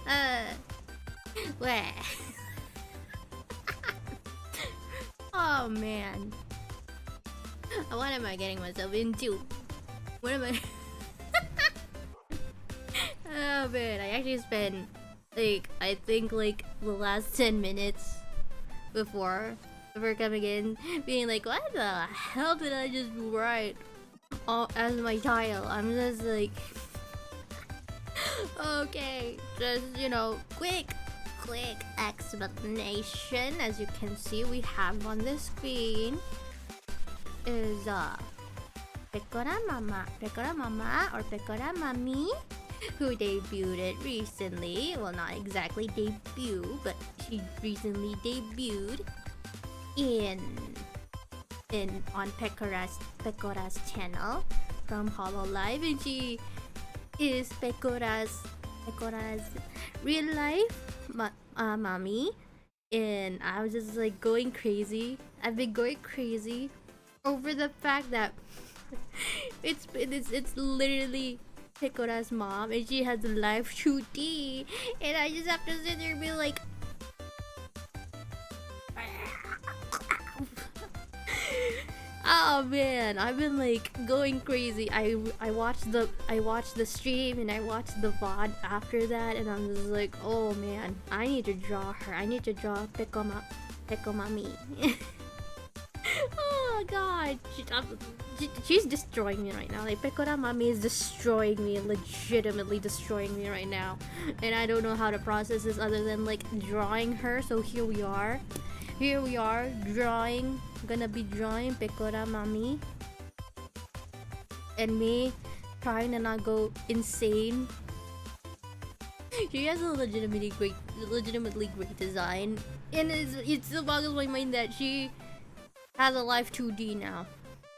uh, where? Oh man. What am I getting myself into? What am I? Oh man, I actually spent like I think like the last 10 minutes before coming in being like, what the hell did I just write as my title? I'm just like, okay, just quick explanation. As you can see, we have on the screen is Pekora Mama or Pekora Mami, who debuted recently. Well, not exactly debut, but she recently debuted on Pekora's channel from Hololive, and she is Pekora's real life mommy. And I was just like going crazy. I've been going crazy over the fact that it's literally Pekora's mom, and she has a live 2D, and I just have to sit there and be like, oh man, I've been like going crazy. I watched the stream, and I watched the VOD after that, and I'm just like, oh man, I need to draw her. I need to draw Pekomami. Oh god, she's destroying me right now. Like, Pekora Mami is destroying me, legitimately destroying me right now, and I don't know how to process this other than like drawing her. So here we are drawing. Gonna be drawing Pekora Mami, and me trying to not go insane. She has a legitimately great design, and it still boggles my mind that she has a live 2D now.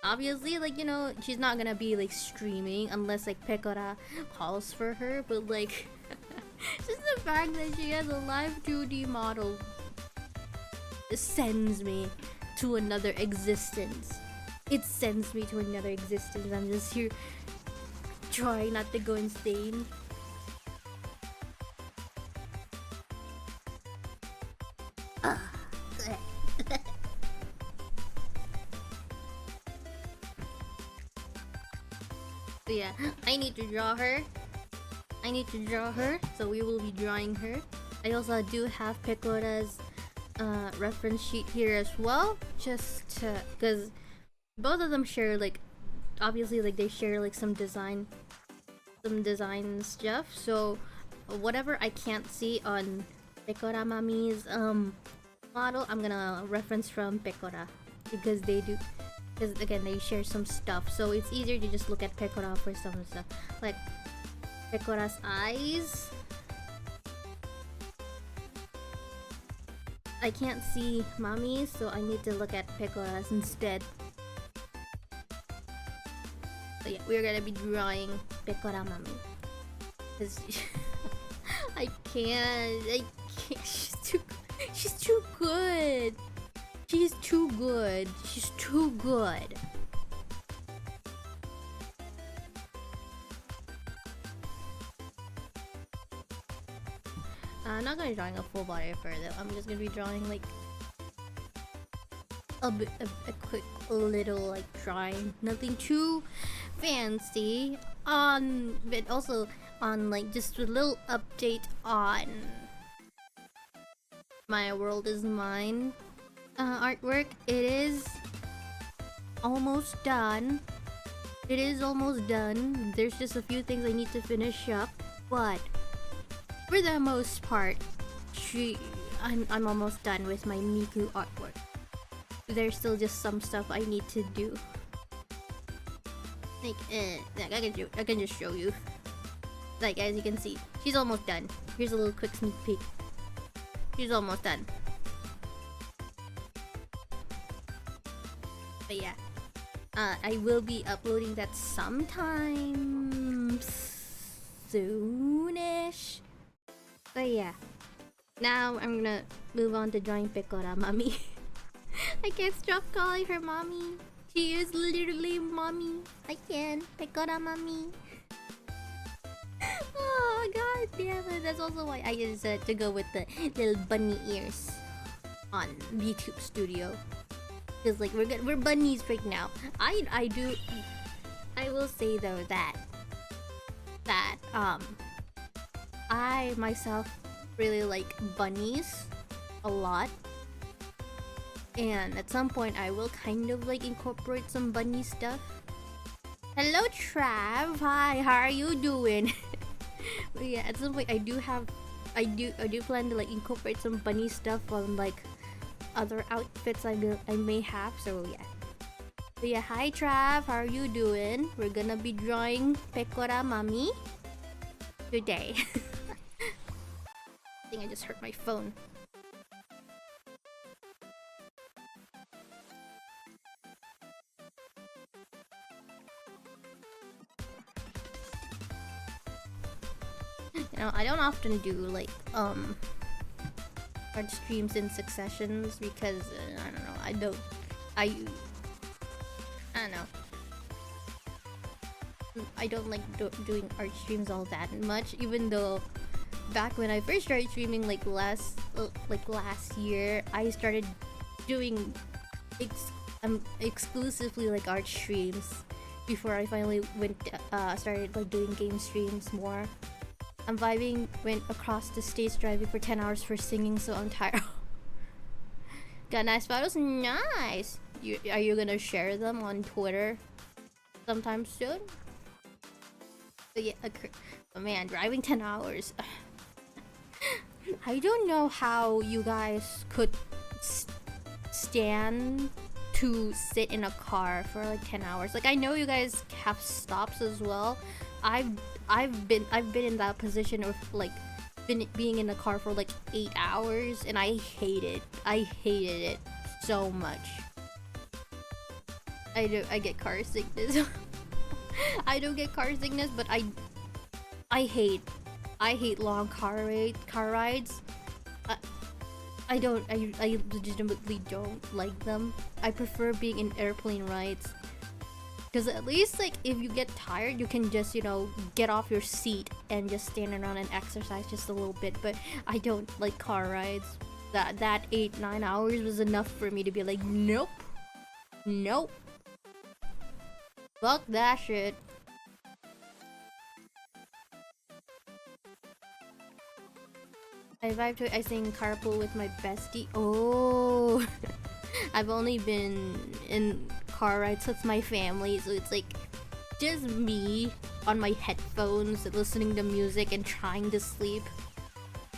Obviously, like, she's not gonna be like streaming unless like Pekora calls for her, but like just the fact that she has a live 2D model sends me to another existence. It sends me to another existence. I'm just here trying not to go insane. So yeah, I need to draw her. So we will be drawing her. I also do have Pekora's reference sheet here as well, just to, because both of them share, like, obviously, like, they share like some design stuff. So whatever I can't see on Pekora Mami's model, I'm gonna reference from Pekora, because again, they share some stuff, so it's easier to just look at Pekora for some stuff, like Pekora's eyes. I can't see Mami's, so I need to look at Pekora's instead. So yeah, we're gonna be drawing Pekora Mami, because I can't. She's too good. She's too good. I'm not gonna be drawing a full body of her though. I'm just gonna be drawing like a quick little like drawing, nothing too fancy. But also on like just a little update on My World Is Mine artwork. It is almost done. There's just a few things I need to finish up, but for the most part, I'm almost done with my Miku artwork. There's still just some stuff I need to do. Like, I can just show you. Like, as you can see, she's almost done. Here's a little quick sneak peek. She's almost done. But yeah, I will be uploading that sometime soonish. But yeah, now I'm gonna move on to drawing Pekora Mami. I can't stop calling her mommy. She is literally mommy. I can. Pekora mommy. Oh god damn it. That's also why I decided to go with the little bunny ears on YouTube Studio. Cause like we're bunnies right now. I will say though that I myself really like bunnies a lot. And at some point I will kind of like incorporate some bunny stuff. Hello Trav, hi, how are you doing? But yeah, at some point I do plan to like incorporate some bunny stuff on like other outfits I may have, so yeah. But yeah, hi Trav, how are you doing? We're gonna be drawing Pekora Mami today. I think I just hurt my phone. You know, I don't often do like art streams in successions because I don't know. I don't know. I don't like doing art streams all that much. Even though back when I first started streaming, like last year, I started doing exclusively like art streams before I finally started like doing game streams more. I'm vibing, went across the states driving for 10 hours for singing, so I'm tired. Got nice photos? Nice! Are you gonna share them on Twitter sometime soon? But yeah, oh man, driving 10 hours. I don't know how you guys could stand to sit in a car for like 10 hours. Like I know you guys have stops as well. I've been in that position of like being in a car for like 8 hours, and I hated it so much. I get car sickness. I don't get car sickness, but I hate long car rides. I legitimately don't like them. I prefer being in airplane rides. Because at least, like, if you get tired, you can just, you know, get off your seat and just stand around and exercise just a little bit. But I don't like car rides. That 8-9 hours was enough for me to be like, nope. Fuck that shit. I vibe to it. I sing carpool with my bestie. Oh. I've only been in car rides with my family, so it's like just me on my headphones listening to music and trying to sleep,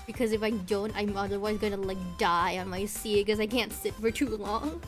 because if I don't, I'm otherwise gonna like die on my seat because I can't sit for too long.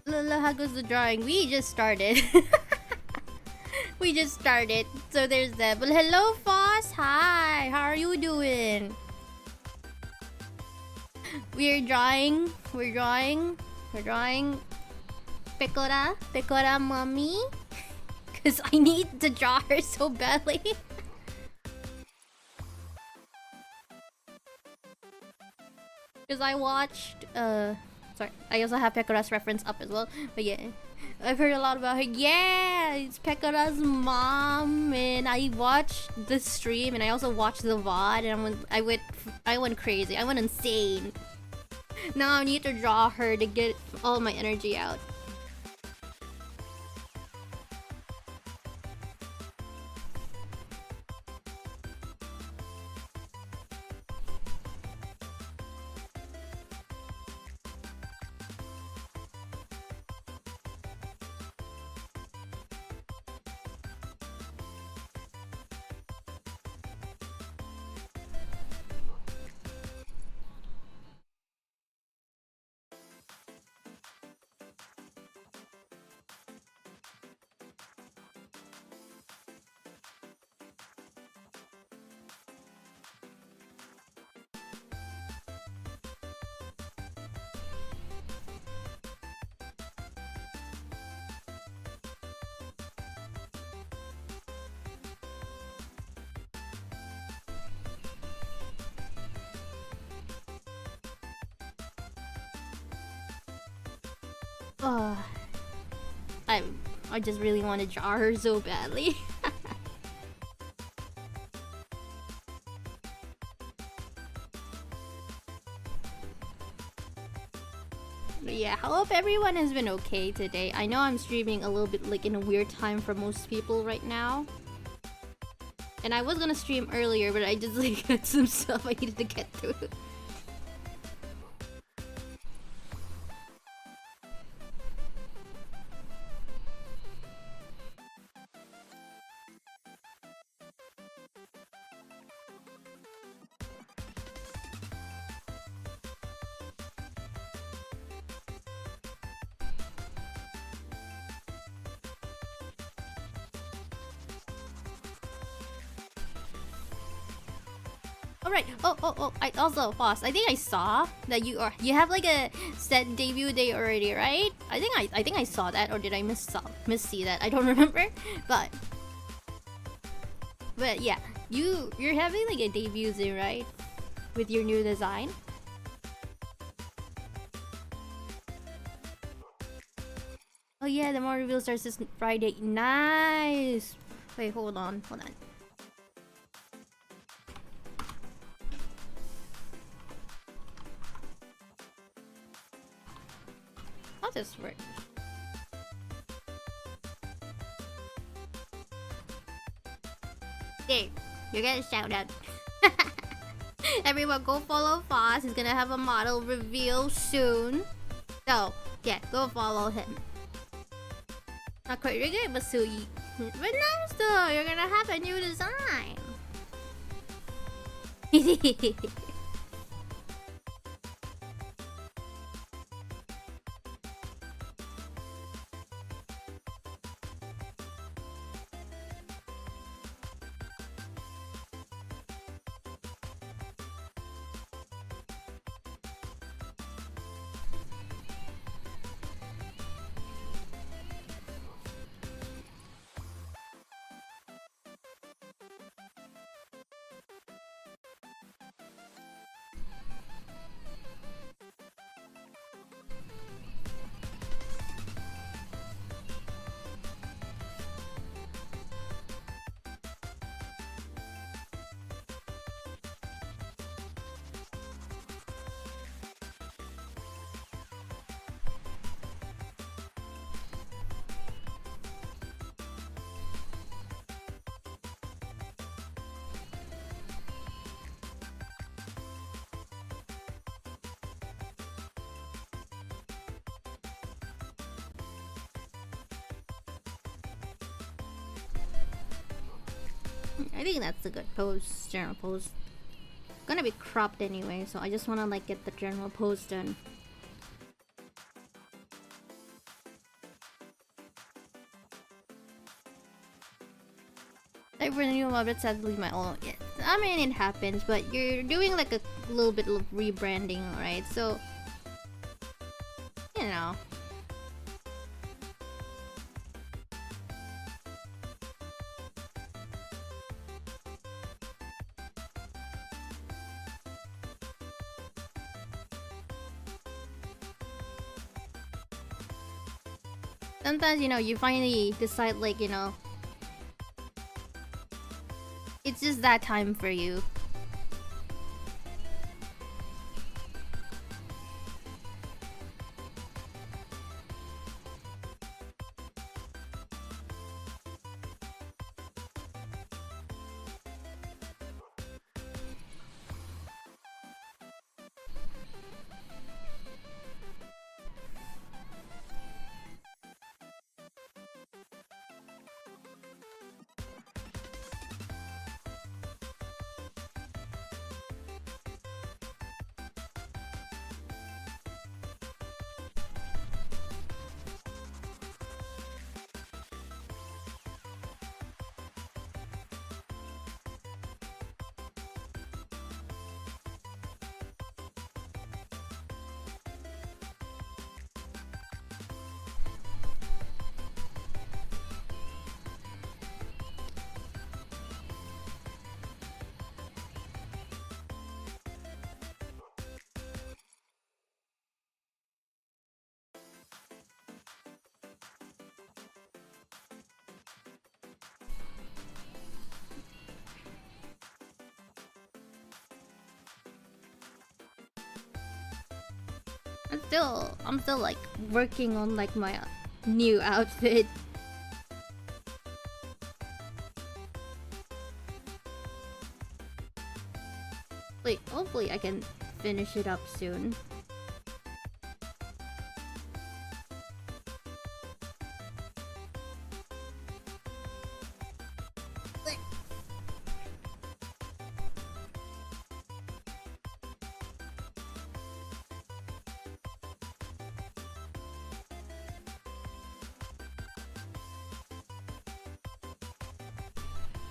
How goes the drawing? We just started. We just started. So there's that. But hello, Foss. Hi. How are you doing? We're drawing. Pekora mommy. Because I need to draw her so badly. Because I watched, sorry, I also have Pekora's reference up as well. But yeah, I've heard a lot about her. Yeah, it's Pekora's mom, and I watched the stream, and I also watched the VOD, and I went crazy. I went insane. Now I need to draw her to get all my energy out. Oh, I I just really want to jar her so badly. But yeah, I hope everyone has been okay today. I know I'm streaming a little bit like in a weird time for most people right now. And I was gonna stream earlier, but I just like had some stuff I needed to get through. Alright. Oh. I also, boss. I think I saw that you have like a set debut day already, right? I think I saw that, or did I miss see that? I don't remember. But yeah, you're having like a debut day, right? With your new design. Oh yeah, the more reveal starts this Friday. Nice. Wait, hold on. How does this work? There, you get a shout out. Everyone go follow Foss. He's gonna have a model reveal soon. So, yeah, go follow him. Not quite regular, but still, but nice though. You're gonna have a new design. I think that's a good pose, general pose. Gonna be cropped anyway, so I just wanna like get the general pose done. Like for the new mob, it's sadly my own. Yeah, I mean it happens, but you're doing like a little bit of rebranding, right? So, you know. Sometimes, you know, you finally decide, like, you know, it's just that time for you. I'm still like working on like my new outfit. Like, hopefully I can finish it up soon.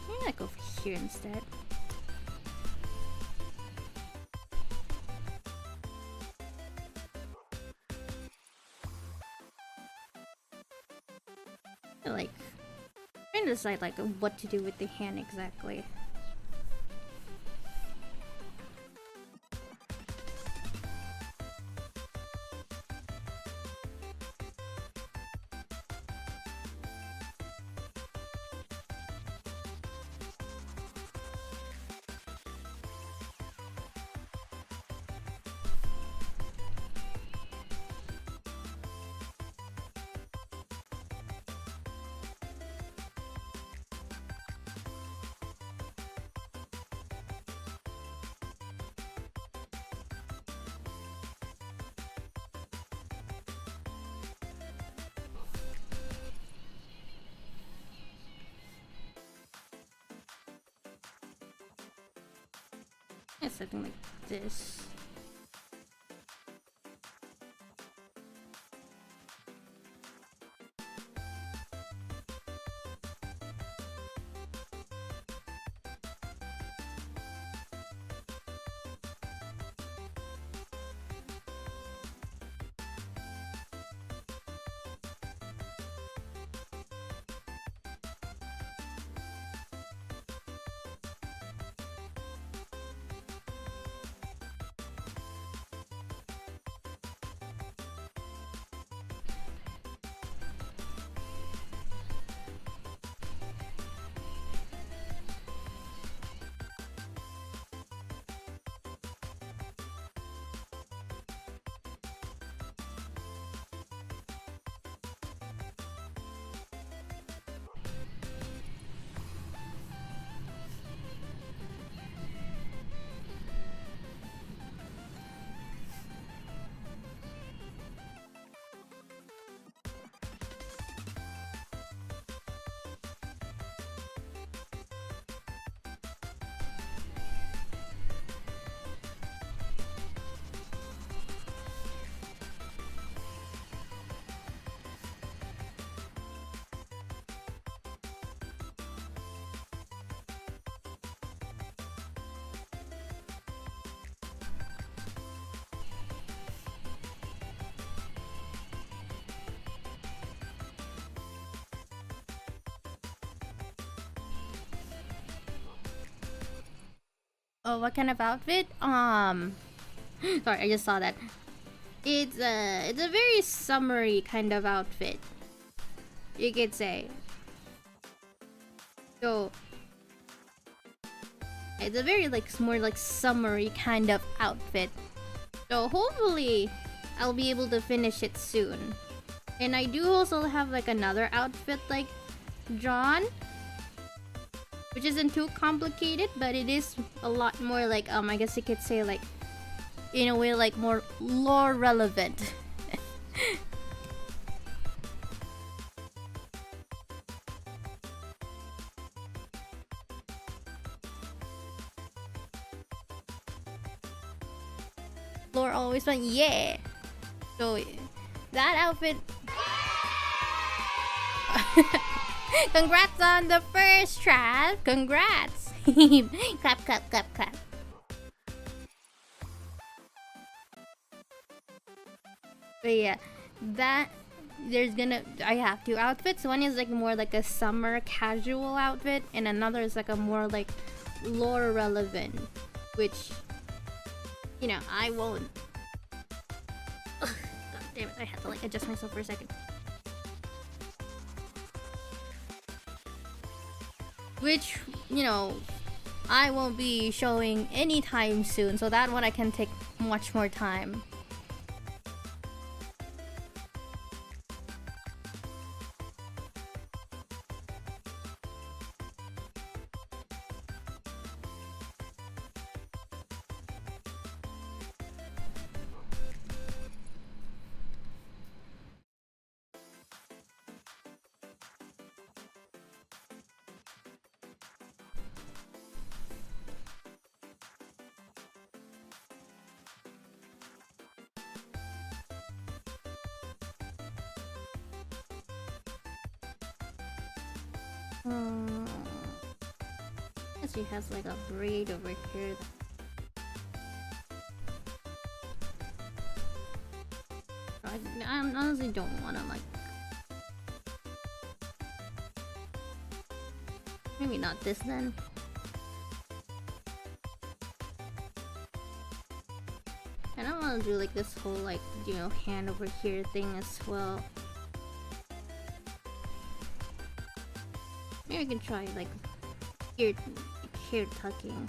Maybe I go for here instead. Like, trying to decide like what to do with the hand exactly. Yeah, something like this. Oh, what kind of outfit? Sorry, I just saw that. It's a very summery kind of outfit, you could say. So it's a very like more like summery kind of outfit. So hopefully I'll be able to finish it soon. And I do also have like another outfit like drawn, which isn't too complicated, but it is a lot more like I guess you could say like in a way like more lore relevant. Lore always went yeah. So that outfit. Congrats on the first try. Congrats. Clap, clap, clap, clap. But yeah, that I have two outfits. One is like more like a summer casual outfit, and another is like a more like lore relevant, which I won't. Ugh, God damn it! I had to like adjust myself for a second. Which I won't be showing anytime soon, so that one I can take much more time. Hmm. She has like a braid over here. I honestly don't want to like. Maybe not this then. And I want to do like this whole like, you know, hand over here thing as well. Maybe I can try like ear tucking.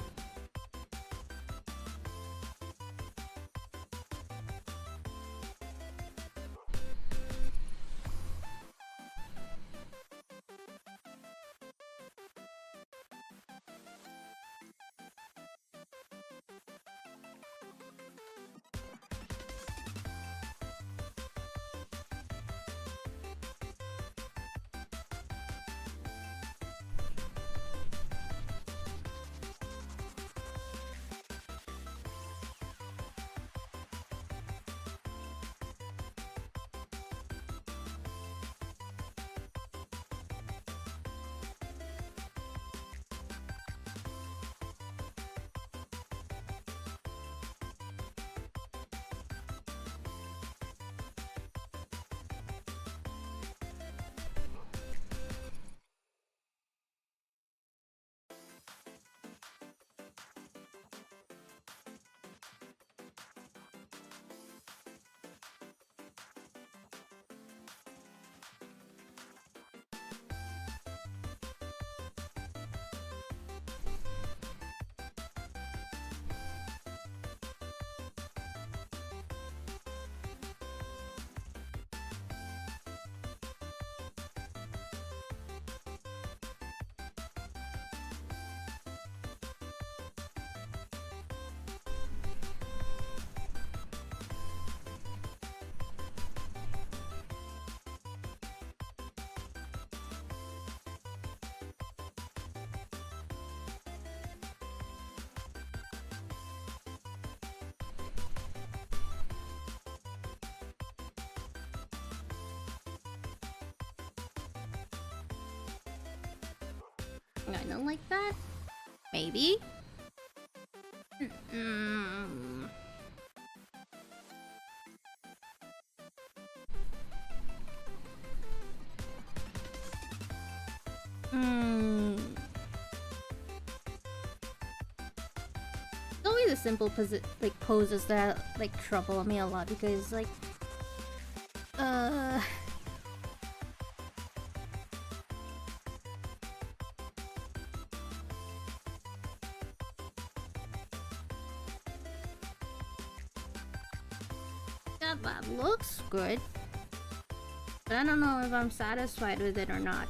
I don't like that. Maybe. Mm. Mm. It's always the simple poses that like trouble me a lot because like uh that looks good. But I don't know if I'm satisfied with it or not.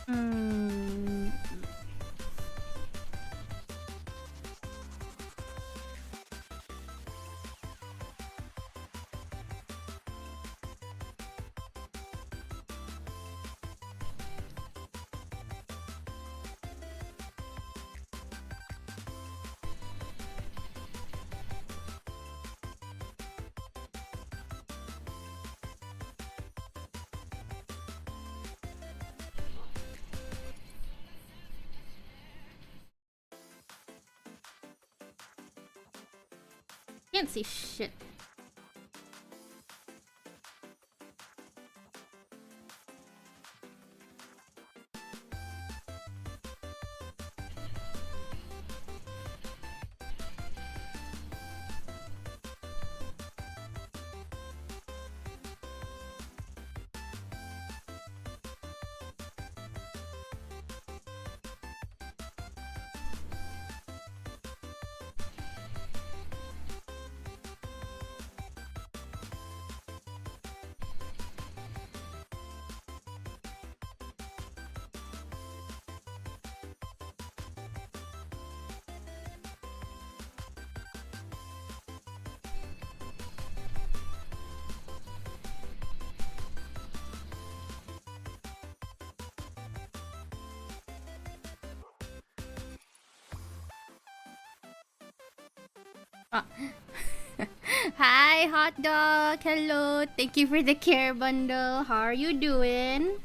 Mm. Can't see shit. Ah. Hi, hot dog. Hello. Thank you for the care bundle. How are you doing?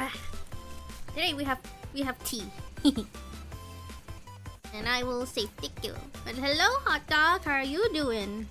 Ah, today we have tea. And I will say thank you. But hello, hot dog. How are you doing?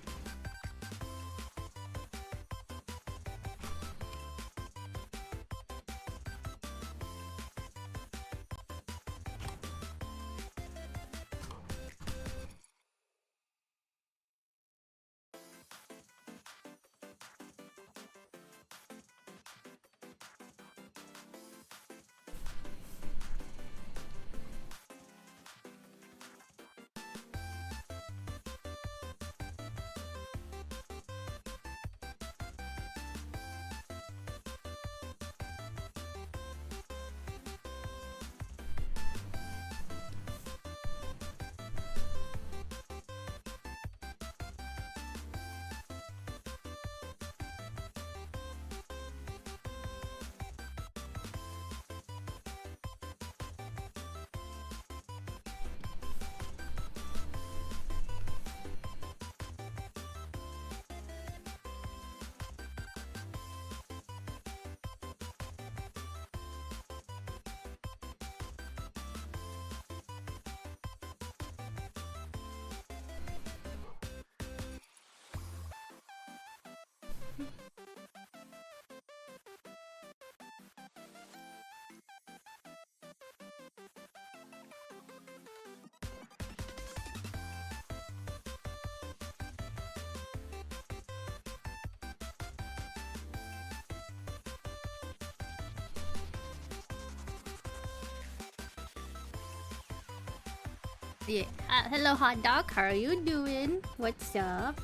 Yeah. Hello, hot dog. How are you doing? What's up?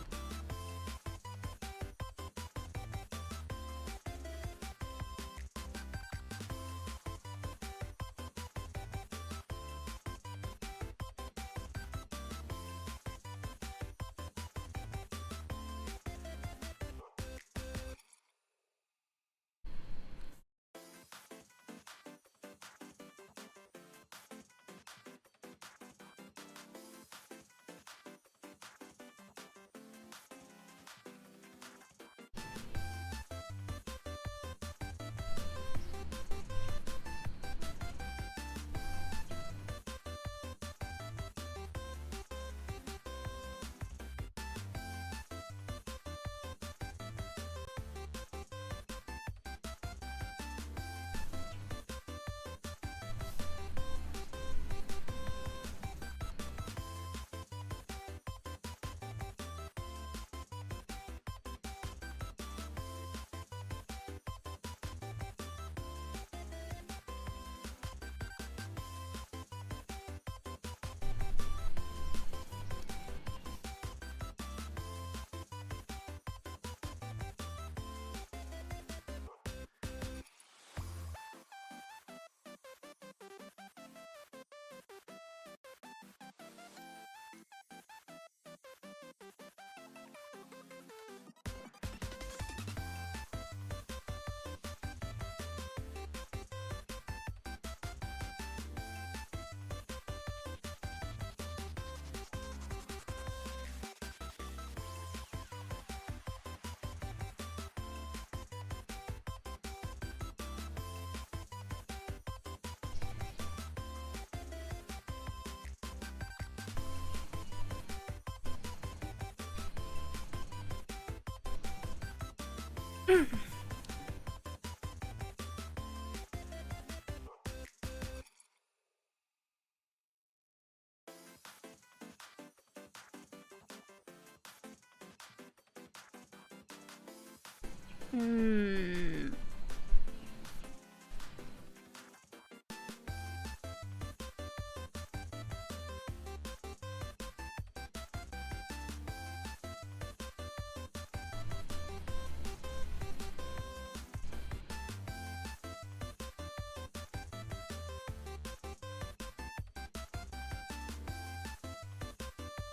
Hmm.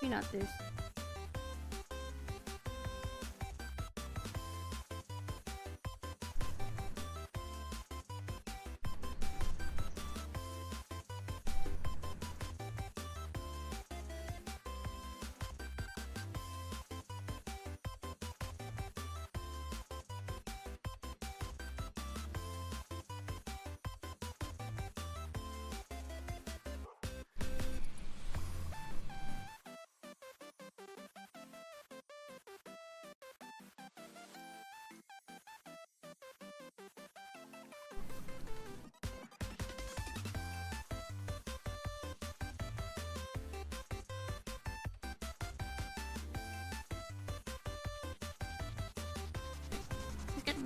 Maybe not this.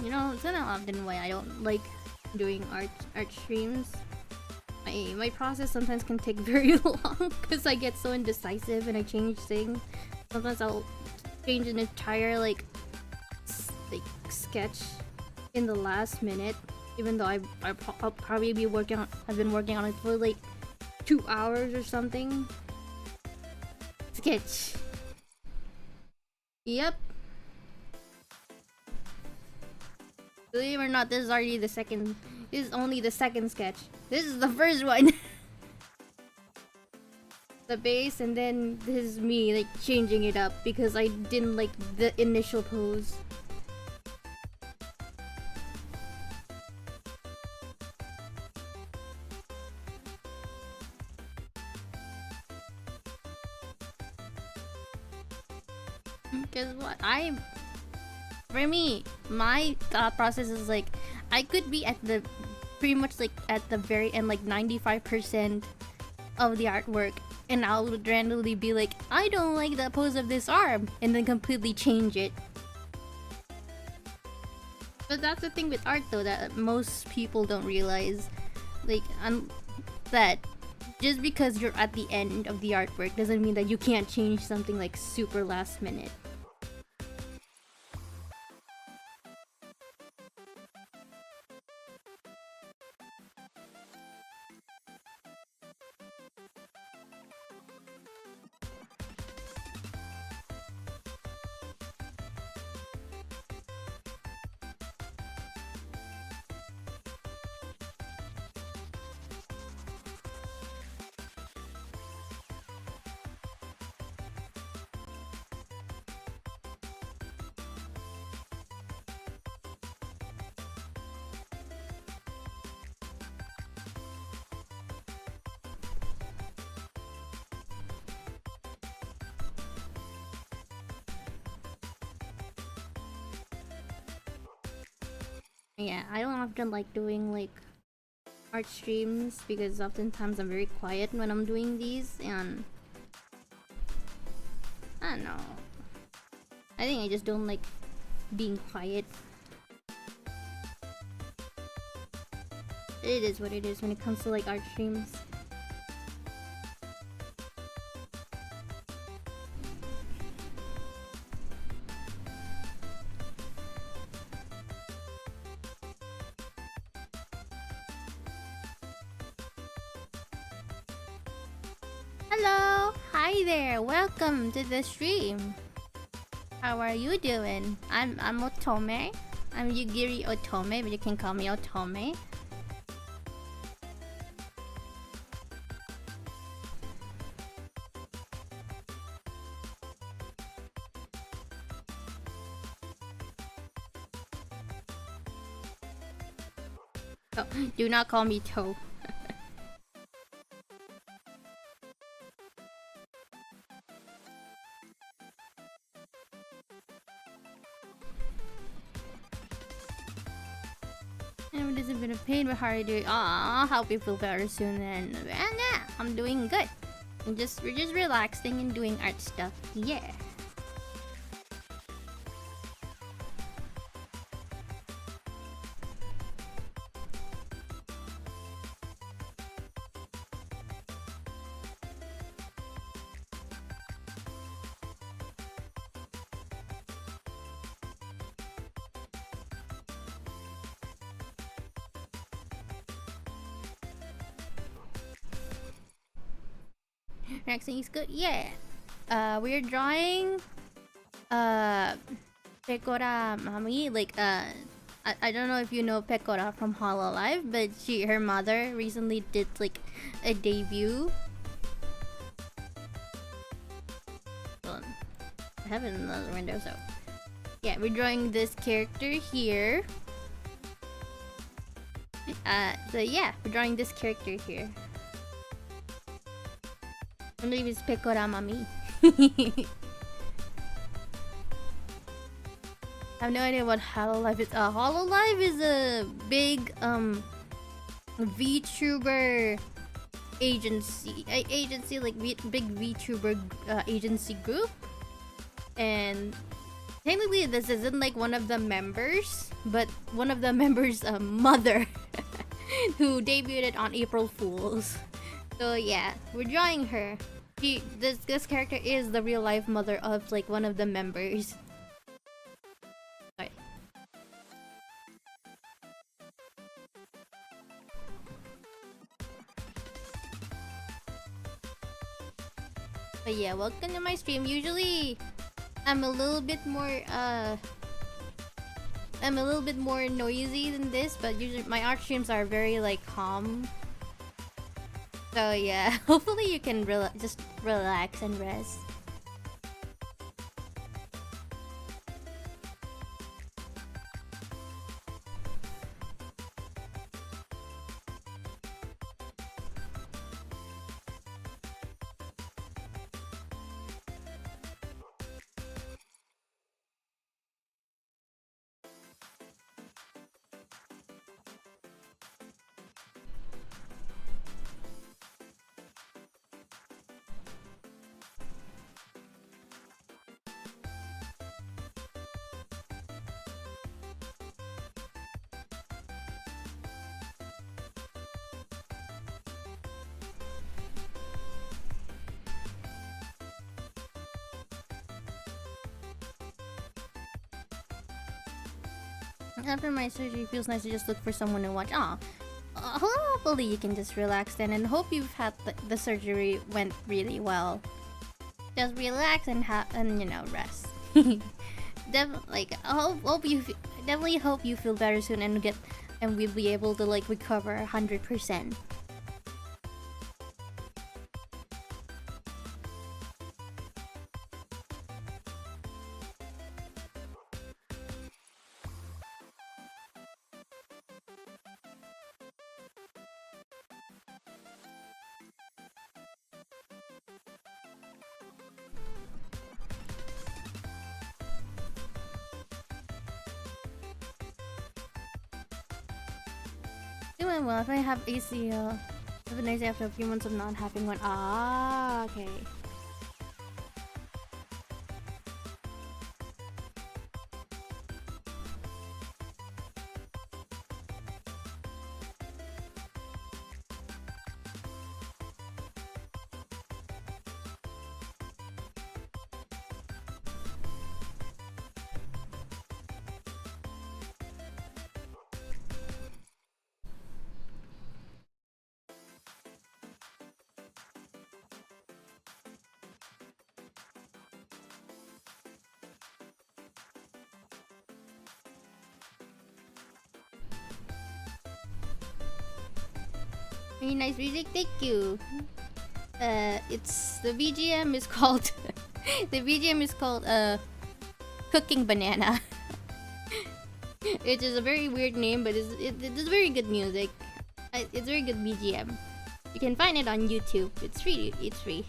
You know, it's not often why I don't like doing art streams. My process sometimes can take very long because I get so indecisive and I change things. Sometimes I'll change an entire like sketch in the last minute, even though I'll probably be working on. I've been working on it for like 2 hours or something. Sketch. Yep. Believe it or not, this is already the second. This is only the second sketch. This is the first one. The base, and then this is me like changing it up because I didn't like the initial pose. Because what for me, my thought process is like I could be at the pretty much like at the very end, like 95% of the artwork, and I'll randomly be like, I don't like the pose of this arm, and then completely change it. But that's the thing with art though, that most people don't realize, like, that just because you're at the end of the artwork doesn't mean that you can't change something like super last minute. Yeah, I don't often like doing like art streams because oftentimes I'm very quiet when I'm doing these, and I don't know. I think I just don't like being quiet. It is what it is when it comes to like art streams. Hello! Hi there! Welcome to the stream! How are you doing? I'm Otome. I'm Yugiri Otome, but you can call me Otome. Oh, do not call me Toe. It has been a pain, but how are you doing? Aw, hope you feel better soon. And yeah, I'm doing good. We're just relaxing and doing art stuff. Yeah. Next thing is good. Yeah. We're drawing Pekora Mami. Like I don't know if you know Pekora from Hololive, but her mother recently did like a debut. Hold on. I have it in another window, so yeah, we're drawing this character here. So yeah, we're drawing this character here. I believe it's Pekora Mami. I have no idea what Hololive is. Hololive is a big VTuber agency like big VTuber agency group, and technically this isn't like one of the members, but one of the members' mother who debuted on April Fools. So yeah, we're drawing her. This character is the real life mother of like one of the members. Sorry. But yeah, welcome to my stream. Usually I'm a little bit more noisy than this, but usually my art streams are very like calm. So yeah, hopefully you can just relax and rest. After my surgery, it feels nice to just look for someone to watch. Hopefully you can just relax then, and hope you've had the surgery went really well. Just relax and rest. Definitely hope you feel better soon and we'll be able to like recover 100%. Doing well. If I have ACL, have a nice day after a few months of not having one. Okay. Very nice music, thank you. It's the BGM is called the BGM is called Cooking Banana. It is a very weird name, but it's very good music. It's very good BGM. You can find it on YouTube. It's free. It's free.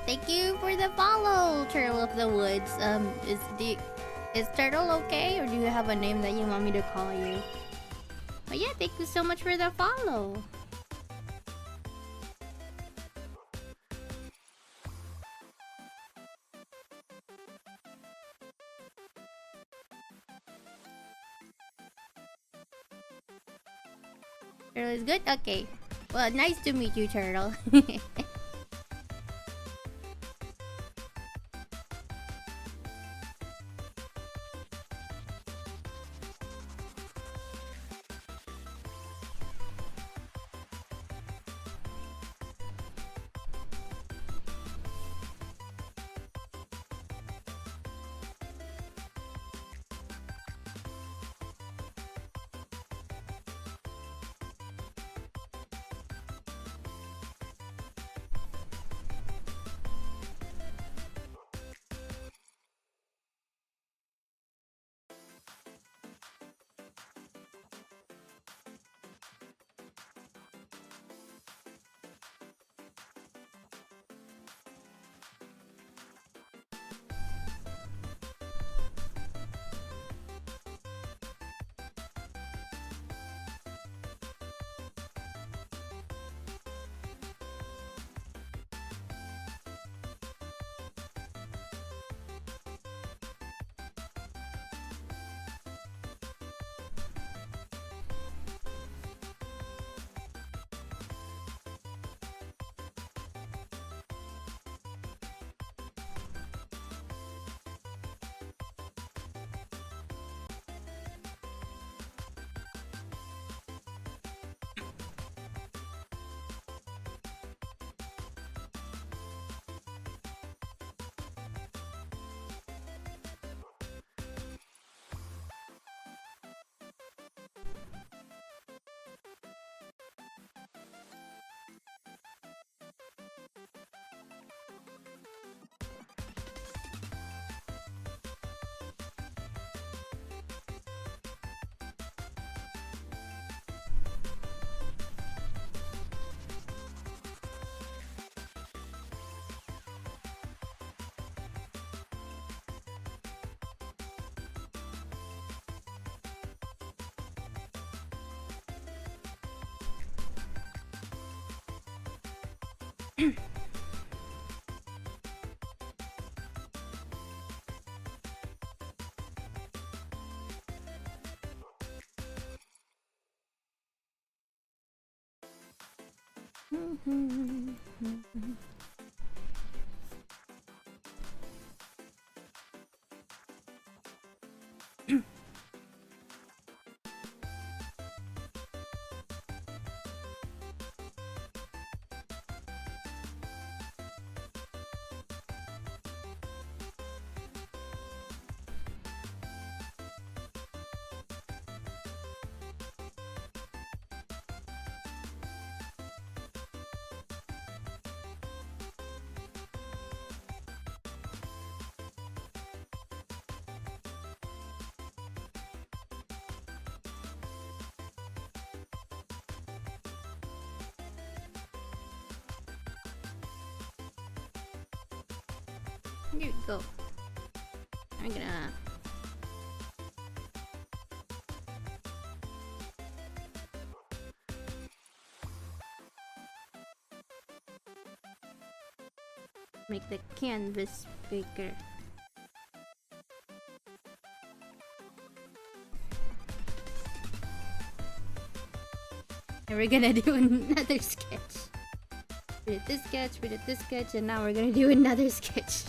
Thank you for the follow, Turtle of the Woods. Is Turtle okay, or do you have a name that you want me to call you? But yeah, thank you so much for the follow. Turtle is good? Okay. Well, nice to meet you, Turtle. Here you go. I'm gonna make the canvas bigger. And we're gonna do another sketch. We did this sketch, and now we're gonna do another sketch.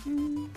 Mm.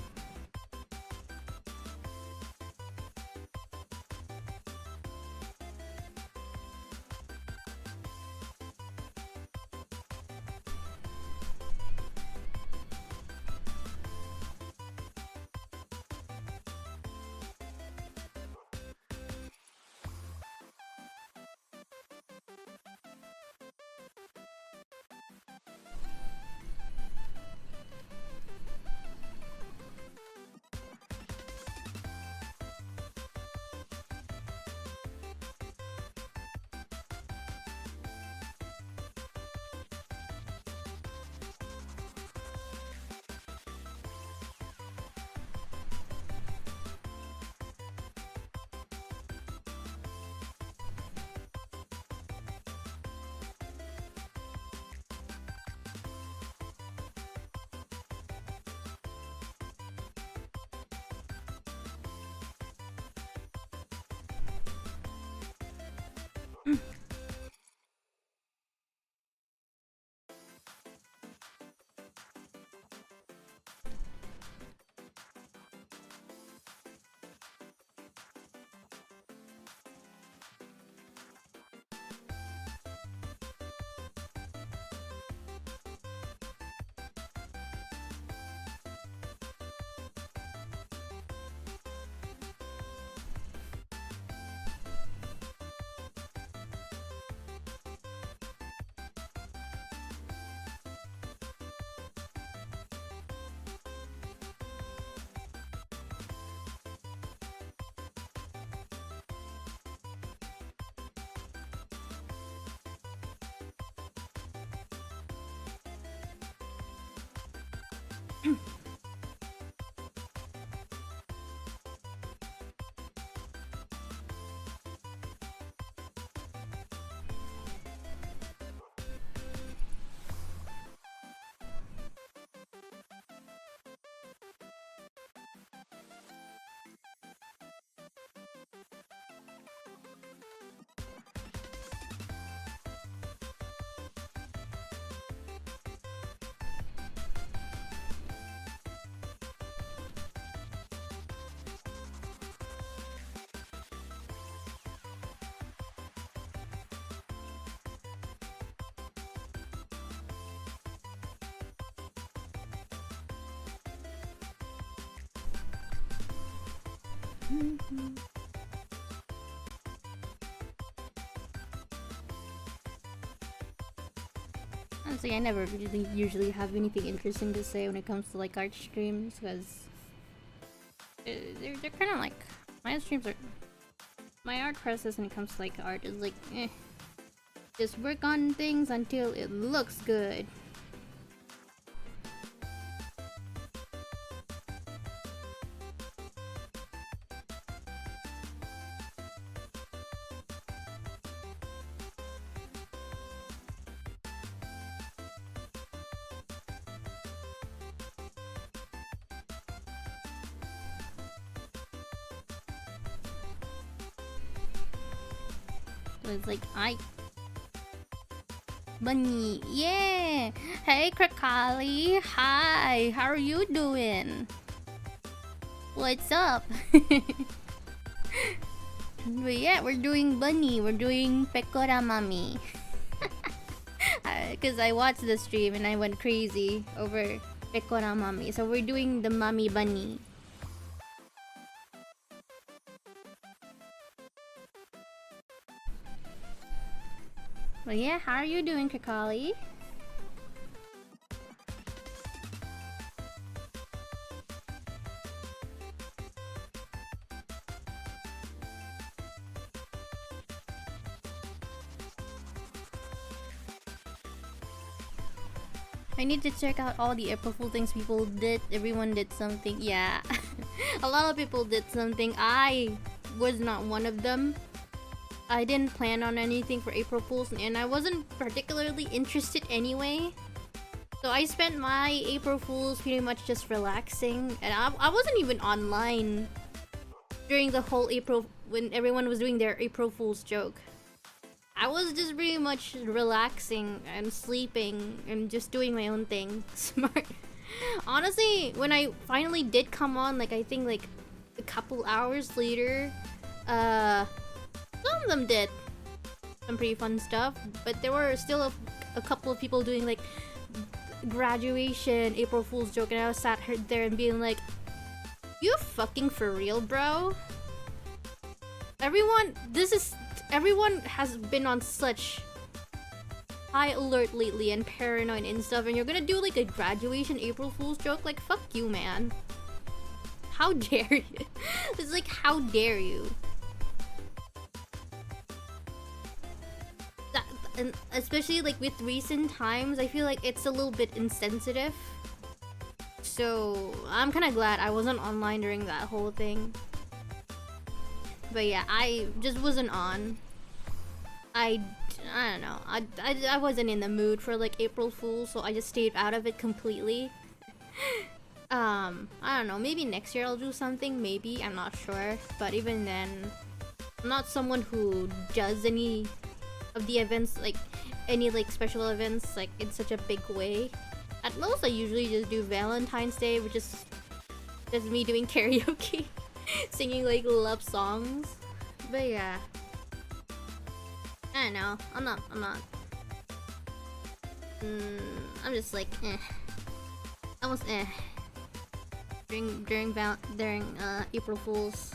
Honestly, I never really usually have anything interesting to say when it comes to like art streams because they're kind of like my streams are my art process when it comes to like art is like just work on things until it looks good. So it's like Bunny, yeah! Hey Krakali, hi! How are you doing? What's up? But yeah, we're doing Bunny, we're doing Pekora Mami. Because I watched the stream and I went crazy over Pekora Mami. So we're doing the Mami Bunny. But yeah, how are you doing, Krakali? I need to check out all the April Fool things people did. Everyone did something. Yeah. A lot of people did something. I was not one of them. I didn't plan on anything for April Fools and I wasn't particularly interested anyway. So I spent my April Fools pretty much just relaxing. And I wasn't even online during the whole April when everyone was doing their April Fools joke. I was just pretty much relaxing and sleeping and just doing my own thing. Smart. Honestly, when I finally did come on, like I think like a couple hours later, some of them did some pretty fun stuff, but there were still a couple of people doing like graduation April Fool's joke, and I was sat there and being like, "You fucking for real, bro?" Everyone has been on such high alert lately and paranoid and stuff, and you're gonna do like a graduation April Fool's joke? Like, fuck you, man. How dare you? It's like, how dare you? And especially like with recent times, I feel like it's a little bit insensitive. So I'm kind of glad I wasn't online during that whole thing. But yeah, I just wasn't on. I don't know. I wasn't in the mood for like April Fool, so I just stayed out of it completely. I don't know. Maybe next year I'll do something. Maybe, I'm not sure. But even then, I'm not someone who does any of the events, like any like special events, like in such a big way. At most, I usually just do Valentine's Day, which is just me doing karaoke, singing like love songs. But yeah, I don't know. I'm not. I'm just like almost during April Fools.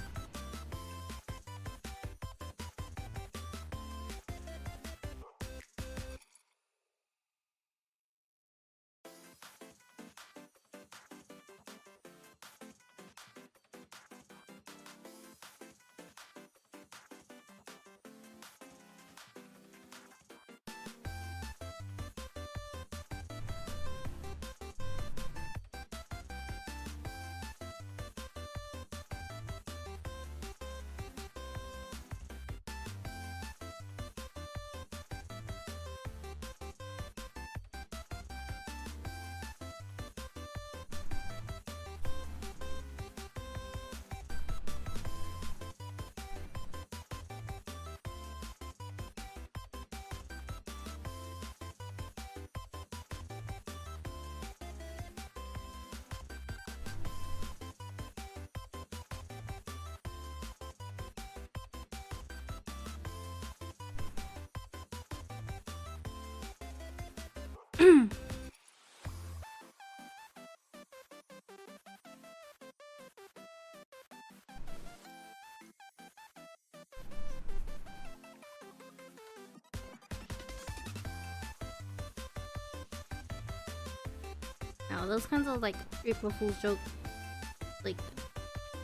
Now those kinds of like April Fool's joke, like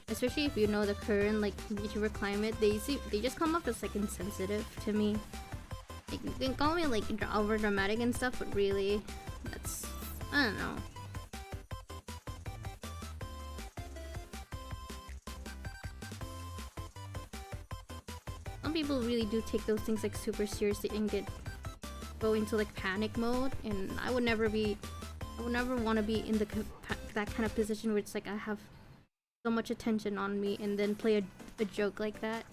especially if you know the current like YouTuber climate, they just come off as like insensitive to me. Like, you can call me like over dramatic and stuff, but really, that's, I don't know. Some people really do take those things like super seriously and go into like panic mode, and I would never want to be in that kind of position where it's like I have so much attention on me and then play a joke like that.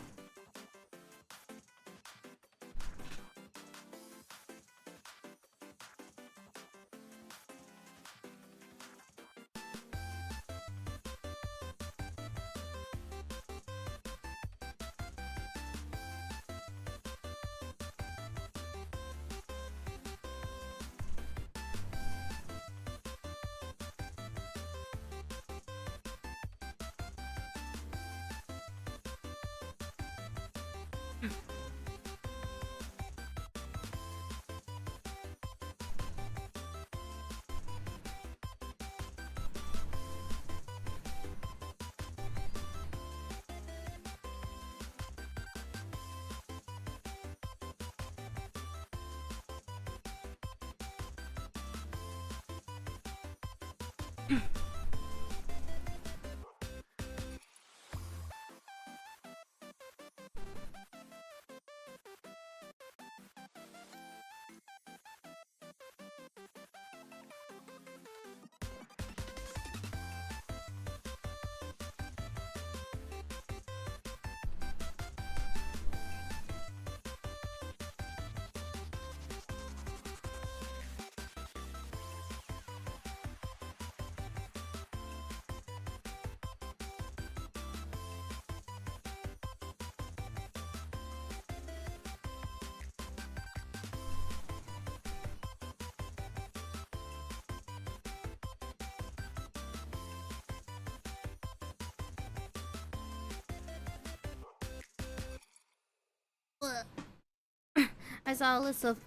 I saw a list of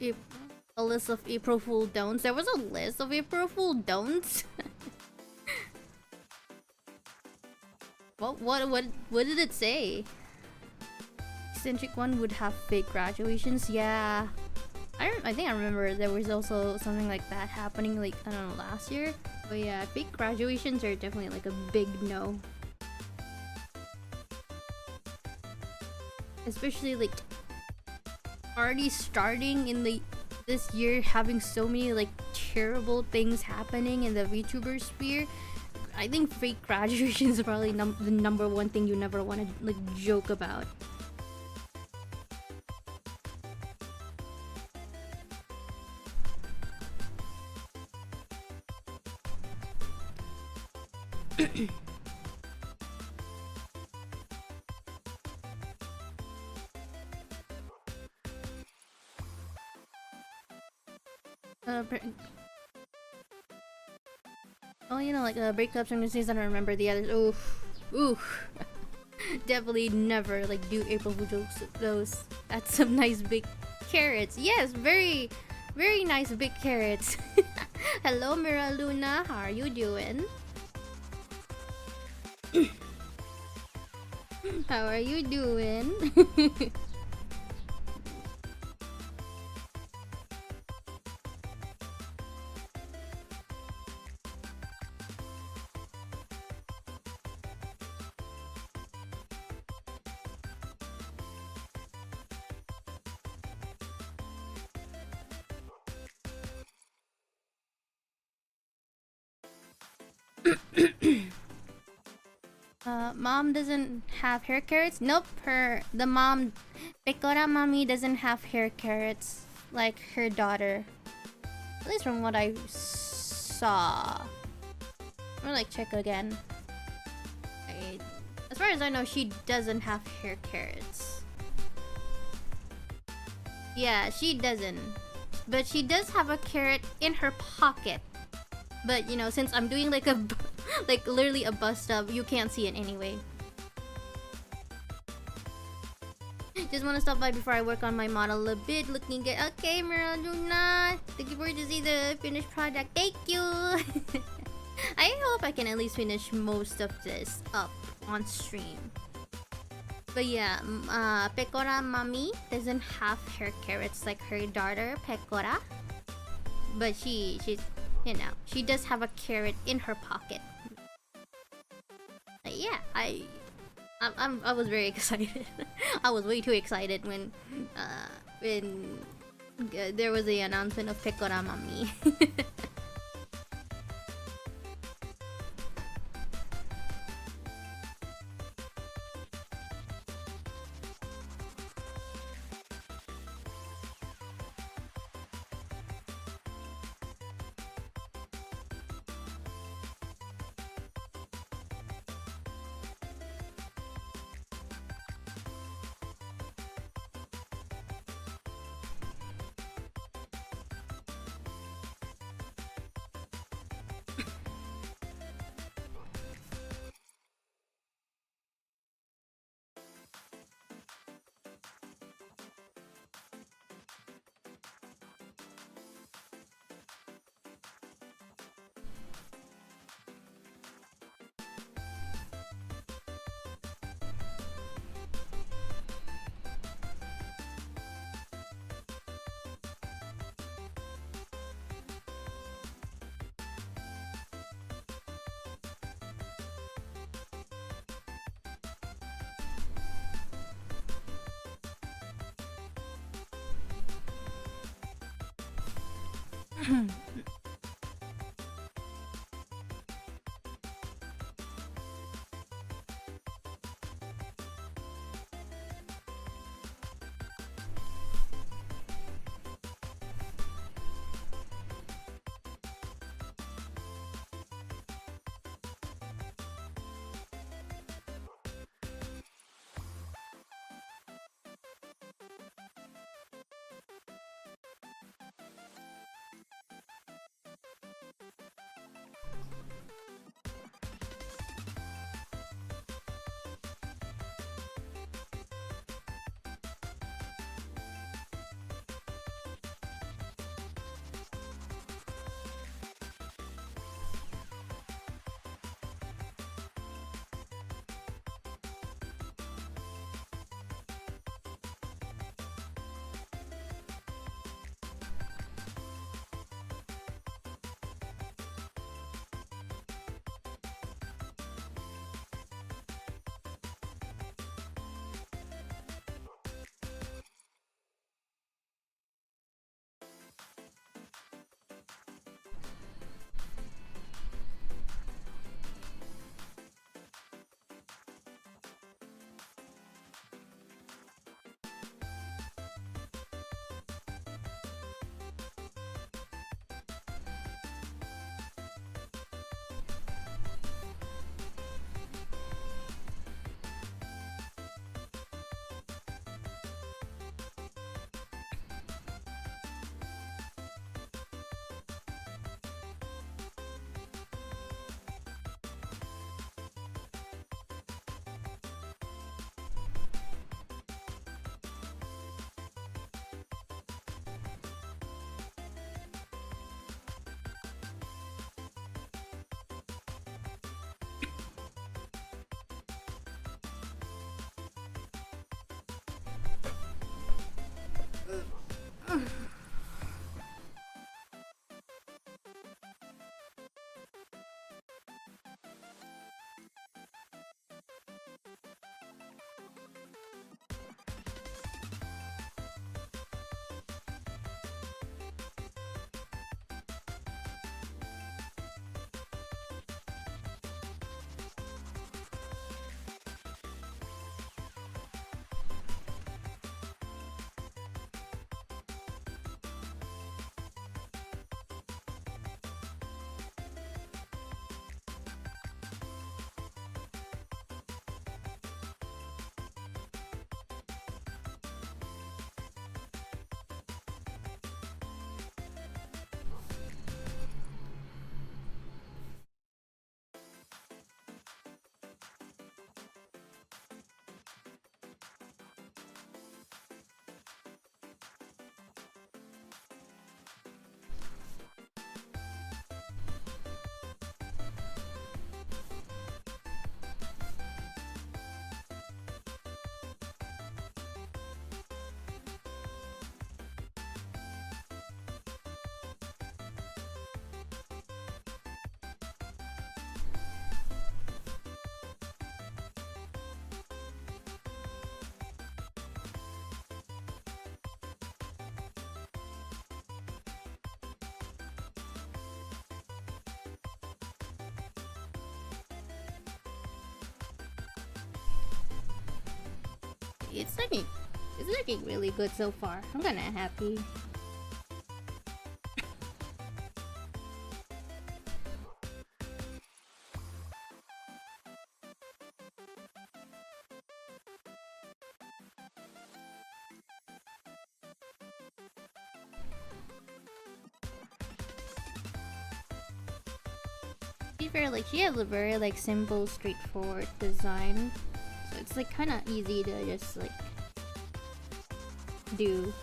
April Fool don'ts. There was a list of April Fool don'ts. What did it say? Eccentric one would have fake graduations. Yeah, I think I remember there was also something like that happening, like, I don't know, last year. But yeah, fake graduations are definitely like a big no. Especially like already starting in this year, having so many like terrible things happening in the VTuber sphere. I think fake graduation is probably the number one thing you never want to like joke about. uh, oh, you know, like breakups and things. I don't remember the others. Oof, oof. Definitely never like do April Fool jokes. Those. That's some nice big carrots. Yes, very, very nice big carrots. Hello, Mira Luna. How are you doing? How are you doing? Mom doesn't have hair carrots. Nope, the mom, Pekora mommy doesn't have hair carrots like her daughter. At least from what I saw. I'm gonna like check again. As far as I know, she doesn't have hair carrots. Yeah, she doesn't. But she does have a carrot in her pocket. But you know, since I'm doing like a like literally a bus stop, you can't see it anyway. Just want to stop by before I work on my model a bit. Looking good. Okay, Maradona. Looking forward to see the finished product. Thank you. I hope I can at least finish most of this up on stream. But yeah, Pekora Mami doesn't have hair carrots like her daughter Pekora. But she's, you know, she does have a carrot in her pocket. Yeah, I was very excited. I was way too excited when there was the announcement of Pekora Mami. It's looking, it's looking really good so far. I'm kinda happy. To be fair, like she has a very like simple, straightforward design, so it's like kind of easy to just like do.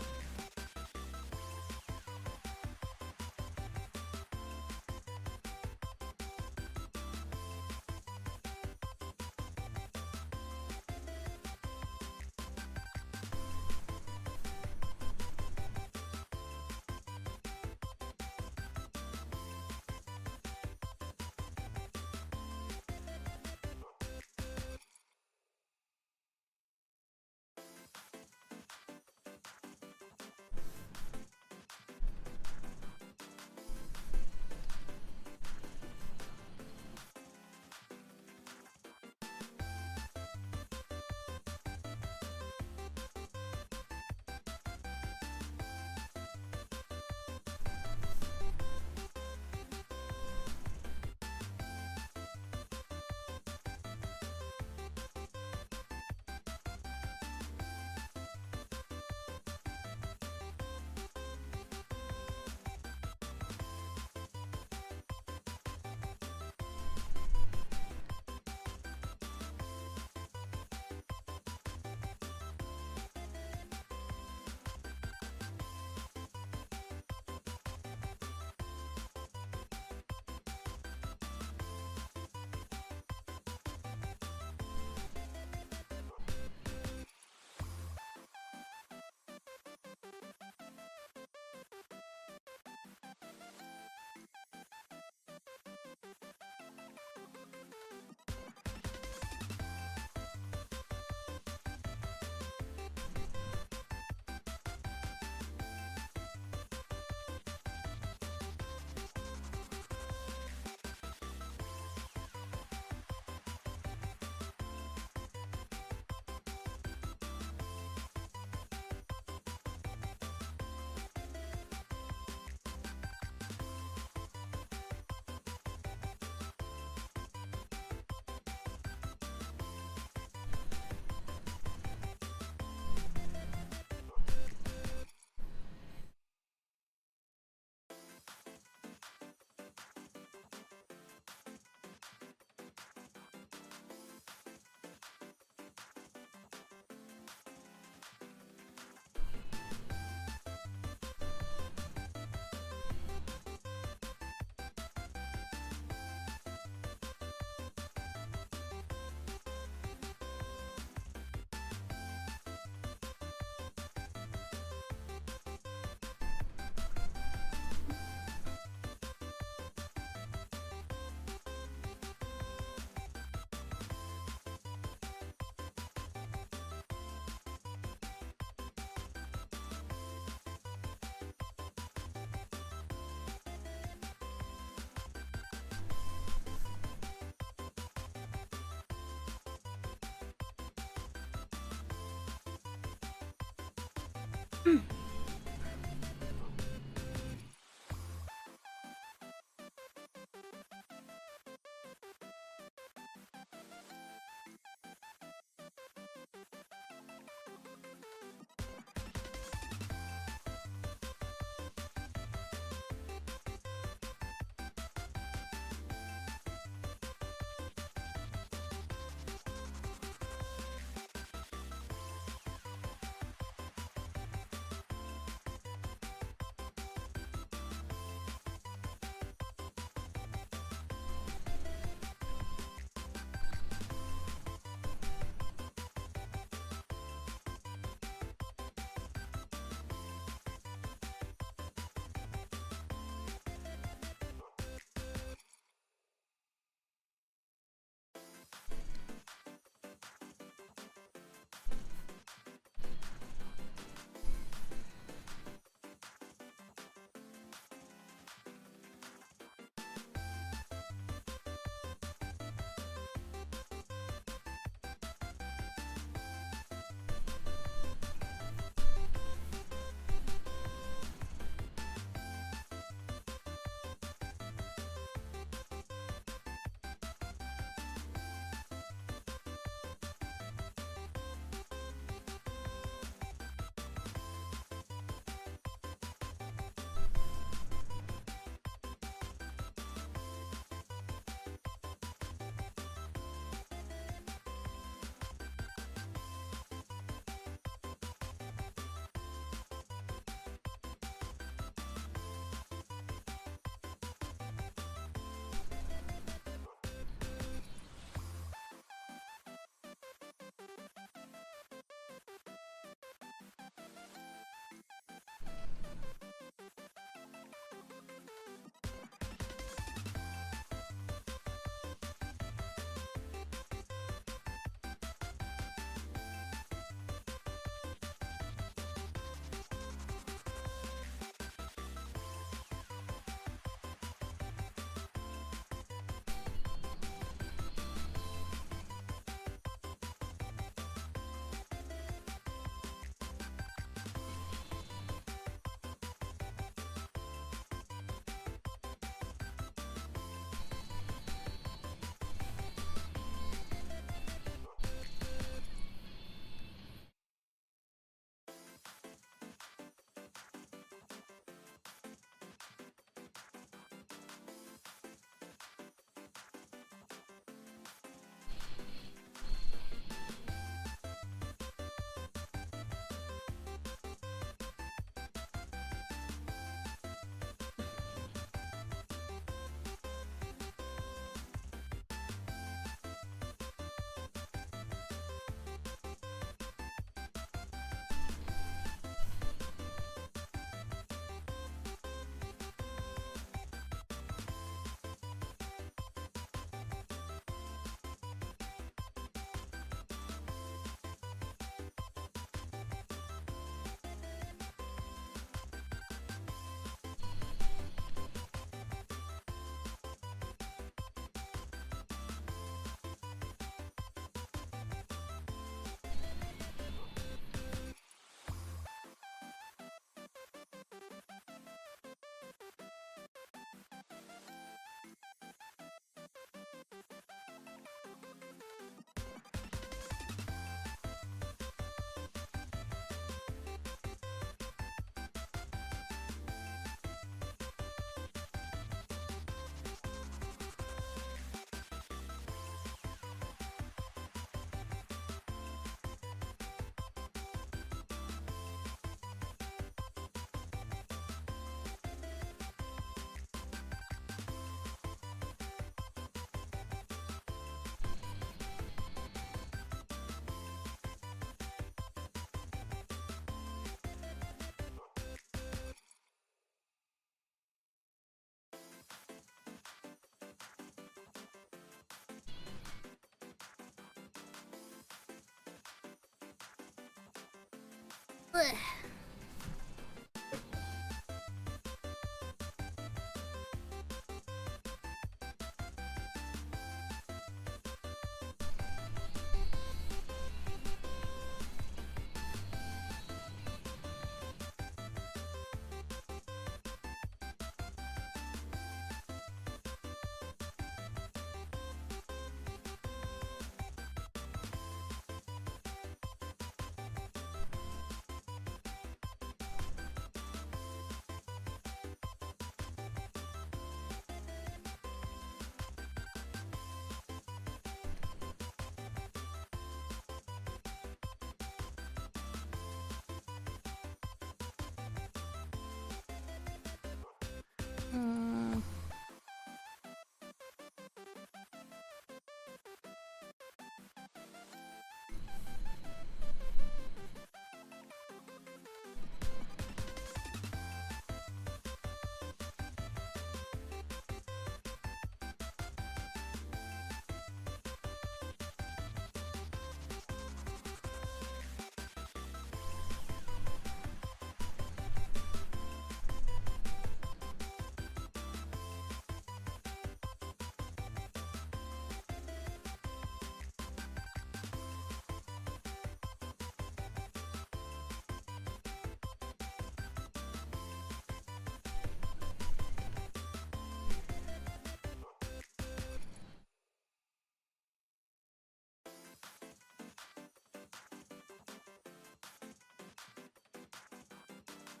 Ugh.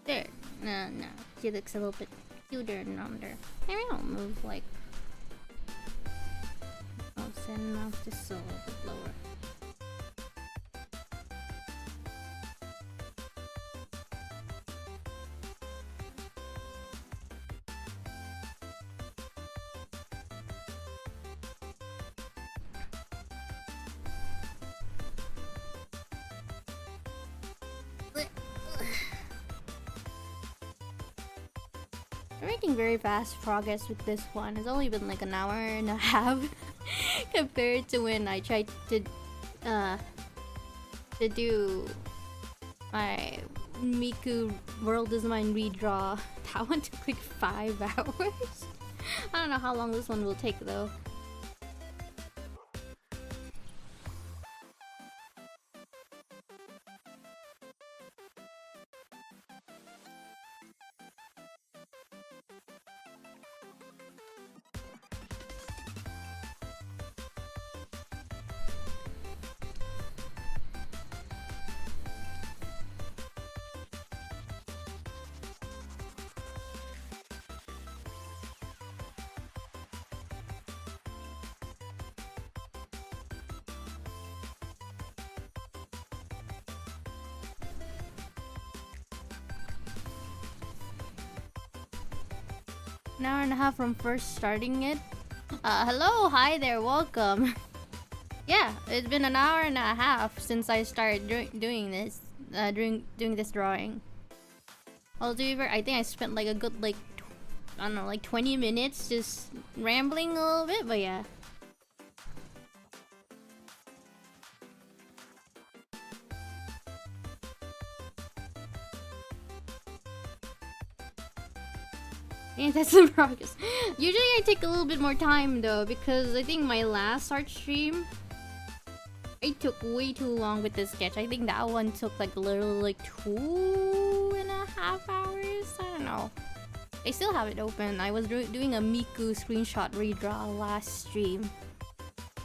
There. No, no. She looks a little bit cuter and rounder. Maybe I'll move like... Oh, send mouse just a little bit lower. We're making very fast progress with this one. It's only been like an hour and a half compared to when I tried to do my Miku World is Mine redraw. That one took like 5 hours. I don't know how long this one will take though. An hour and a half from first starting it. Hello, hi there, welcome. Yeah, it's been an hour and a half since I started doing this, doing this drawing. Well, I think I spent like a good I don't know, like 20 minutes just rambling a little bit, but yeah. Yeah, that's in progress. Usually I take a little bit more time though, because I think my last art stream, it took way too long with this sketch. I think that one took like literally like 2.5 hours. I don't know. I still have it open. I was doing a Miku screenshot redraw last stream.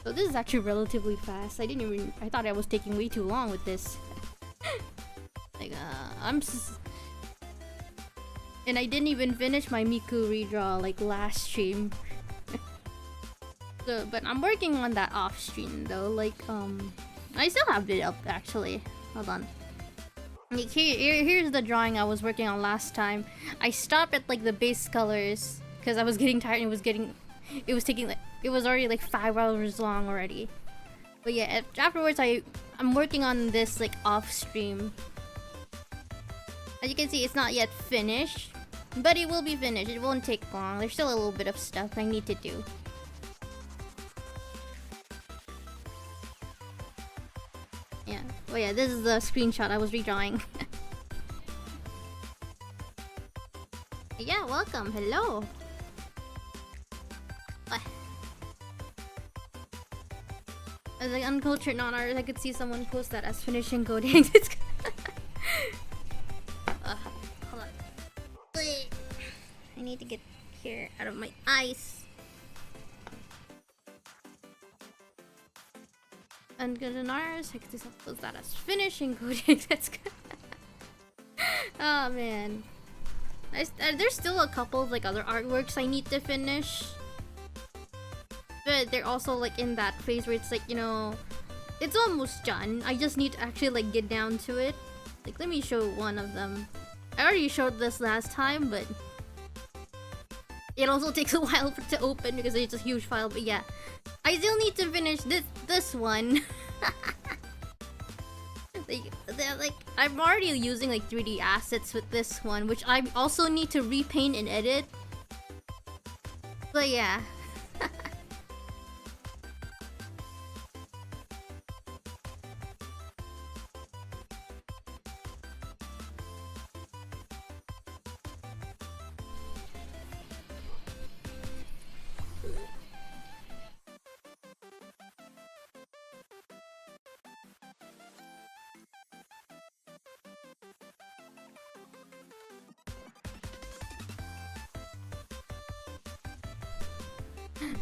So this is actually relatively fast. I thought I was taking way too long with this. Like, and I didn't even finish my Miku redraw like last stream. So, but I'm working on that off stream though. Like, I still have it up actually. Hold on. Like, here's the drawing I was working on last time. I stopped at like the base colors because I was getting tired and it was already like 5 hours long already. But yeah, afterwards I'm working on this like off stream. As you can see, it's not yet finished, but it will be finished. It won't take long. There's still a little bit of stuff I need to do. Yeah. Oh yeah, this is the screenshot I was redrawing. Yeah, welcome. Hello. As an uncultured non-artist, I could see someone post that as finishing coding. Hold on. I need to get hair out of my eyes. And good an artist, I could see someone post that as finishing coding. That's good. Oh man. There's still a couple of like other artworks I need to finish. But they're also like in that phase where it's like, you know, it's almost done. I just need to actually like get down to it. Like, let me show one of them. I already showed this last time, but it also takes a while to open because it's a huge file. But yeah, I still need to finish this one. like I'm already using like 3D assets with this one, which I also need to repaint and edit. But yeah.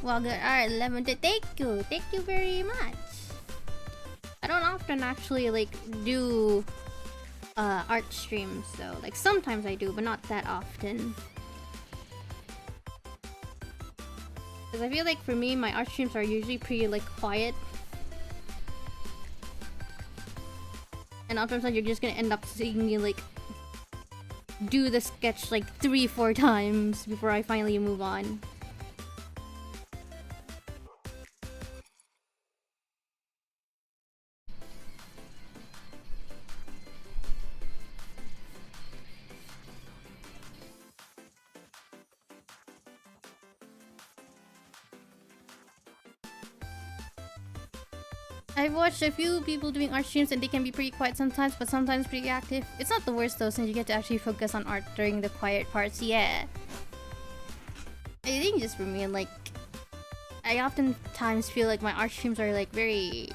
Well, good. Alright, Lemon, thank you. Thank you very much. I don't often actually like do art streams, so like sometimes I do, but not that often. Because I feel like for me, my art streams are usually pretty like quiet. And oftentimes you're just gonna end up seeing me like do the sketch like 3-4 times before I finally move on. I've watched a few people doing art streams and they can be pretty quiet sometimes, but sometimes pretty active. It's not the worst though, since you get to actually focus on art during the quiet parts, yeah. I think just for me, like, I oftentimes feel like my art streams are like very...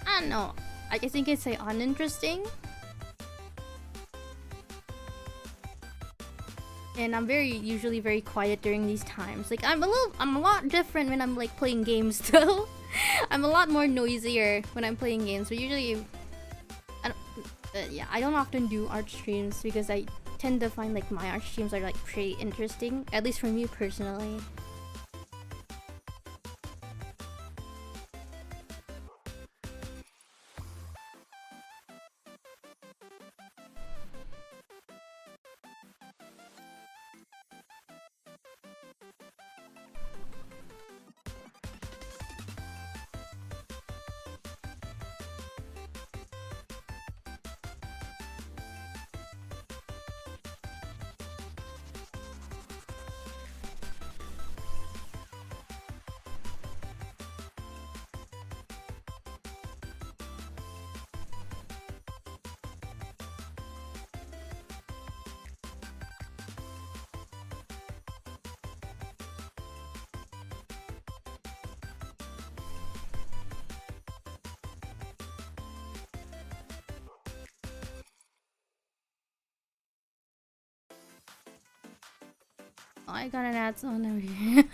I don't know, I think it's like uninteresting. And I'm usually very quiet during these times. Like, I'm a lot different when I'm like playing games though. I'm a lot more noisier when I'm playing games, but usually, I don't often do art streams because I tend to find like my art streams are like pretty interesting, at least for me personally. Oh, I got an ad on over here.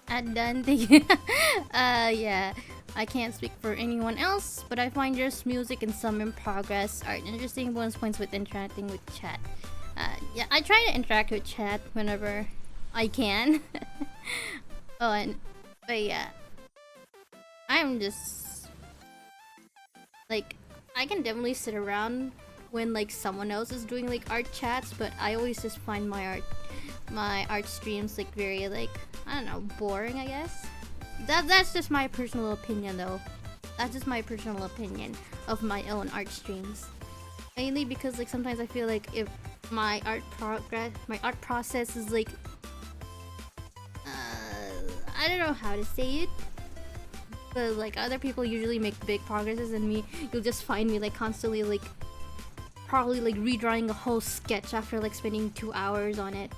Ad done. Thank you. Yeah. I can't speak for anyone else, but I find just music and some in progress are interesting bonus points with interacting with chat. Yeah, I try to interact with chat whenever I can. But yeah, I'm just like, I can definitely sit around when like someone else is doing like art chats, but I always just find my art streams like very like, I don't know, boring, I guess. That's just my personal opinion though. That's just my personal opinion of my own art streams. Mainly because like sometimes I feel like if my art process is like I don't know how to say it, but like other people usually make big progresses, and me, you'll just find me like constantly like probably like redrawing a whole sketch after like spending 2 hours on it.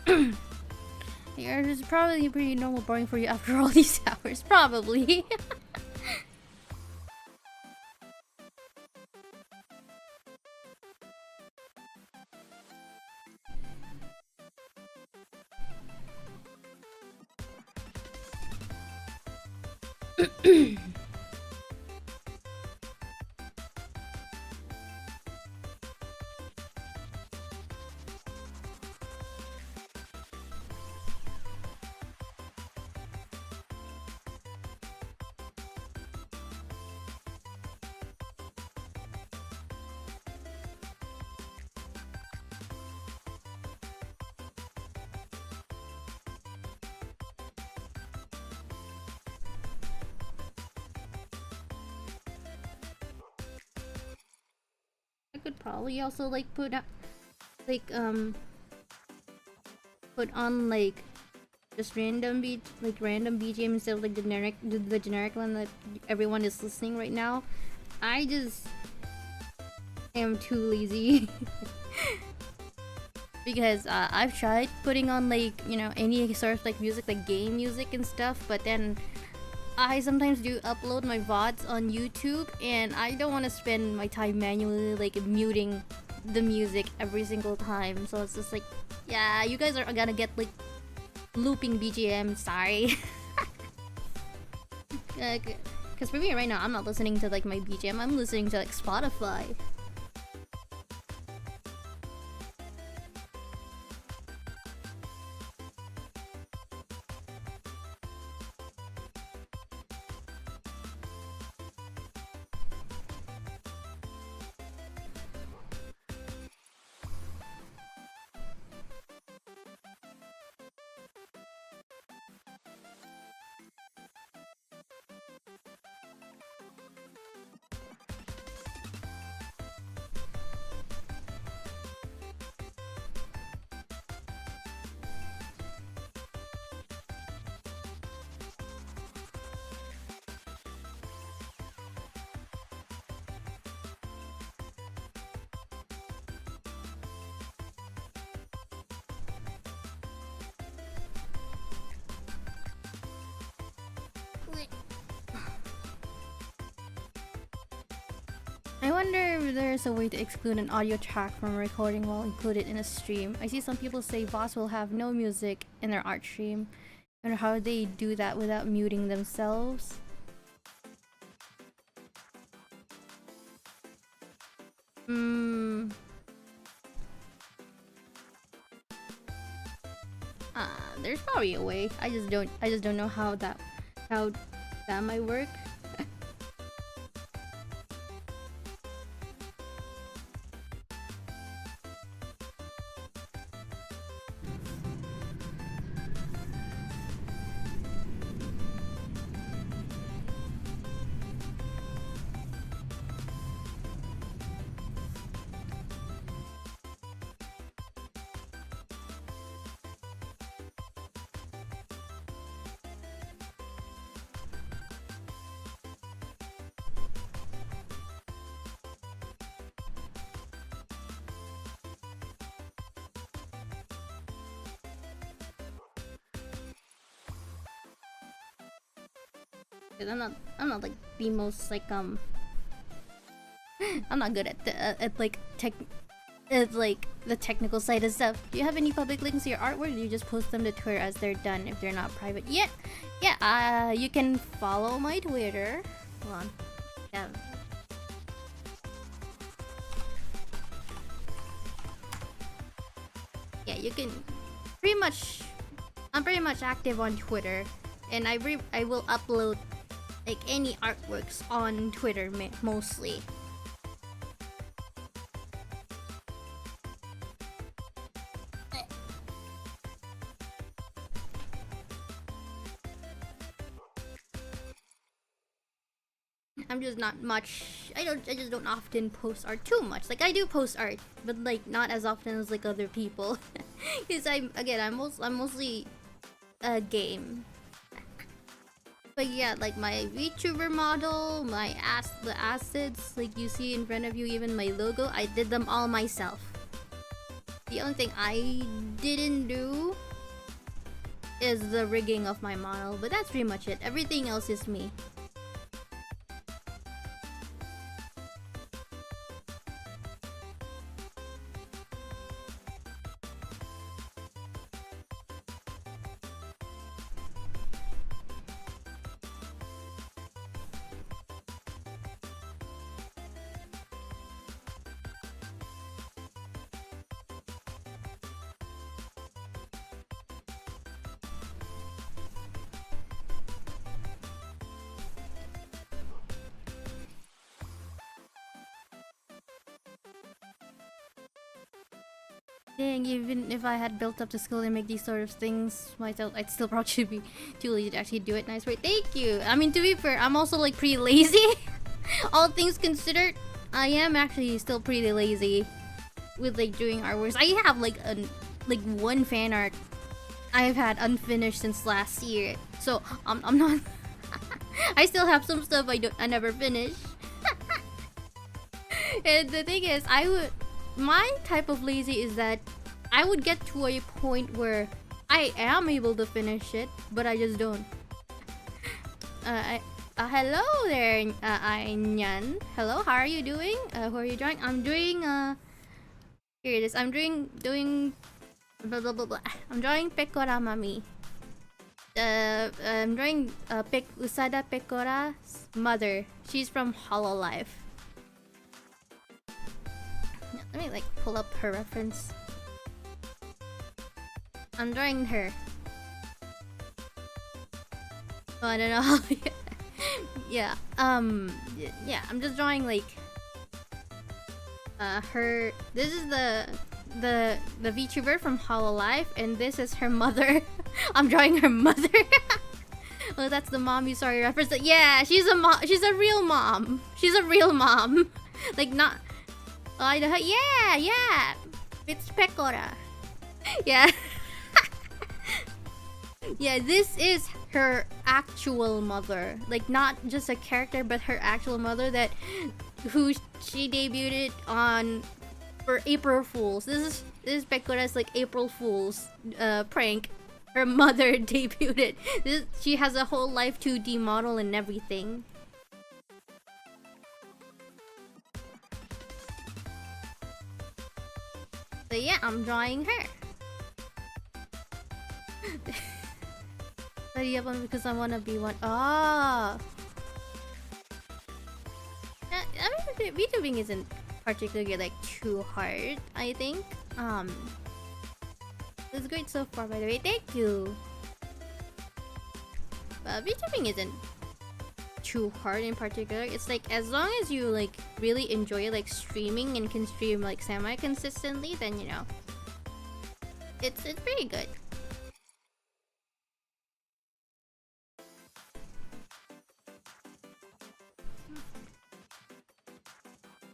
Yeah, it's probably pretty normal boring for you after all these hours, probably. I could probably also like like put on like just random BGM instead of like the generic one that everyone is listening right now. I just am too lazy. Because I've tried putting on like, you know, any sort of like music, like game music and stuff, but then I sometimes do upload my VODs on YouTube, and I don't want to spend my time manually like muting the music every single time. So it's just like, yeah, you guys are gonna get like looping BGM. Sorry. Because for me right now, I'm not listening to like my BGM. I'm listening to like Spotify. I wonder if there's a way to exclude an audio track from a recording while included in a stream. I see some people say VODs will have no music in their art stream. I wonder how they do that without muting themselves. There's probably a way. I just don't know how that might work. I'm not like the most like I'm not good at like the technical side of stuff. Do you have any public links to your artwork? Or do you just post them to Twitter as they're done if they're not private? Yeah. You can follow my Twitter. Hold on. Yeah. Yeah, you can pretty much. I'm pretty much active on Twitter, and I will upload like any artworks on Twitter mostly. I'm just not much. I just don't often post art too much. Like I do post art, but like not as often as like other people. Because I'm mostly a game. But yeah, like my VTuber model, the assets, like you see in front of you, even my logo, I did them all myself. The only thing I didn't do is the rigging of my model, but that's pretty much it. Everything else is me. Dang, even if I had built up the skill to make these sort of things myself, I'd still probably be too lazy to actually do it. Nice work. Thank you. I mean, to be fair, I'm also like pretty lazy. All things considered, I am actually still pretty lazy with like doing artworks. I have like one fan art I've had unfinished since last year. So I'm not I still have some stuff I never finished. And the thing is, my type of lazy is that I would get to a point where I am able to finish it, but I just don't. Hello there, Nyan. Hello, how are you doing? Who are you joining? I'm doing, here it is. I'm doing, blah blah blah blah. I'm drawing Pekora Mami. I'm drawing, Usada Pekora's mother. She's from Hololive. Let me like pull up her reference. I'm drawing her. Oh, I don't know how. Yeah. Yeah. I'm just drawing like her. This is the VTuber from Hololive, and this is her mother. I'm drawing her mother. Well, that's the mom you saw your reference. Yeah, she's a mom. She's a real mom. She's a real mom. Like not. Yeah. It's Pekora. Yeah. Yeah, this is her actual mother. Like not just a character, but her actual mother who she debuted on for April Fools. This is Pekora's like April Fools prank. Her mother debuted. She has a whole life 2D model and everything. So yeah, I'm drawing her. Study up on because I wanna be one. Ah. I mean, VTubing isn't particularly like too hard. I think. It's great so far, by the way. Thank you. VTubing isn't too hard in particular. It's like as long as you like really enjoy like streaming and can stream like semi-consistently, then you know it's pretty good.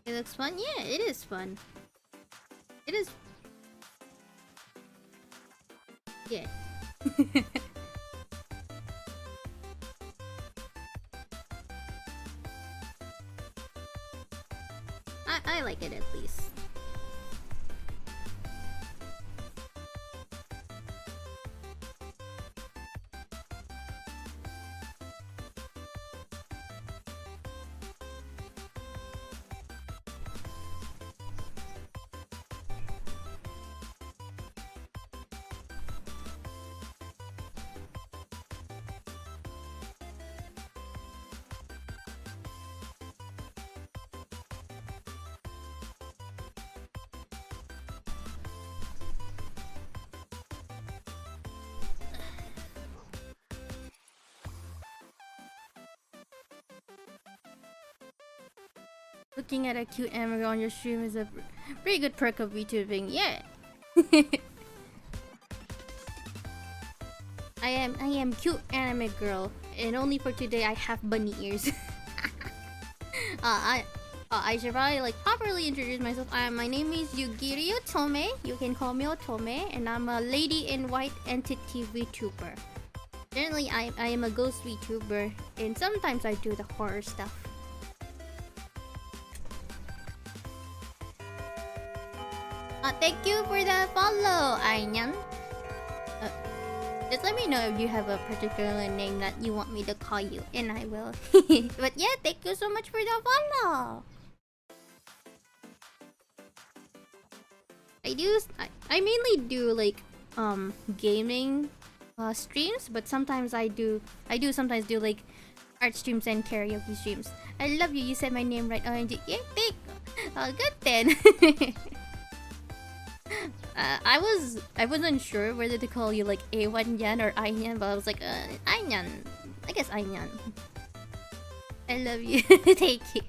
It looks fun. Yeah, it is fun. It is. Yeah. I like it at least. Looking at a cute anime girl on your stream is a pretty good perk of VTubing. Yeah. I am cute anime girl, and only for today I have bunny ears. I should probably like properly introduce myself. My name is Yugiri Otome. You can call me Otome, and I'm a lady in white entity VTuber. Generally, I am a ghost VTuber, and sometimes I do the horror stuff. Thank you for the follow, Ainyan. Uh, just let me know if you have a particular name that you want me to call you, and I will. But yeah, thank you so much for the follow. I mainly do like gaming streams, but sometimes I do sometimes do like art streams and karaoke streams. I love you. You said my name right. OMG. Yeah, thank. Good then. I wasn't sure whether to call you like A1 Yan or Ainyan, but I was like Ainyan. I guess Ainyan. I love you. Thank you.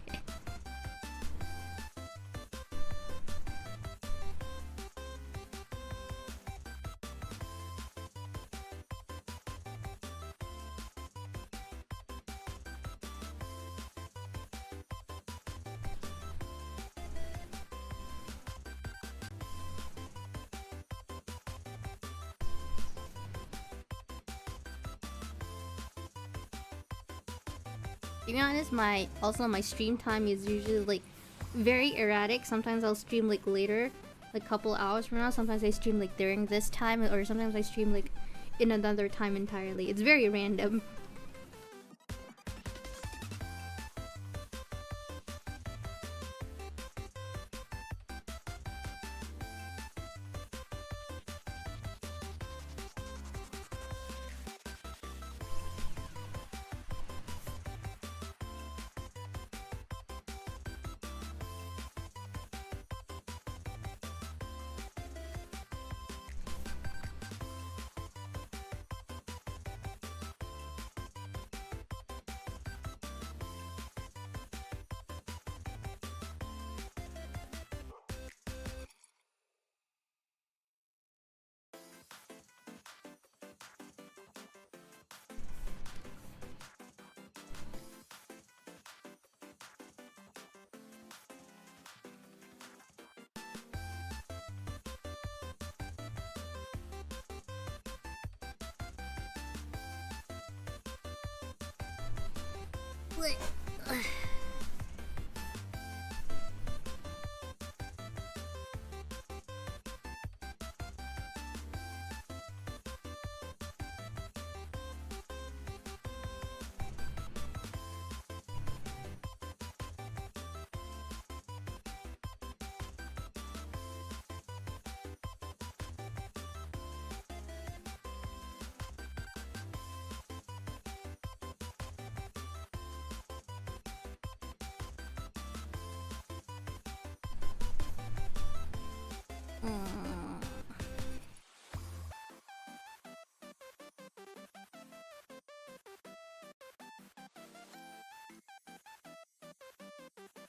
To be honest, my stream time is usually like very erratic. Sometimes I'll stream like later, like couple hours from now. Sometimes I stream like during this time, or sometimes I stream like in another time entirely. It's very random.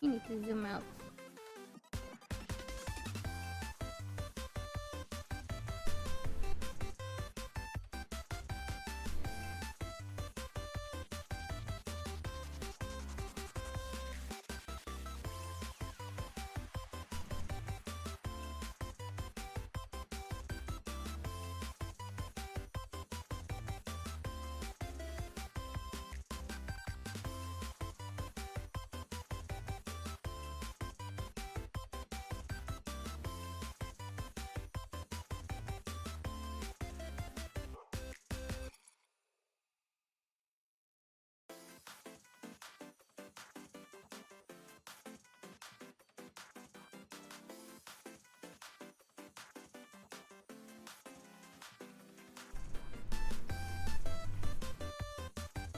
You need to zoom out.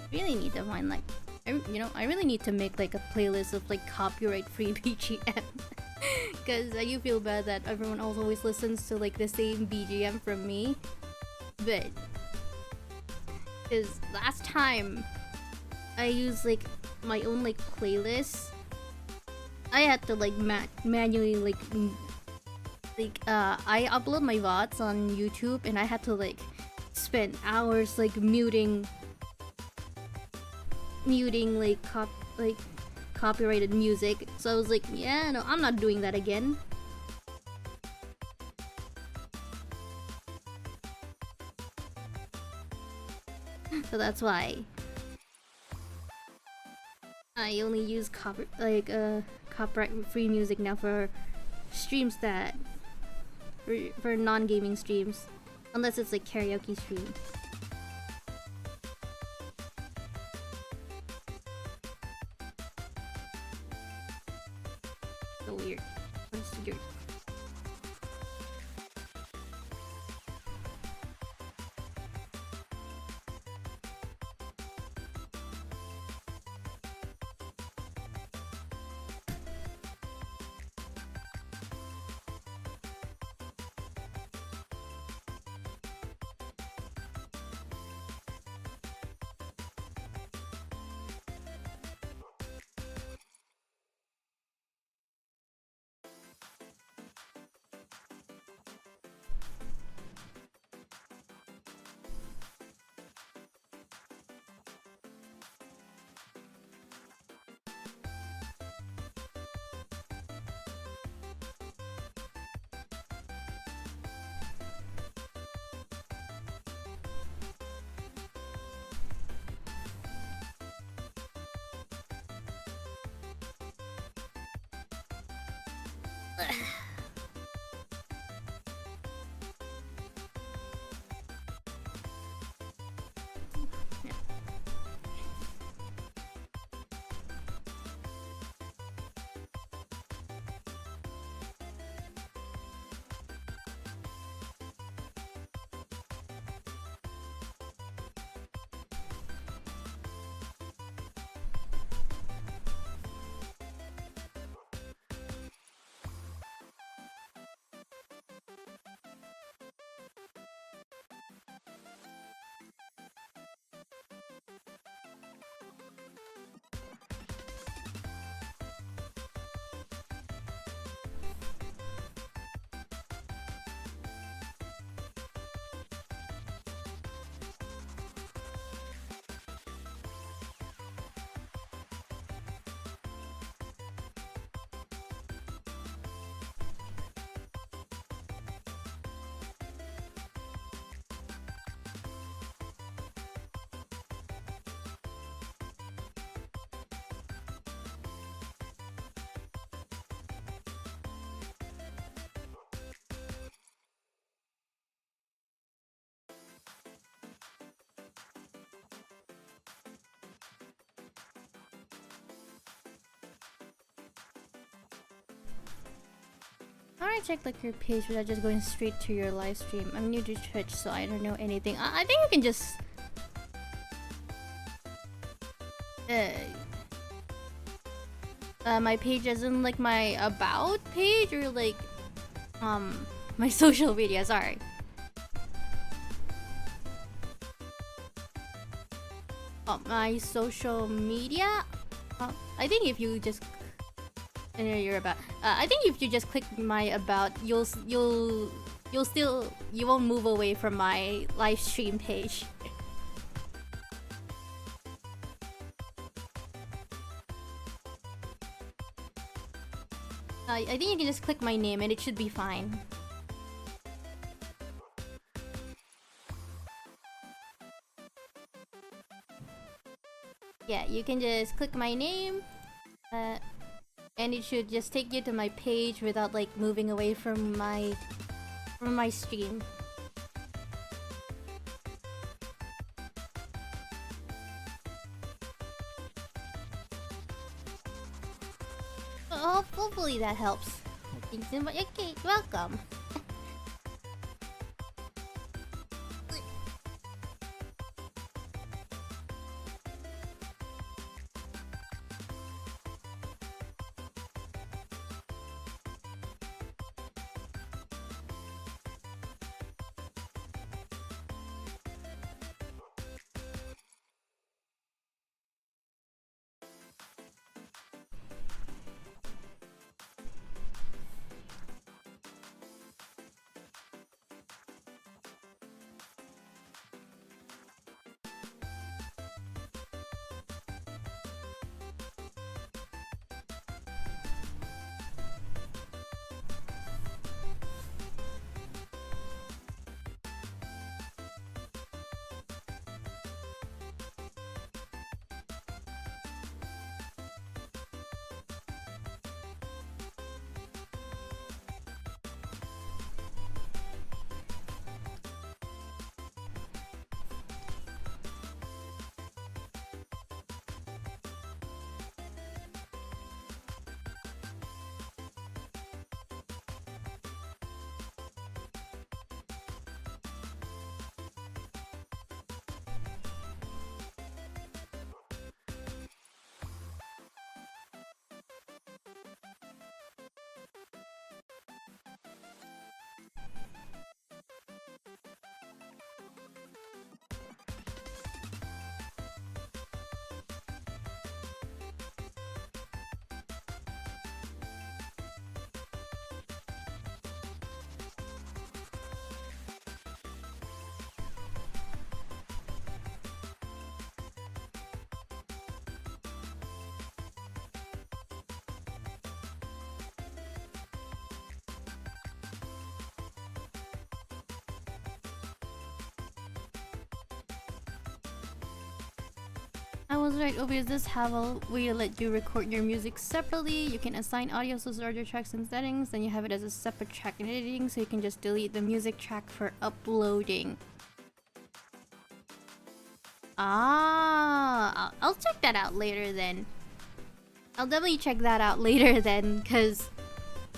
Really need to find like I really need to make like a playlist of like copyright free BGM. Because I do feel bad that everyone else always listens to like the same BGM from me. But because last time I used like my own like playlist, I had to like manually I upload my VODs on YouTube, and I had to like spend hours like muting like copyrighted music. So I was like, yeah, no, I'm not doing that again. So that's why I only use copyright free music now for streams that for non-gaming streams, unless it's like karaoke stream. So weird. That's weird. Alright, check like your page without just going straight to your live stream. I'm new to Twitch, so I don't know anything. I think you can just my page isn't like my about page or like my social media. Sorry. My social media. I think if you just you're about. I think if you just click my about, you won't move away from my live stream page. I think you can just click my name and it should be fine. Yeah, you can just click my name. And it should just take you to my page without like moving away from my stream. Oh, hopefully that helps. I think so. Okay, welcome. I was right, Obvious. This Havel will let you record your music separately. You can assign audio sources or your tracks and settings, then you have it as a separate track in editing, so you can just delete the music track for uploading. Ah, I'll check that out later then. I'll definitely check that out later then, because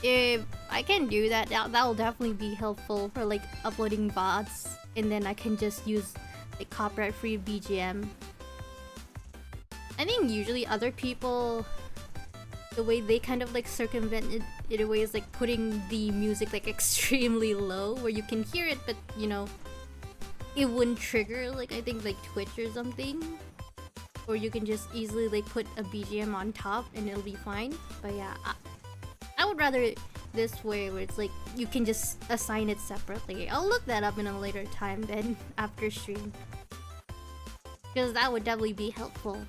if I can do that, that will definitely be helpful for like uploading VODs, and then I can just use like copyright-free BGM. I think usually other people, the way they kind of like circumvent it in a way is like putting the music like extremely low where you can hear it, but you know, it wouldn't trigger like I think like Twitch or something. Or you can just easily like put a BGM on top and it'll be fine. But yeah, I would rather it this way where it's like you can just assign it separately. I'll look that up in a later time then after stream. Because that would definitely be helpful.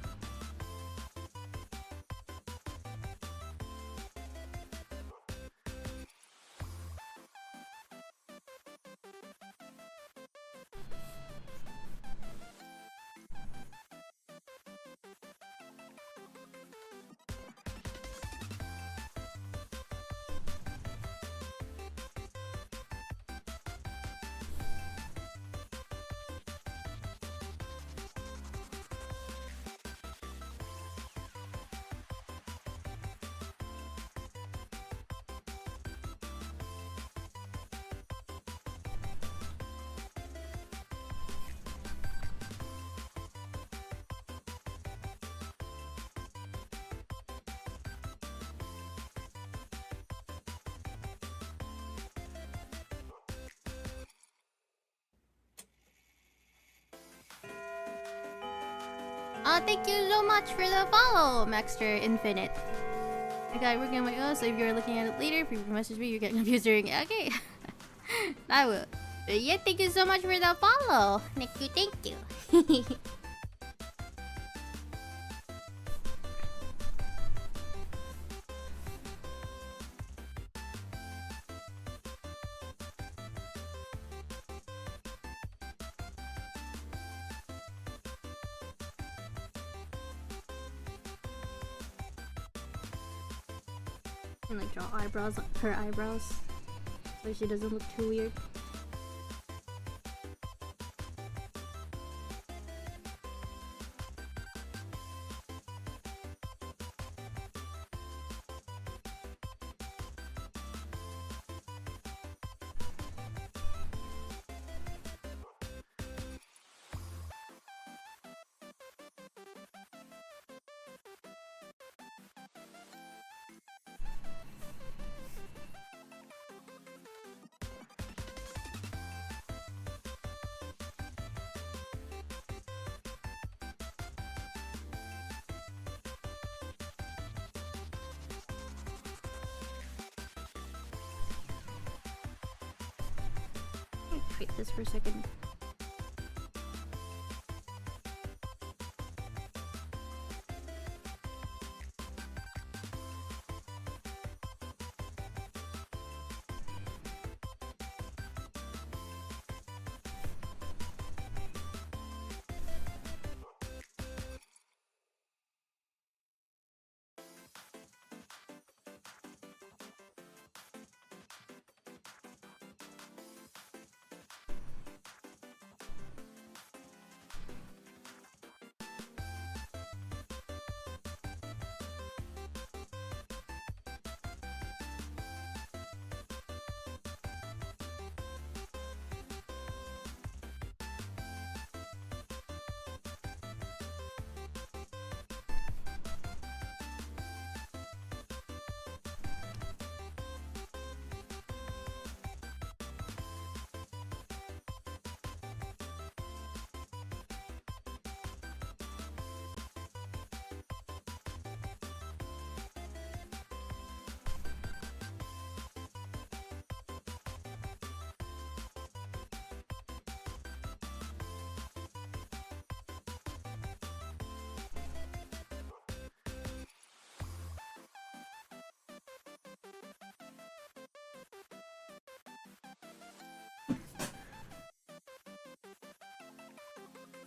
Thank you so much for the follow, Maxter Infinite. I got working on my own, so if you're looking at it later, if you message me, you're getting confused during. Okay. I will. But yeah, thank you so much for the follow. Thank you, thank you. And like draw eyebrows, her eyebrows, so she doesn't look too weird. Wait this for a second.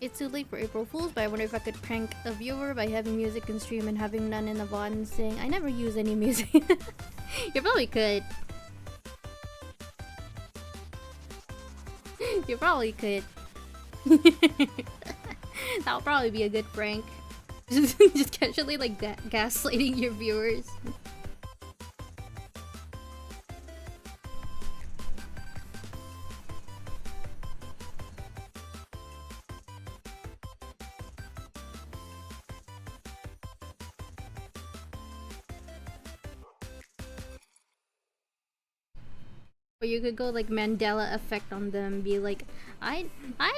It's too late for April Fools, but I wonder if I could prank a viewer by having music in stream and having none in the VOD and saying, I never use any music. You probably could. You probably could. That would probably be a good prank. Just casually like gaslighting your viewers. Or you could go like Mandela effect on them, be like, I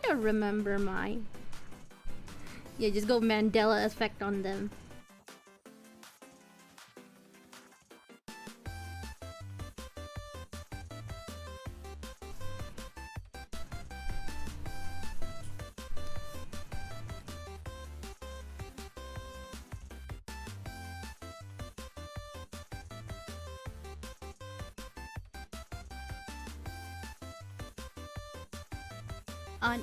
don't remember mine. Yeah, just go Mandela effect on them. On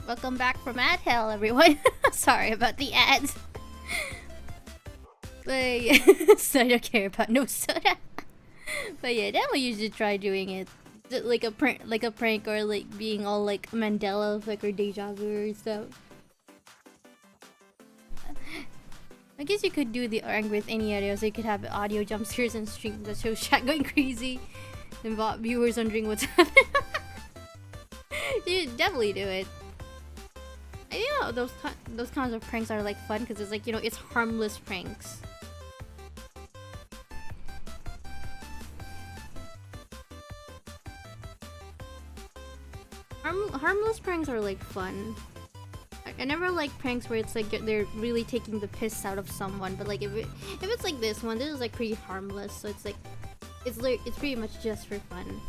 Welcome back from ad hell, everyone. Sorry about the ads. But yeah, so I don't care about no soda. But yeah, definitely you should try doing it. Like a prank, or like being all like Mandela effect or deja vu or stuff. I guess you could do the prank with any audio, so you could have audio jump scares and streams that show chat going crazy and bot viewers wondering what's happening. You should definitely do it. I think those kinds of pranks are like fun because it's like, you know, it's harmless pranks. Harmless pranks are like fun. I never like pranks where it's like they're really taking the piss out of someone, but like if it's like this one, this is like pretty harmless, so it's like it's pretty much just for fun.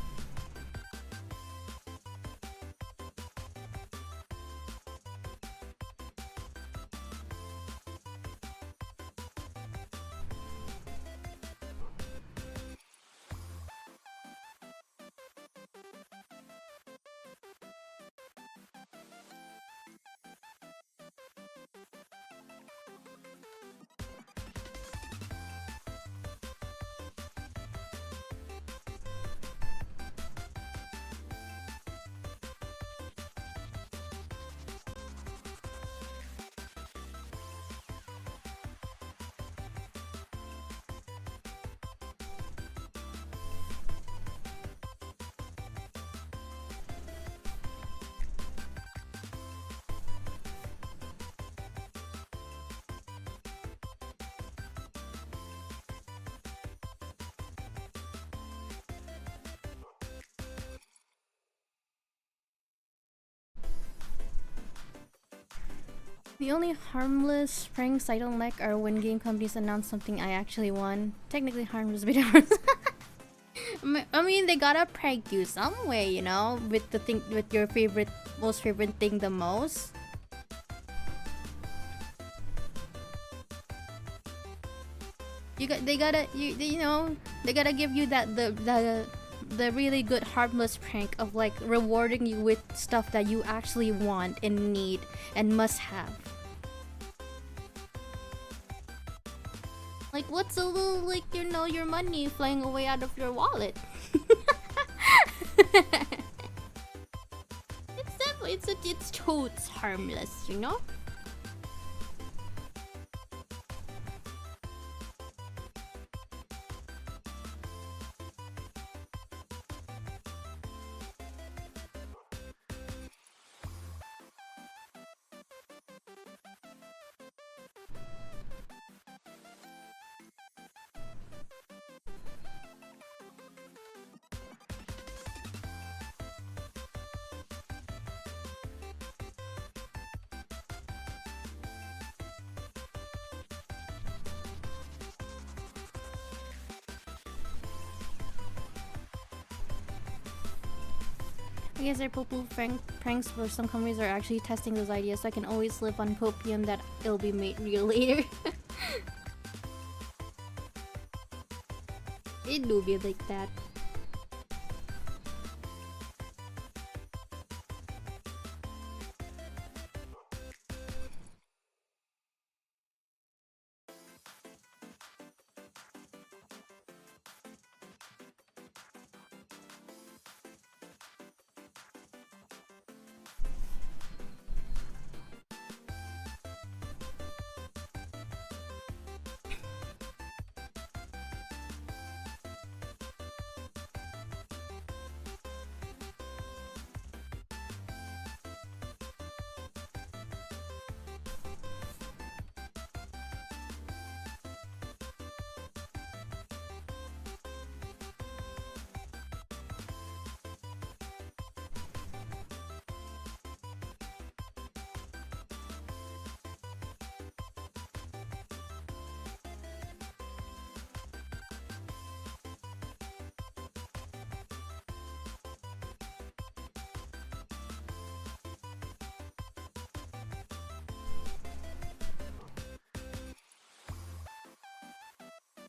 The only harmless pranks I don't like are when game companies announce something I actually won. Technically harmless, but harmless. I mean, they gotta prank you some way, you know, with the thing, with your most favorite thing the most. They gotta give you that the really good harmless prank of like rewarding you with stuff that you actually want and need and must have. Like, what's a little, like, your money flying away out of your wallet? It's definitely, it's totes harmless, you know? I guess they're poo-poo pranks where some companies are actually testing those ideas, so I can always live on copium that it'll be made real later. It do be like that.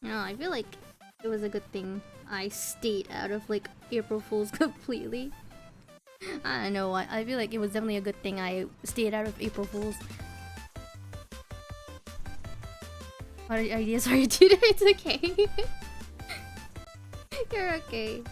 No, I feel like it was a good thing I stayed out of like April Fools completely. I don't know. I feel like it was definitely a good thing I stayed out of April Fools. What ideas are you doing? It's okay. You're okay.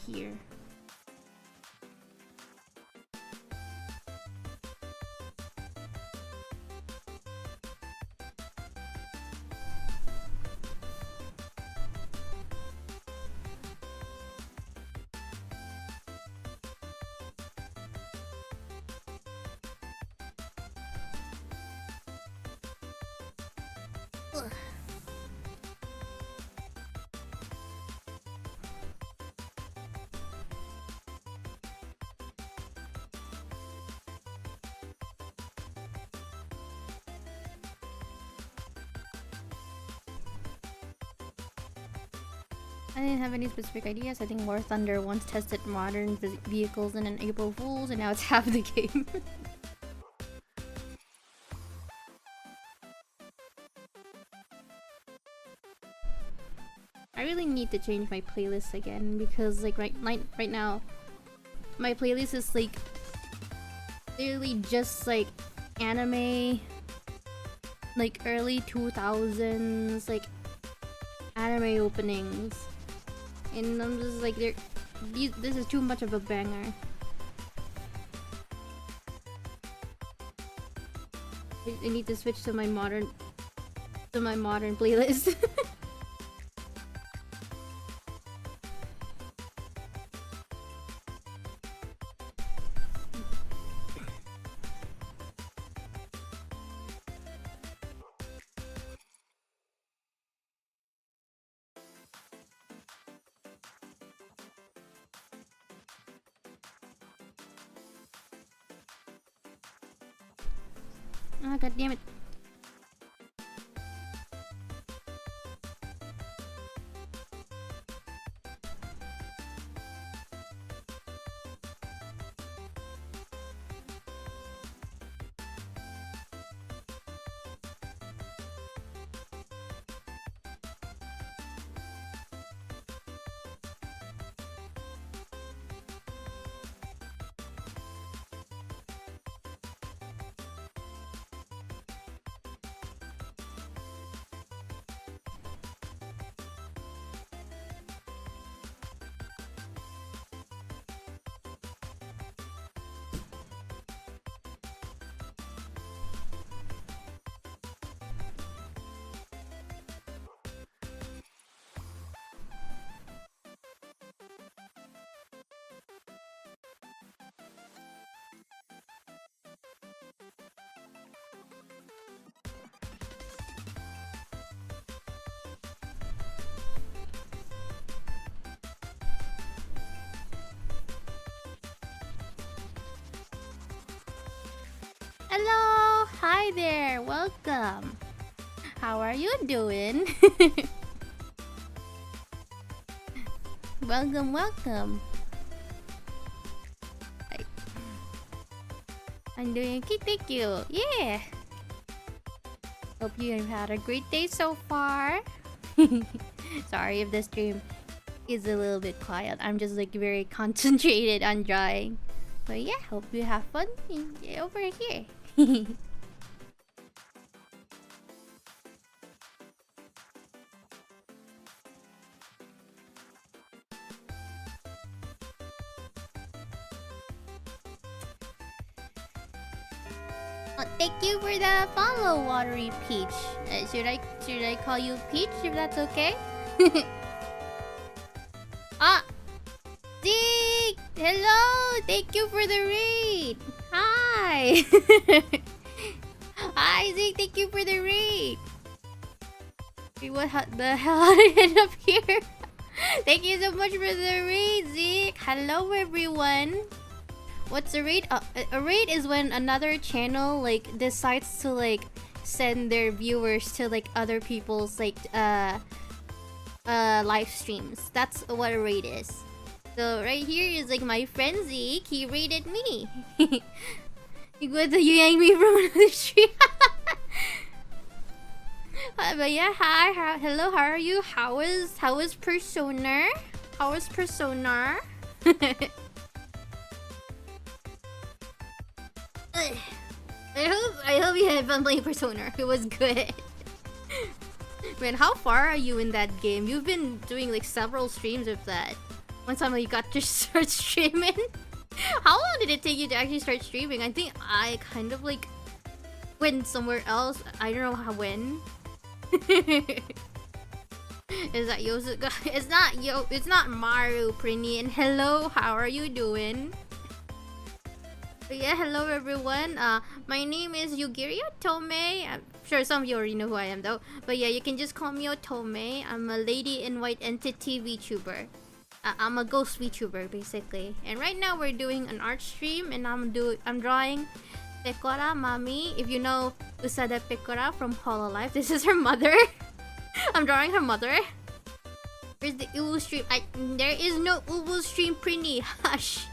Here. Ugh. I didn't have any specific ideas. I think War Thunder once tested modern vehicles in an April Fools, and now it's half the game. I really need to change my playlist again because, like, right now, my playlist is like literally just like anime, like early 2000s, like anime openings, and I'm just like, this is too much of a banger. I need to switch to my modern playlist. Oh, god damn it. Hello! Hi there! Welcome! How are you doing? Welcome, welcome! I'm doing okay, thank you! Yeah! Hope you have had a great day so far! Sorry if the stream is a little bit quiet. I'm just like very concentrated on drawing. But yeah, hope you have fun over here. Thank you for the follow, Watery Peach. Should I call you Peach if that's okay? Ah, Zeke! Hello! Thank you for the raid! Hi! Hi, Zeke! Thank you for the raid! Wait, what the hell? How did I end up here? Thank you so much for the raid, Zeke! Hello, everyone! What's a raid? A raid is when another channel like decides to like send their viewers to like other people's like live streams. That's what a raid is. So right here is like my friend Zeke. He raided me. You yanked me from another stream. But yeah, hi, hello. How are you? How is Persona? How is Persona? I hope you had fun playing Persona. It was good. Man, how far are you in that game? You've been doing like several streams of that. When suddenly you got to start streaming. How long did it take you to actually start streaming? I think I kind of like went somewhere else. I don't know how when. Is that Yosuke? It's not Maru, Prinny. And hello, how are you doing? But yeah, hello everyone. My name is Yugiria Tome. I'm sure some of you already know who I am though. But yeah, you can just call me Otome. I'm a lady in white entity VTuber. I'm a ghost VTuber basically. And right now we're doing an art stream, and I'm drawing Pekora Mami. If you know Usada Pekora from Hololive, this is her mother. I'm drawing her mother. Where's the Uwu stream? There is no Uwu stream, Prinny. Hush.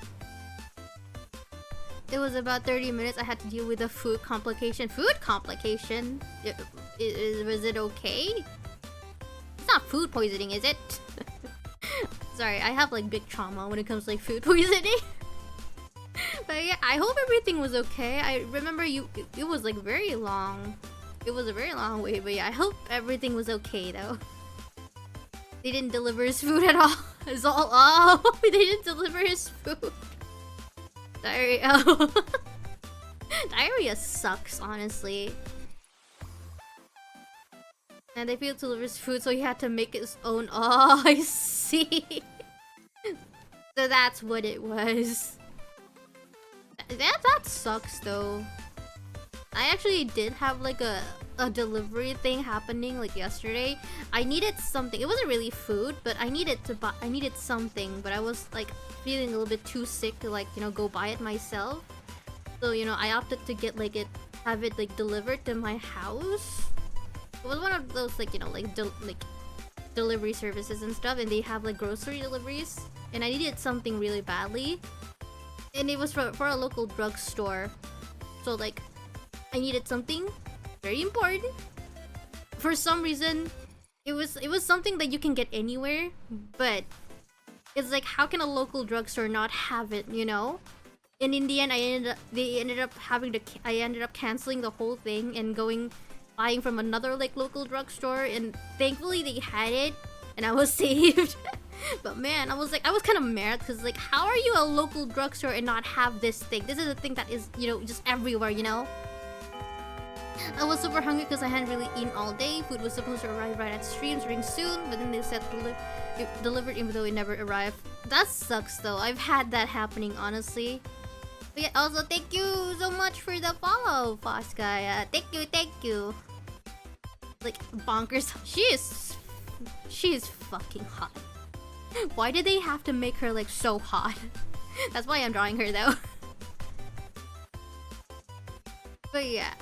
It was about 30 minutes. I had to deal with a food complication. Food complication? Was it okay? It's not food poisoning, is it? Sorry, I have like big trauma when it comes to like food poisoning. But yeah, I hope everything was okay. I remember it was like very long. It was a very long wait, but yeah, I hope everything was okay though. They didn't deliver his food at all. It's all they didn't deliver his food. Diarrhea. Diarrhea sucks, honestly. And they failed to deliver his food, so he had to make his own. Oh, I see. So that's what it was. That sucks, though. I actually did have like a delivery thing happening like yesterday. I needed something. It wasn't really food, but I needed something, but I was like feeling a little bit too sick to like, you know, go buy it myself. So, you know, I opted to get like it have it like delivered to my house. It was one of those like, you know, like delivery services and stuff, and they have like grocery deliveries, and I needed something really badly, and it was for a local drugstore. So like I needed something very important. For some reason, it was something that you can get anywhere, but it's like, how can a local drugstore not have it, you know? And in the end, I ended up canceling the whole thing and buying from another like local drugstore, and thankfully they had it and I was saved. But man, I was kind of mad because like, how are you a local drugstore and not have this thing? This is a thing that is, you know, just everywhere, you know? I was super hungry because I hadn't really eaten all day. Food was supposed to arrive right at stream starting soon, but then they said it delivered even though it never arrived. That sucks though. I've had that happening, honestly. But yeah, also thank you so much for the follow, Fosca. Thank you. Like, bonkers. She is fucking hot. Why did they have to make her like so hot? That's why I'm drawing her though. But yeah.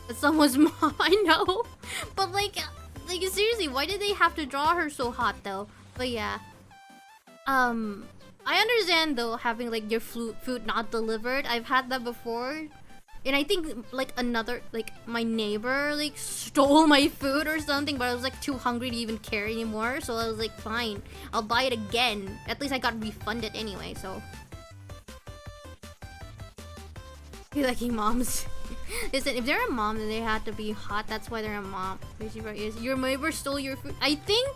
It's someone's mom, I know. But like seriously, why did they have to draw her so hot though? But yeah. I understand though having like your food not delivered. I've had that before. And I think like my neighbor like stole my food or something, but I was like too hungry to even care anymore. So I was like, fine, I'll buy it again. At least I got refunded anyway, so. You're liking moms. Listen, if they're a mom, then they have to be hot. That's why they're a mom. Your neighbor stole your food. I think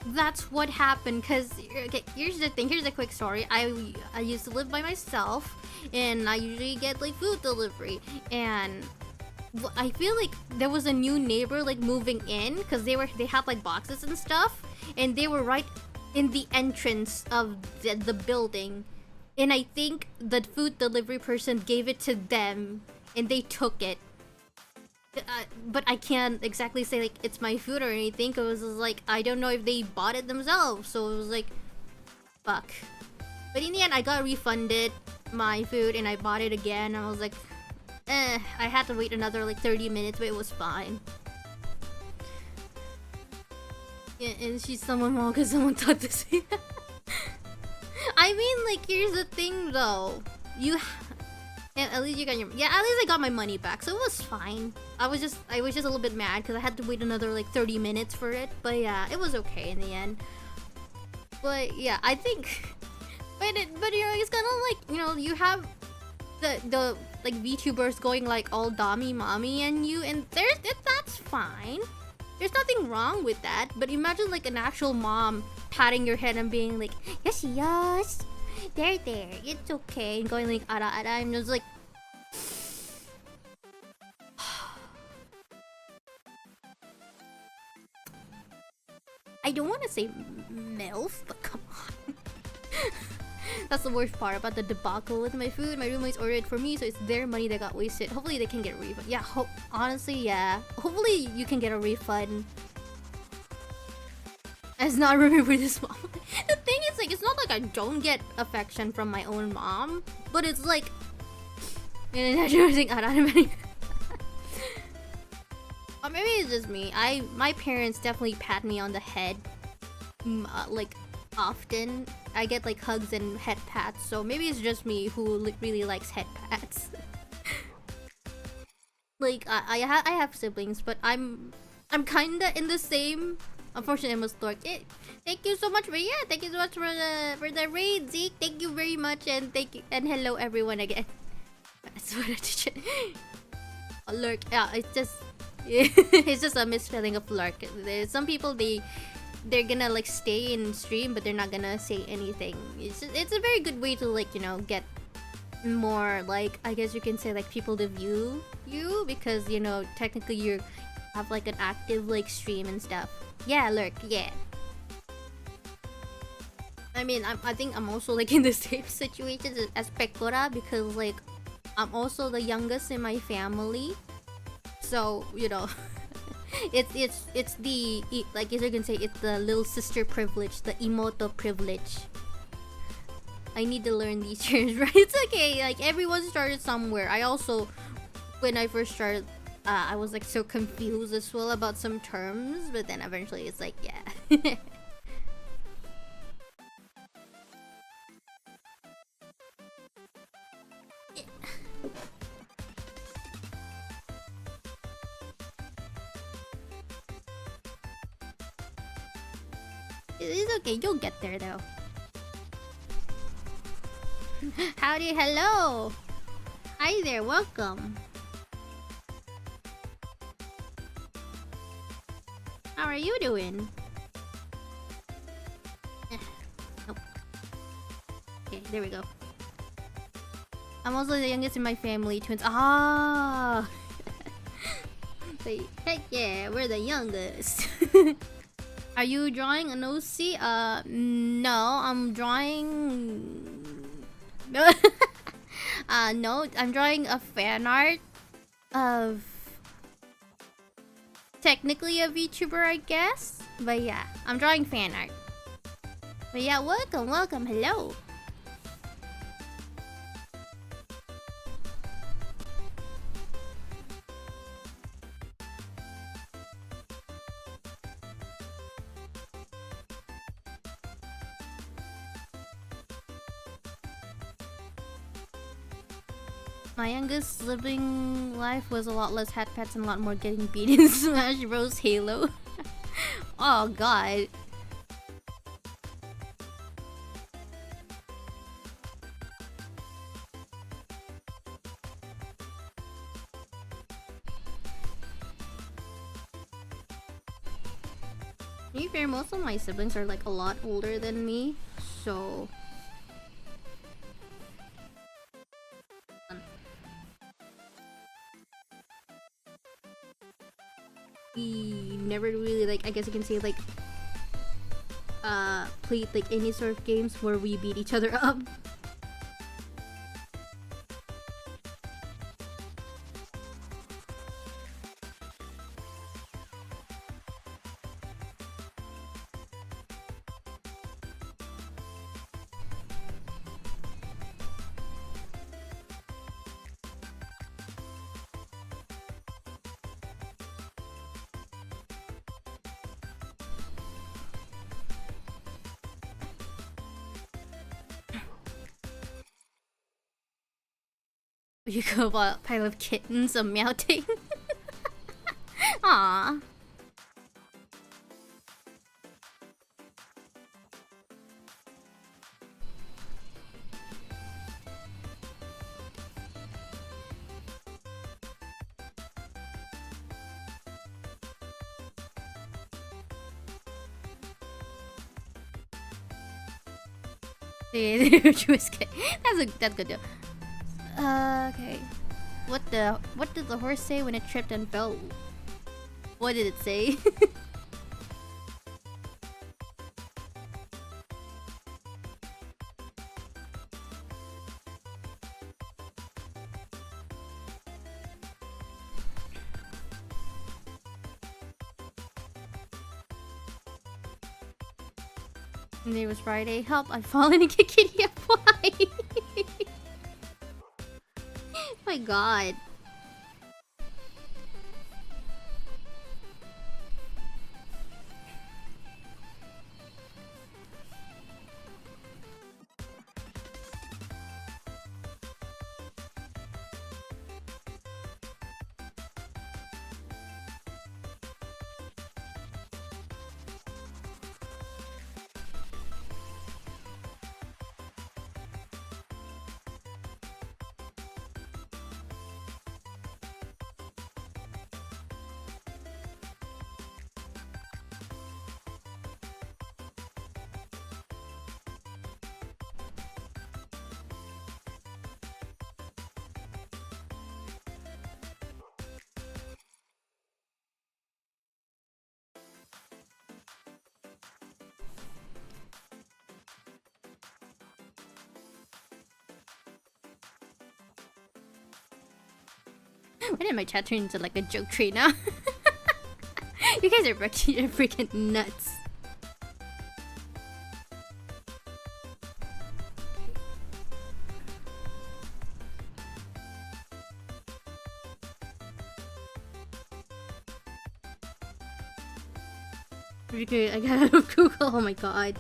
that's what happened. Cause okay, here's the thing. Here's a quick story. I used to live by myself, and I usually get like food delivery. And I feel like there was a new neighbor like moving in, cause they had like boxes and stuff, and they were right in the entrance of the building. And I think the food delivery person gave it to them, and they took it. But I can't exactly say like it's my food or anything. It was just, like, I don't know if they bought it themselves. So it was like, fuck. But in the end, I got refunded my food and I bought it again. I was like, I had to wait another like 30 minutes, but it was fine. Yeah, and she's someone wrong because someone thought this. I mean, like, here's the thing though. At least you got your... Yeah, at least I got my money back, so it was fine. I was just a little bit mad because I had to wait another like 30 minutes for it. But yeah, it was okay in the end. But yeah, I think... But you know, it's kind of like, you know, you have the like VTubers going like all dommy mommy and you, and that's fine. There's nothing wrong with that. But imagine like an actual mom patting your head and being like, yes, there, it's okay, and going like ara, and just like I don't want to say MILF, but come on. That's the worst part about the debacle with my food. My roommates ordered it for me, so it's their money that got wasted. Hopefully they can get a refund. Yeah, honestly, yeah. Hopefully you can get a refund. As not remember this mom. The thing is, like, it's not like I don't get affection from my own mom, but it's like, or maybe it's just me. My parents definitely pat me on the head, like often. I get like hugs and head pats, so maybe it's just me who really likes head pats. Like I have siblings, but I'm kinda in the same. Unfortunately, I must lurk. Thank you so much for thank you so much for the raid, Zeke. Thank you very much, and thank you and hello everyone again. That's what I did. Lurk. Yeah, it's just a misspelling of lurk. There's some people they're gonna like stay in stream, but they're not gonna say anything. It's a very good way to like, you know, get more like, I guess you can say, like people to view you, because you know technically you have like an active like stream and stuff. Yeah, lurk, yeah. I mean, I think I'm also like in the same situation as Pekora, because like I'm also the youngest in my family. So, you know, it's the, like, as you can say, it's the little sister privilege, the imoto privilege. I need to learn these terms, right? It's okay, like everyone started somewhere. I also when I first started, I was like so confused as well about some terms, but then eventually it's like, yeah. It's okay, you'll get there though. Howdy, hello! Hi there, welcome. How are you doing? Nope. Okay, there we go. I'm also the youngest in my family, twins. Ah! Wait, heck yeah, we're the youngest. Are you drawing an OC? No, I'm drawing... No, no, I'm drawing a fan art of... technically a VTuber, I guess? But yeah, I'm drawing fan art. But yeah, welcome, welcome, hello! My youngest sibling life was a lot less hat pats and a lot more getting beat in Smash Bros. Halo. Oh god. To be fair, most of my siblings are like a lot older than me, so... we never really, like, I guess you can say, like, played like any sort of games where we beat each other up. You go about a pile of kittens a melting. Aww. That's good though. Okay. What did the horse say when it tripped and fell? What did it say? And it was Friday. Help! I've fallen and kicked Kitty up. Why? My god. Why did my chat turn into like a joke tree now? You guys are freaking nuts. Okay, I got out of Google. Oh my god.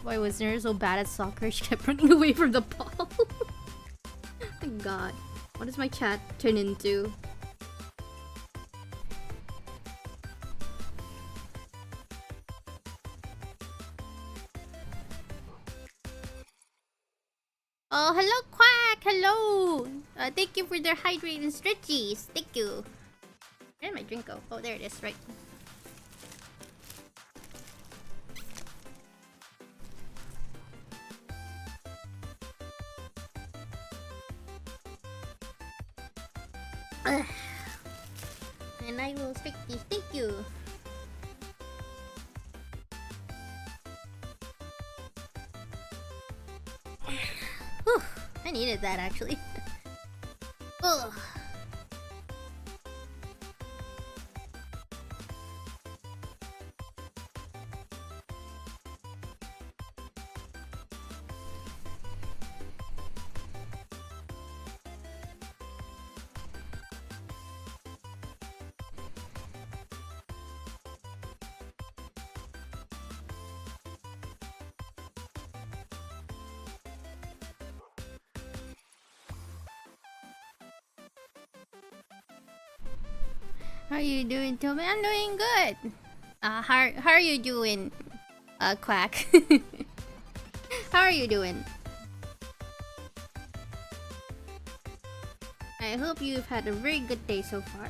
Why was Nero so bad at soccer? She kept running away from the ball. My god. What does my chat turn into? Oh, hello, Quack! Hello! Thank you for the hydrating stretchies. Thank you. Where did my drink go? Oh, there it is, right. Ugh. And I will stretchies. Thank you. Whew, I needed that actually. Ugh. How are you doing, Toby? I'm doing good. How are you doing, Quack? How are you doing? I hope you've had a very good day so far.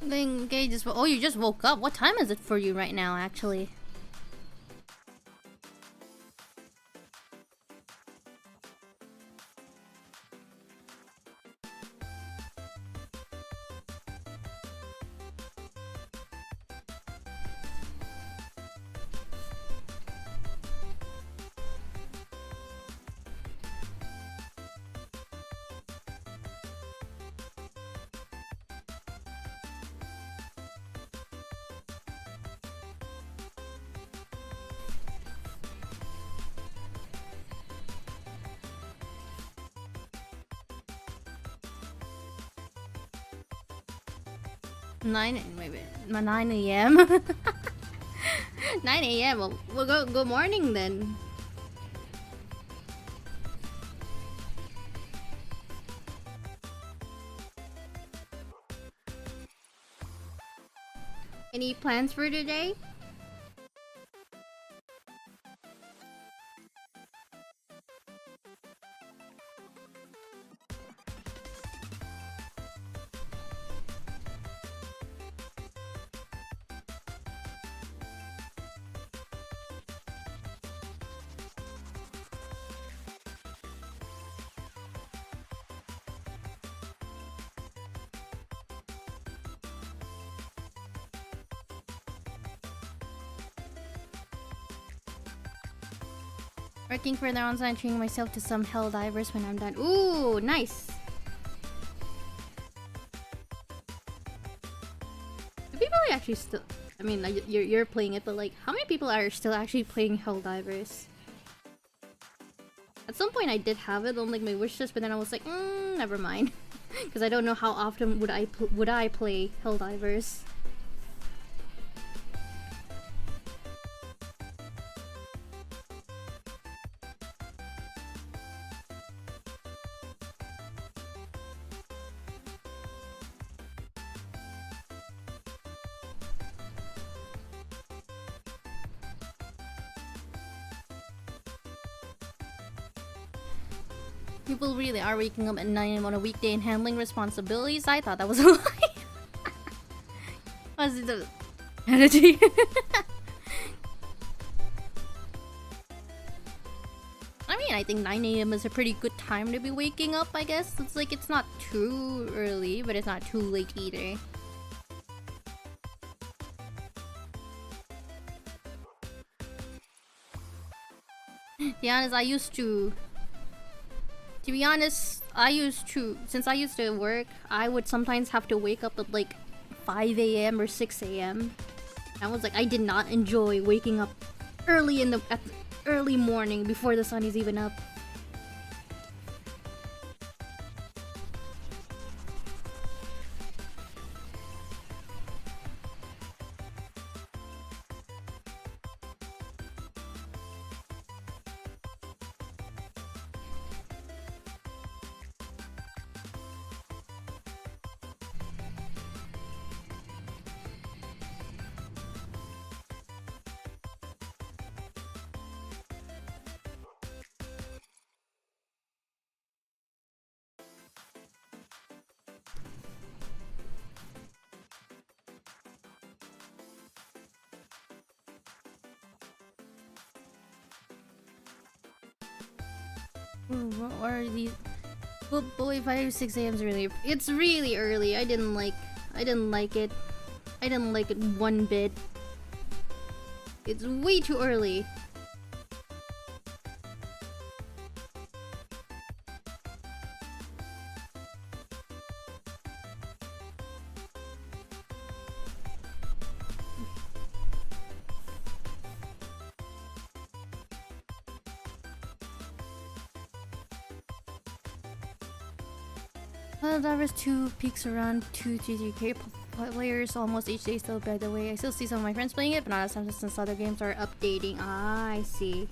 Then okay, oh, you just woke up. What time is it for you right now, actually? Maybe 9 a.m. 9 a.m. Well, we'll go. Good morning then. Any plans for today? Working further on-site, training myself to some hell divers when I'm done. Ooh, nice. Do people actually still... I mean, like, you're playing it, but like, how many people are still actually playing Helldivers? At some point, I did have it on like my wish list, but then I was like, never mind, because I don't know how often would I play Helldivers. People really are waking up at 9 a.m. on a weekday and handling responsibilities. I thought that was a lie. Was it the energy? I mean, I think 9 a.m. is a pretty good time to be waking up, I guess. It's like, it's not too early, but it's not too late either. To be honest, since I used to work, I would sometimes have to wake up at like 5 a.m. or 6 a.m. I was like, I did not enjoy waking up early early morning before the sun is even up. What are these? Well, boy, 5 6 a.m. is really. It's really early. I didn't like it. I didn't like it one bit. It's way too early. Divers 2 peaks around 2 to 3K players almost each day still, by the way. I still see some of my friends playing it, but not as much since other games are updating. Ah, I see.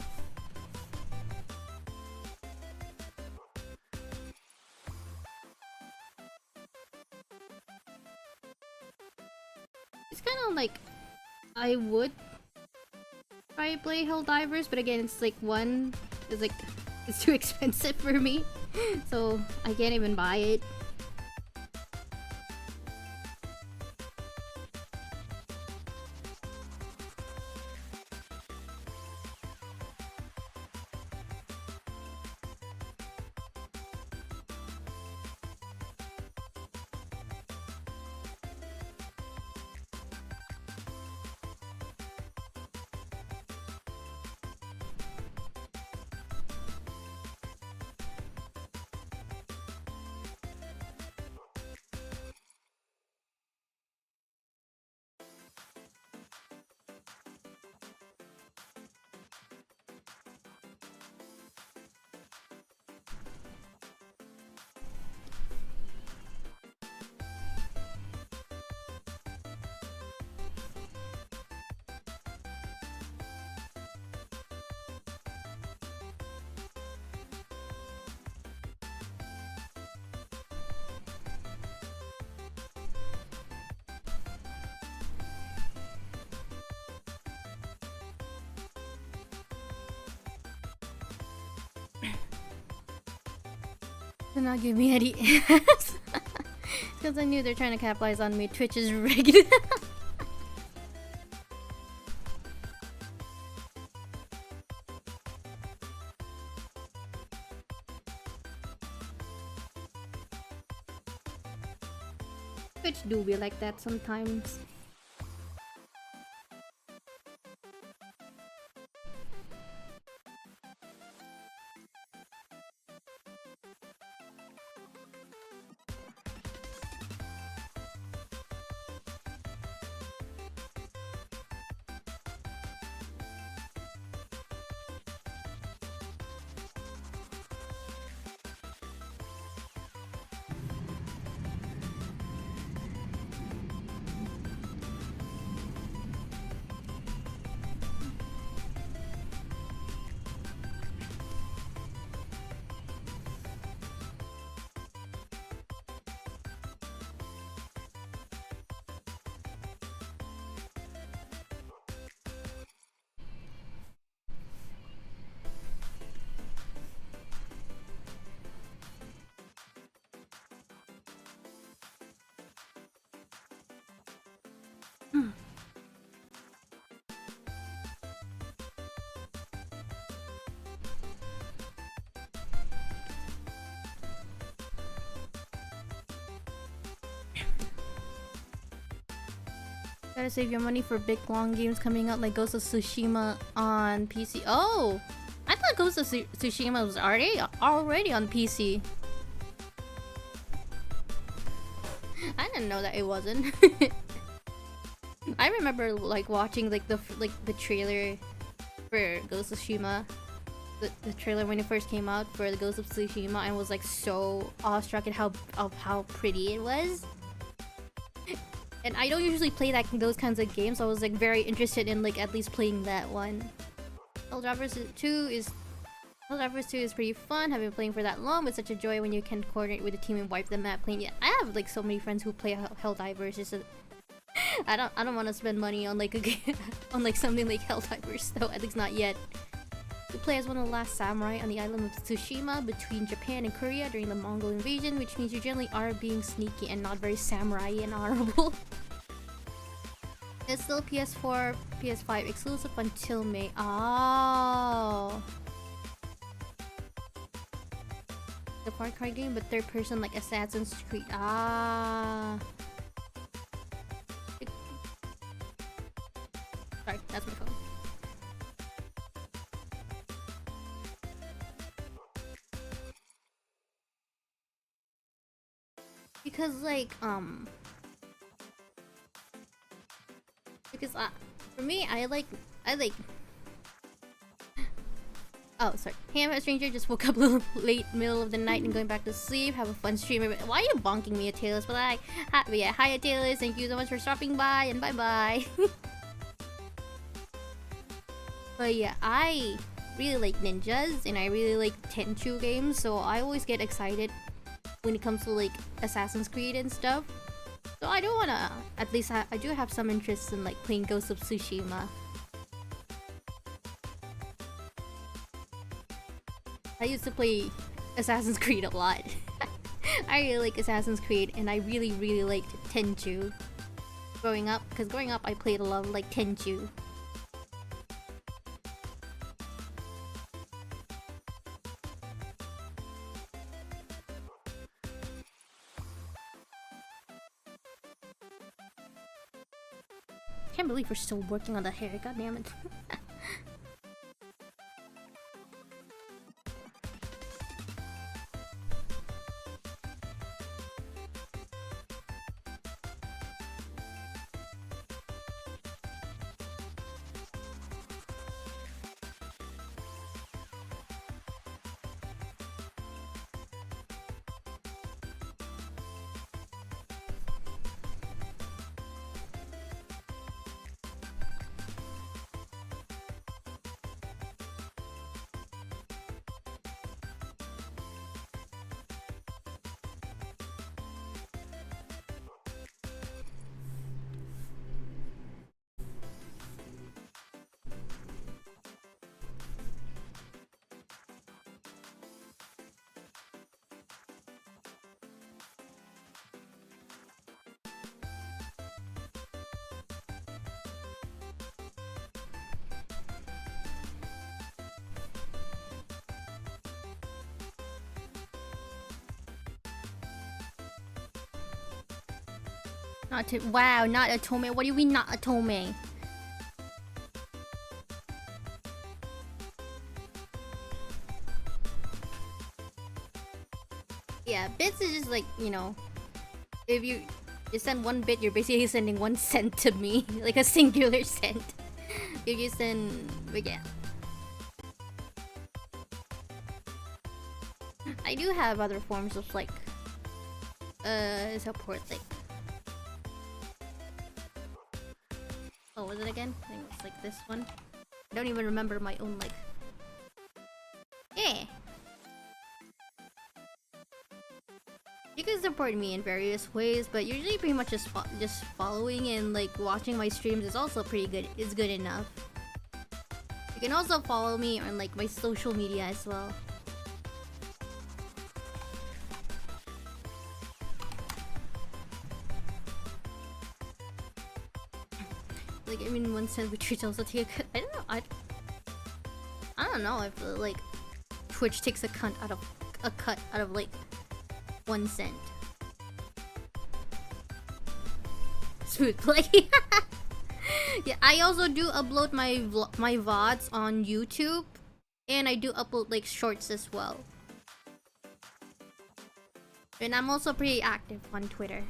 It's kind of like, I would try to play Helldivers, but again, it's like it's too expensive for me, so I can't even buy it. Do not give me any ass. Because I knew they're trying to capitalize on me. Twitch is rigged. Twitch do be like that sometimes. Gotta save your money for big long games coming out like Ghost of Tsushima on PC. Oh! I thought Ghost of Tsushima was already on PC. I didn't know that it wasn't. I remember like watching like the trailer for Ghost of Tsushima. The trailer when it first came out for the Ghost of Tsushima, and was like so awestruck at how pretty it was. And I don't usually play those kinds of games, so I was like very interested in like at least playing that one. Helldivers 2 is pretty fun. Have been playing for that long, but such a joy when you can coordinate with the team and wipe the map clean. Yeah, I have like so many friends who play Helldivers. Just I don't want to spend money on like a game on like something like Helldivers, though. At least not yet. You play as one of the last samurai on the island of Tsushima between Japan and Korea during the Mongol invasion, which means you generally are being sneaky and not very samurai and honorable. It's still PS4, PS5 exclusive until May. Oh. The Far Cry game, but third person like Assassin's Creed. Ah. Sorry, that's my phone. Because like for me I like oh sorry, hey, I'm a stranger, just woke up a little late middle of the night and going back to sleep. Have a fun stream. Why are you bonking me, Atalis? But like yeah, hi Atalis, thank you so much for stopping by, and bye bye. But yeah, I really like ninjas and I really like Tenchu games, so I always get excited when it comes to like Assassin's Creed and stuff. So I do wanna, at least I do have some interest in like playing Ghost of Tsushima. I used to play Assassin's Creed a lot. I really like Assassin's Creed, and I really liked Tenchu growing up, because growing up I played a lot of like Tenchu. Can't believe we're still working on the hair, god damn it. Wow, not Atome. What do you mean not Atome? Yeah, bits is just like, you know, if you send 1 bit, you're basically sending 1 cent to me. Like a singular cent. If you send... But yeah. I do have other forms of like... support, like... Oh, was it again? I think it's like this one. I don't even remember my own, like... Yeah! You can support me in various ways, but usually pretty much just following and like watching my streams is also pretty good. Is good enough. You can also follow me on like my social media as well. Like, I mean, 1 cent, which Twitch also take a cut. I don't know. I don't know if like Twitch takes a cut out of like 1 cent. Smooth play. Yeah, I also do upload my VODs on YouTube, and I do upload like shorts as well. And I'm also pretty active on Twitter.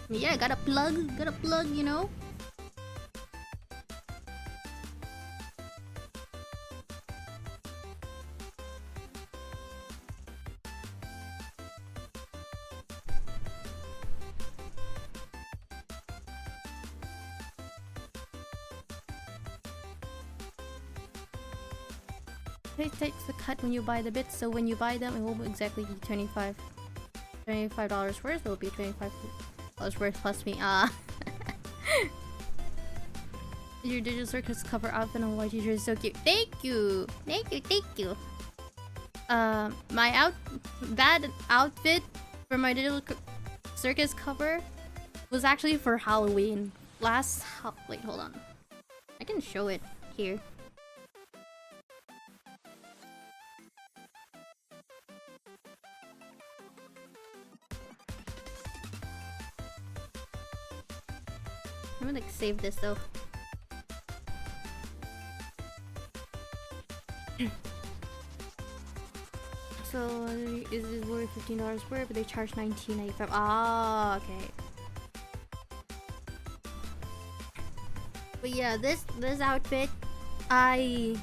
Yeah, gotta plug, you know? It takes the cut when you buy the bits, so when you buy them, it will exactly be $25 worth. It will be $25 worth plus me. Your Digital Circus cover outfit on YG is so cute. Thank you. That outfit for my Digital Circus cover was actually for Halloween. Wait, hold on. I can show it here. I'm gonna save this though. So is it worth $15 worth, but they charge $19.95. Ah, okay. But yeah, this outfit, I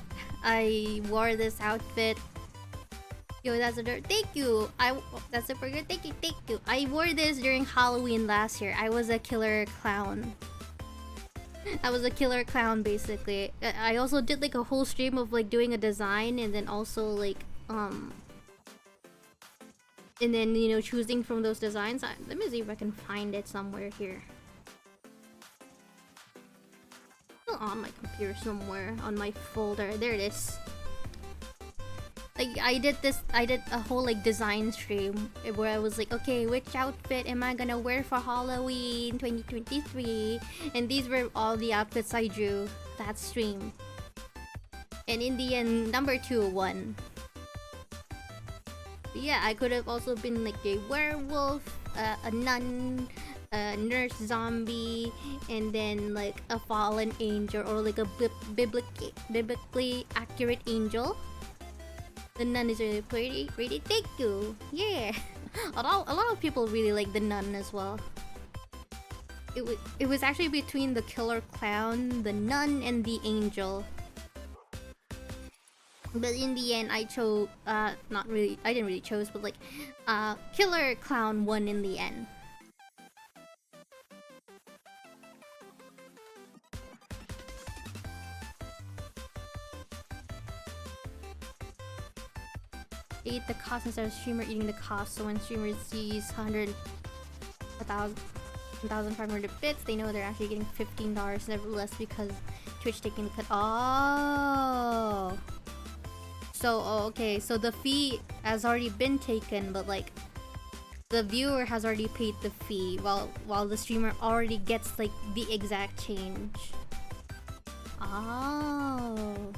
wore this outfit. Yo, that's a dirt. Thank you. That's super good. Thank you. I wore this during Halloween last year. I was a killer clown. I was a killer clown basically. I also did like a whole stream of like doing a design and then also like and then, you know, choosing from those designs. Let me see if I can find it somewhere here. Still on my computer somewhere on my folder. There it is. Like I did a whole like design stream where I was like, okay, which outfit am I gonna wear for Halloween 2023? And these were all the outfits I drew that stream. And in the end, number 2 won. But yeah, I could have also been like a werewolf, a nun, a nurse zombie, and then like a fallen angel or like a biblically accurate angel. The nun is really pretty. Thank you. Yeah, a lot of people really like the nun as well. It was actually between the killer clown, the nun, and the angel. But in the end, I chose not really. I didn't really choose, but like, killer clown won in the end. Eat the cost instead of streamer eating the cost. So when streamer sees 1,500 bits, they know they're actually getting $15 nevertheless because Twitch taking the cut. Oh. So okay, so the fee has already been taken, but like the viewer has already paid the fee while the streamer already gets like the exact change. Oh.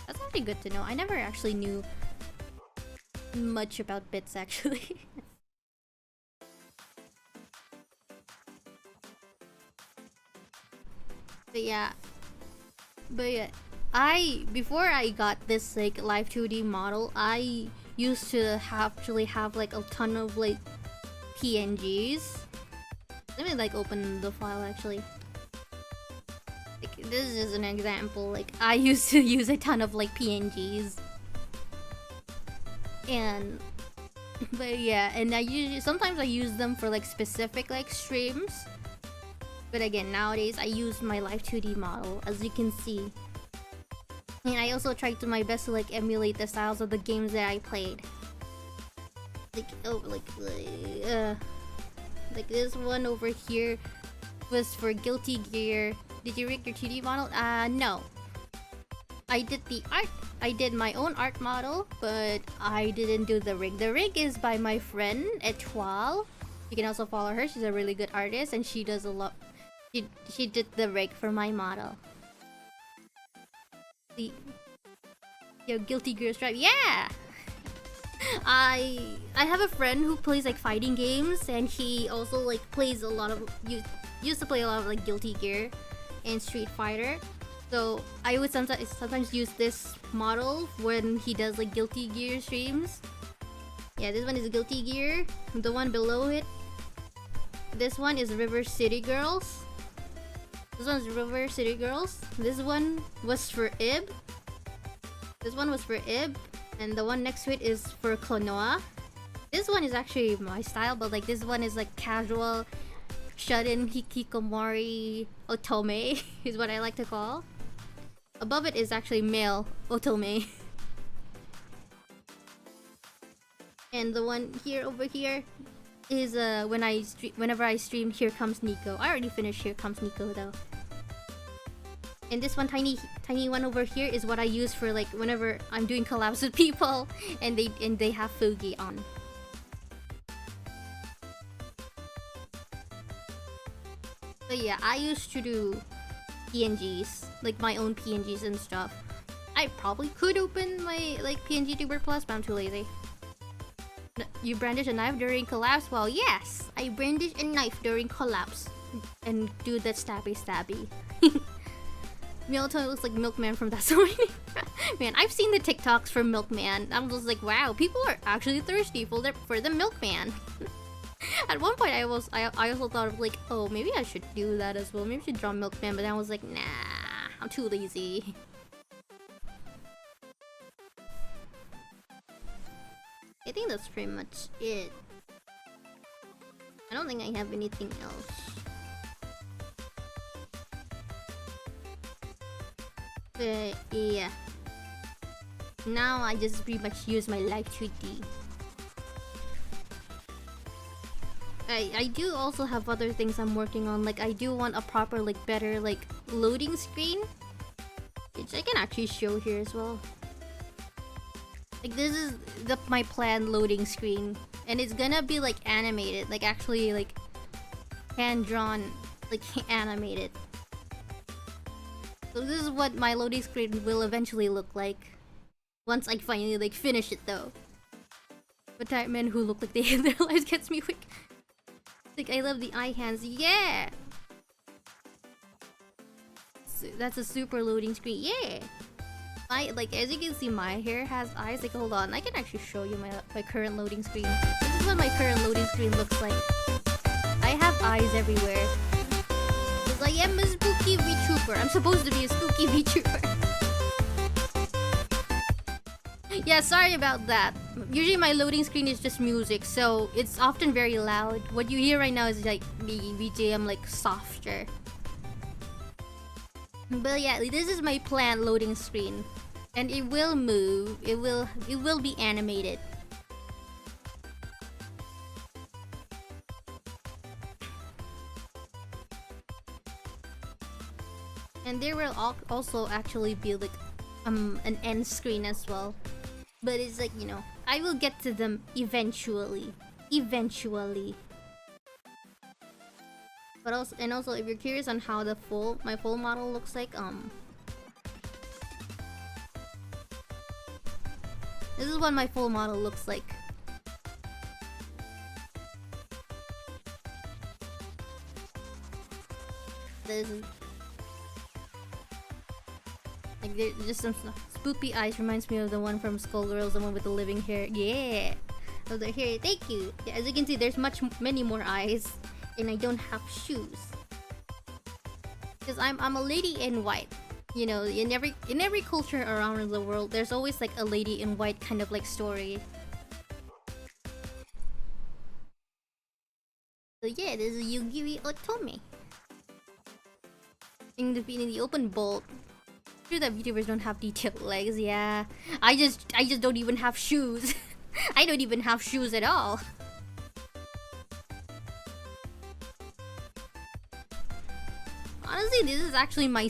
That's actually good to know. I never actually knew much about bits actually. But yeah, before I got this like live 2D model, I used to actually have like a ton of like PNGs. Let me like open the file actually. Like, this is an example. Like I used to use a ton of like PNGs. And but yeah, and sometimes I use them for like specific like streams. But again, nowadays I use my live 2D model, as you can see. And I also try to my best to like emulate the styles of the games that I played. Like this one over here was for Guilty Gear. Did you rig your 2D model? No. I did the art. I did my own art model, but I didn't do the rig. The rig is by my friend Etoile. You can also follow her. She's a really good artist, and she does a lot. She did the rig for my model. Yo, Guilty Gear Stripe. Yeah! I have a friend who plays like fighting games, and he also like plays a lot of used to play a lot of like Guilty Gear and Street Fighter. So I would sometimes use this model when he does like Guilty Gear streams. Yeah, this one is Guilty Gear. The one below it, this one is River City Girls. This one's River City Girls. This one was for Ib. This one was for Ib. And the one next to it is for Klonoa. This one is actually my style, but like this one is like casual shut-in hikikomori otome is what I like to call. Above it is actually male otome. And the one here over here is whenever I stream Here Comes Nico. I already finished Here Comes Nico though. And this one tiny one over here is what I use for like whenever I'm doing collabs with people and they have Fugi on. But yeah, I used to do PNGs, like my own PNGs and stuff. I probably could open my like PNG Tuber Plus, but I'm too lazy. You brandish a knife during collabs? Well, yes, I brandish a knife during collabs and do that stabby. Milton looks like Milkman from That's So Many. Man, I've seen the TikToks for Milkman. I'm just like, wow, people are actually thirsty for the Milkman. At one point, I also thought of like, oh, maybe I should do that as well. Maybe I should draw Milkman, but then I was like, nah, I'm too lazy. I think that's pretty much it. I don't think I have anything else. But yeah. Now I just pretty much use my Live 2D. I do also have other things I'm working on. Like I do want a proper like better like loading screen, which I can actually show here as well. Like this is my planned loading screen, and it's gonna be like animated, like actually like hand drawn, like animated. So this is what my loading screen will eventually look like once I finally like finish it though. But type men who look like they hate their lives gets me quick. Like I love the eye hands, yeah. So that's a super loading screen, yeah. Like as you can see, my hair has eyes. Like hold on, I can actually show you my current loading screen. This is what my current loading screen looks like. I have eyes everywhere. Because I am a spooky VTuber. I'm supposed to be a spooky VTuber. Yeah, sorry about that. Usually my loading screen is just music, so it's often very loud. What you hear right now is like the BGM like softer. But yeah, this is my planned loading screen. And it will move. It will be animated. And there will also actually be like an end screen as well. But it's like, you know, I will get to them eventually. But also if you're curious on how my full model looks like, this is what my full model looks like. This is like there's just some spoopy eyes. Reminds me of the one from Skullgirls, the one with the living hair. Yeah, oh, they're here. Thank you. Yeah, as you can see, there's many more eyes, and I don't have shoes because I'm a lady in white. You know, in every culture around the world, there's always like a lady in white kind of like story. So yeah, this is Yugiri Otome. In the open bolt. True that VTubers don't have detailed legs. Yeah, I just don't even have shoes. I don't even have shoes at all. Honestly, this is actually my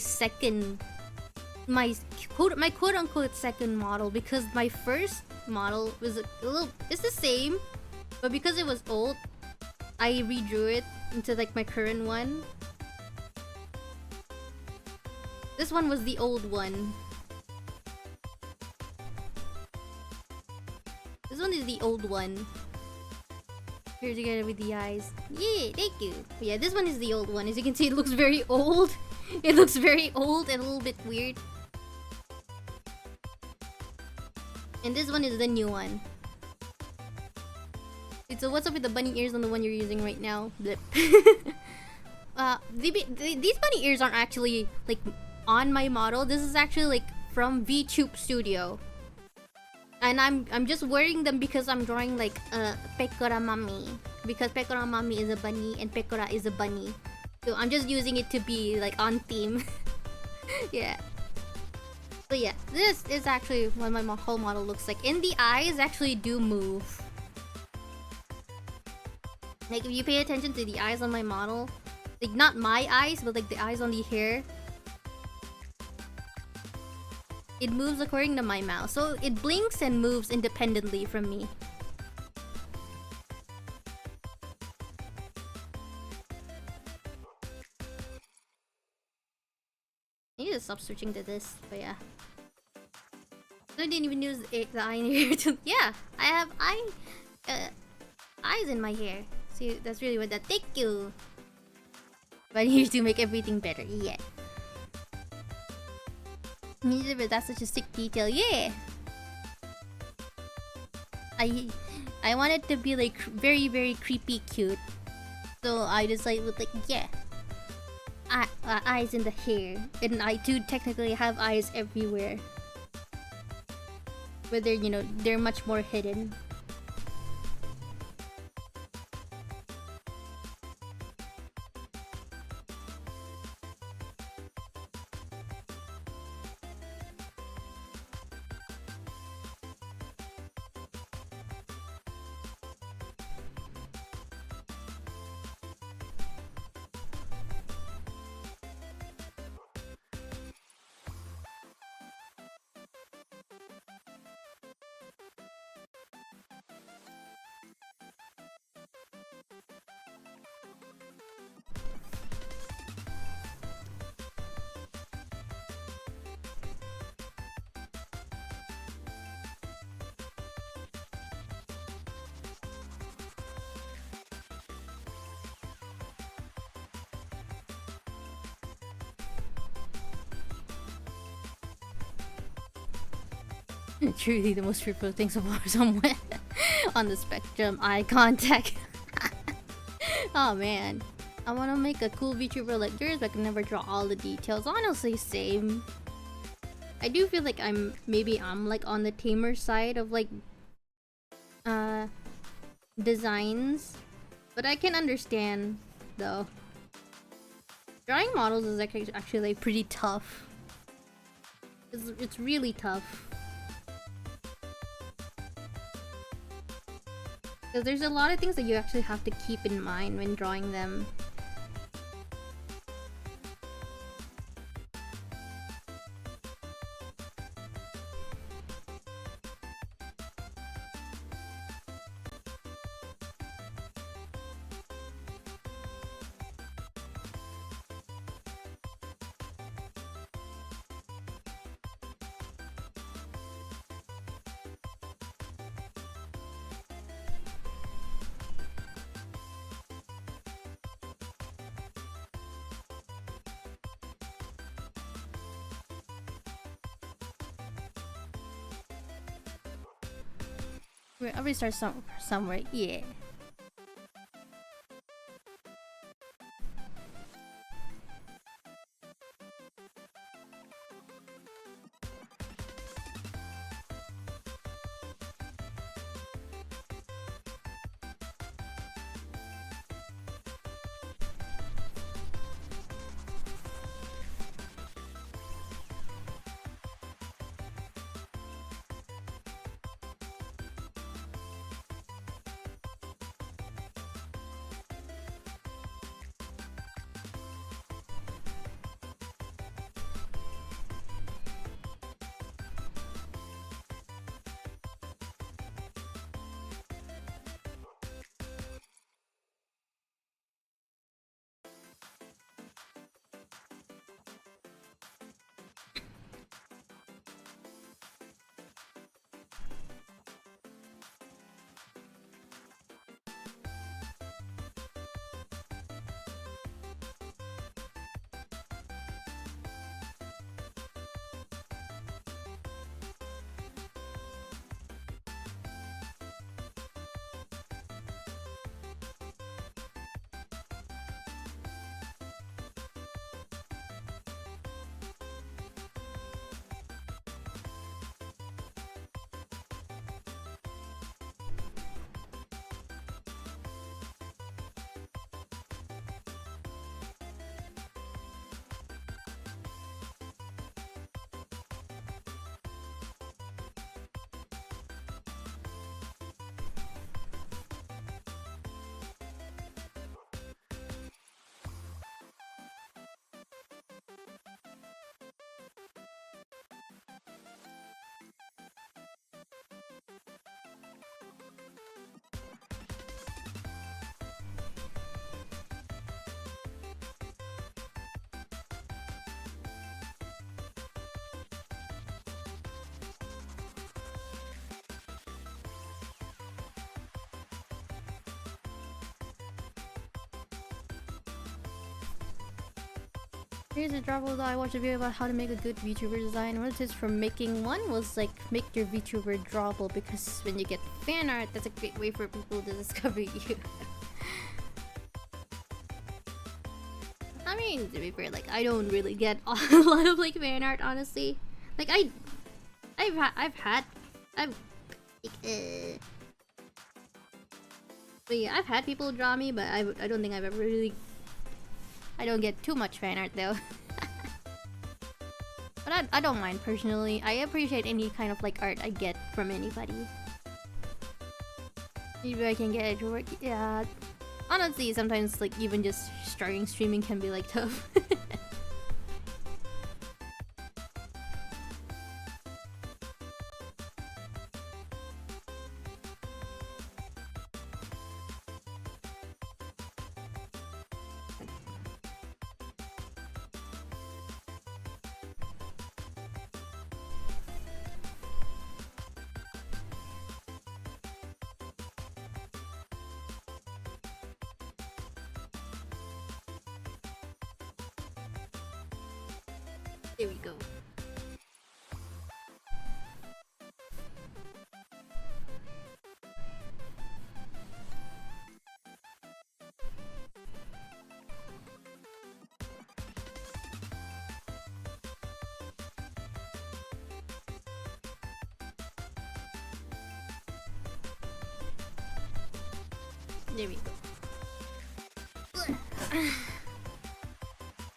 quote-unquote second model, because my first model was it's the same, but because it was old, I redrew it into like my current one. This one was the old one. This one is the old one. Here together with the eyes. Yeah, thank you. But yeah, this one is the old one. As you can see, it looks very old. It looks very old and a little bit weird. And this one is the new one. So what's up with the bunny ears on the one you're using right now? Blip. These bunny ears aren't actually like on my model. This is actually like from VTube Studio. And I'm just wearing them because I'm drawing like a pekora mami. Because pekora mami is a bunny and pekora is a bunny. So I'm just using it to be like on theme. Yeah. So yeah, this is actually what my whole model looks like. And the eyes actually do move. Like if you pay attention to the eyes on my model, like not my eyes, but like the eyes on the hair, it moves according to my mouse. So it blinks and moves independently from me. I need to stop switching to this, but yeah. I didn't even use the eye in here to... Yeah, I have eyes in my hair. See, that's really what that... Thank you! But here to make everything better, yeah. But that's such a sick detail, yeah! I want it to be like very, very creepy cute. So I decided with like, yeah. Eyes in the hair. And I do technically have eyes everywhere. But they're, you know, they're much more hidden. Truly the most fearful things of all somewhere on the spectrum. Eye contact. Oh man. I want to make a cool VTuber like yours, but I can never draw all the details. Honestly, same. I do feel like I'm like on the tamer side of like designs, but I can understand though. Drawing models is actually like pretty tough. It's really tough. Because there's a lot of things that you actually have to keep in mind when drawing them. I'll restart somewhere. Yeah. Here's a drop although I watched a video about how to make a good VTuber design. One of the tips for making one was like make your VTuber drawable because when you get fan art, that's a great way for people to discover you. I mean, to be fair, like I don't really get a lot of like fan art, honestly. Like I've but yeah, I've had people draw me, but I don't think I've ever really. I don't get too much fan art though. But I don't mind personally. I appreciate any kind of like art I get from anybody. Maybe I can get it to work. Yeah. Honestly, sometimes like even just starting streaming can be like tough. There we go. There we go.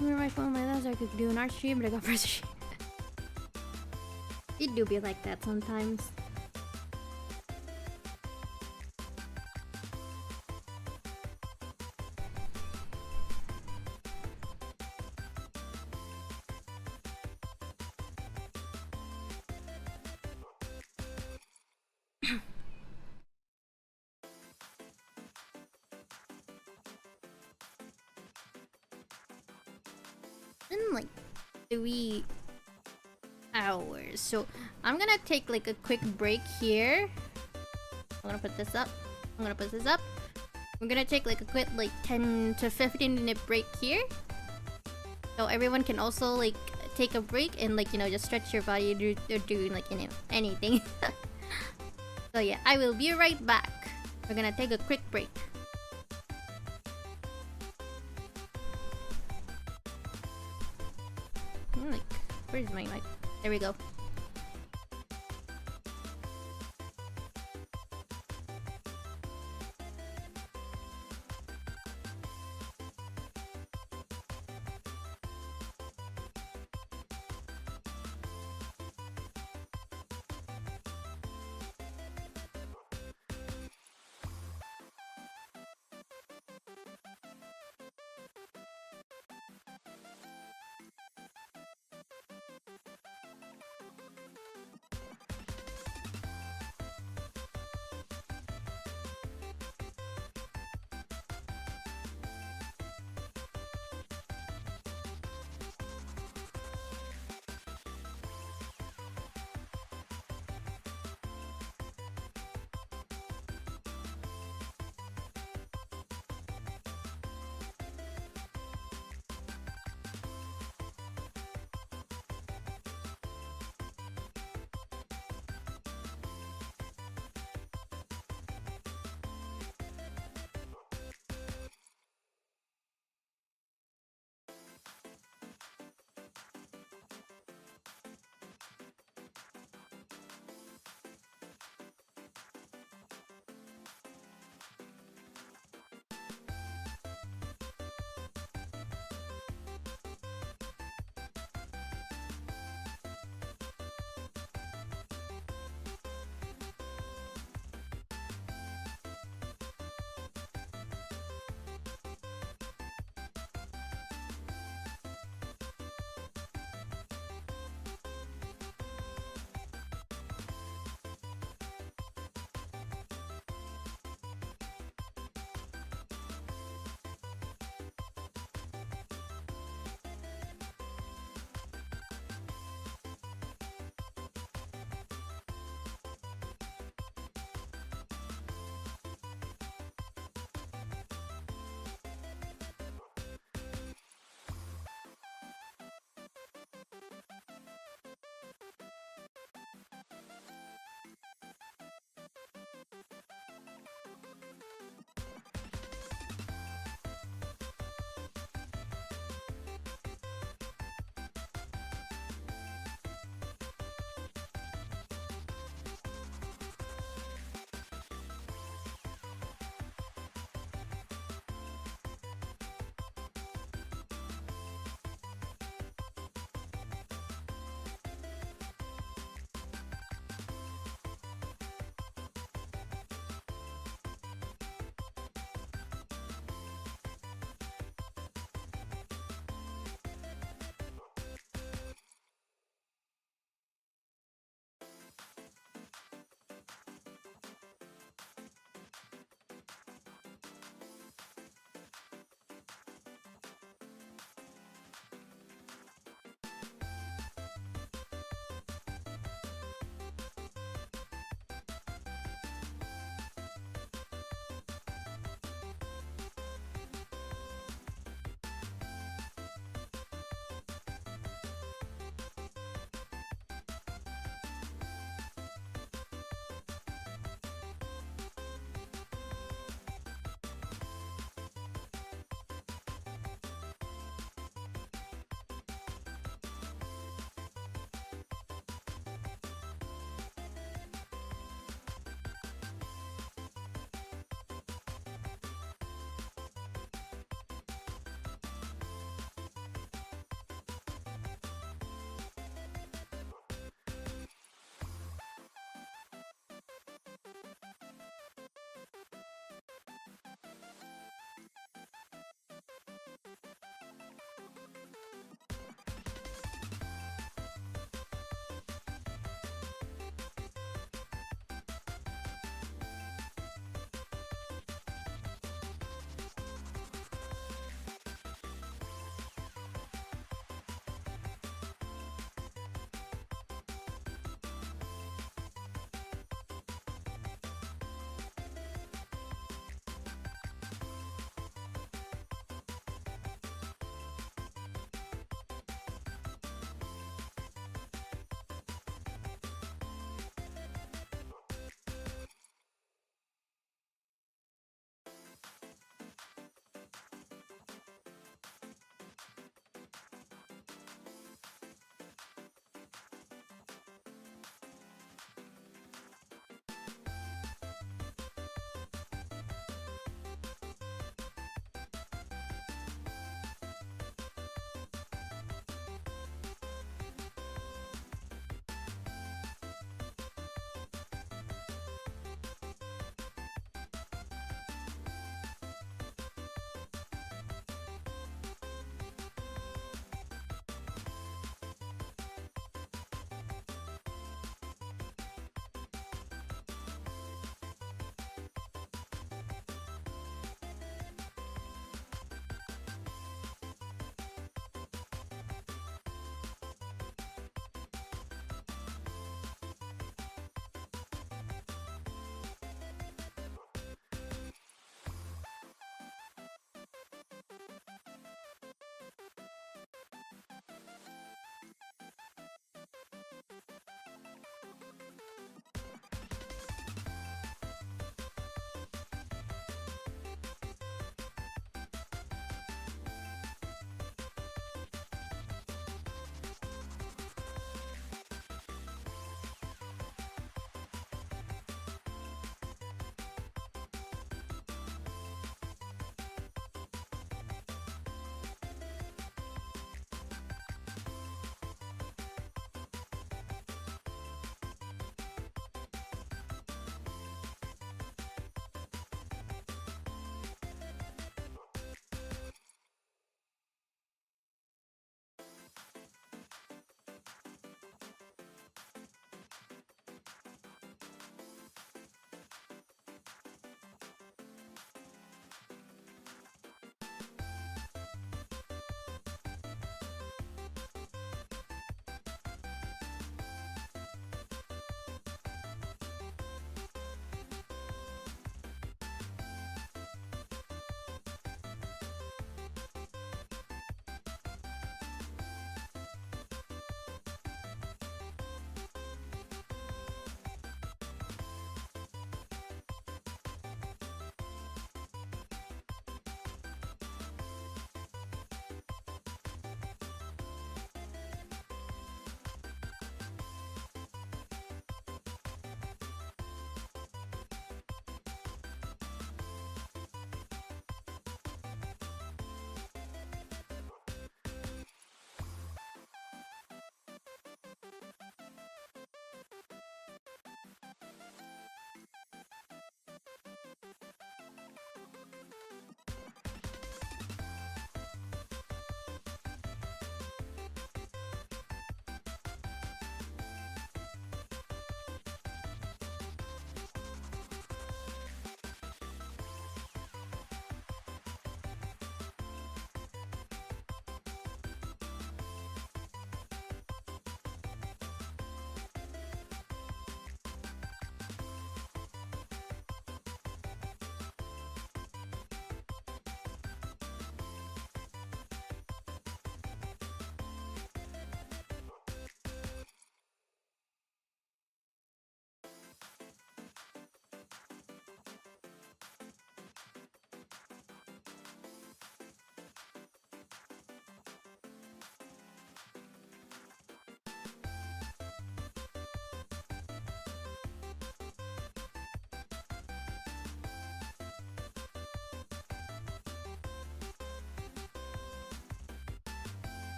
I remember my phone, my last I could do an art stream, but I got frustrated. It do be like that sometimes. In like 3 hours, so I'm gonna take like a quick break here. I'm gonna put this up. I'm gonna put this up. We're gonna take like a quick like 10 to 15-minute break here, so everyone can also like take a break and like just stretch your body or do like anything. So yeah, I will be right back. We're gonna take a quick break. Like, where's my mic? There we go.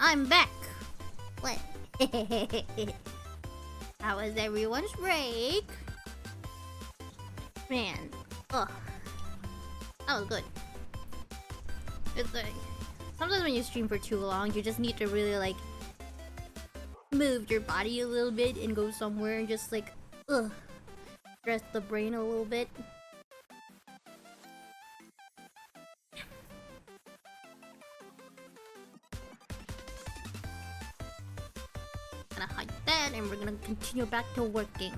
I'm back. What? How was everyone's break? Man, ugh, that was good. It's like sometimes when you stream for too long, you just need to really like move your body a little bit and go somewhere and just like stress the brain a little bit. Gonna hide that, and we're gonna continue back to working.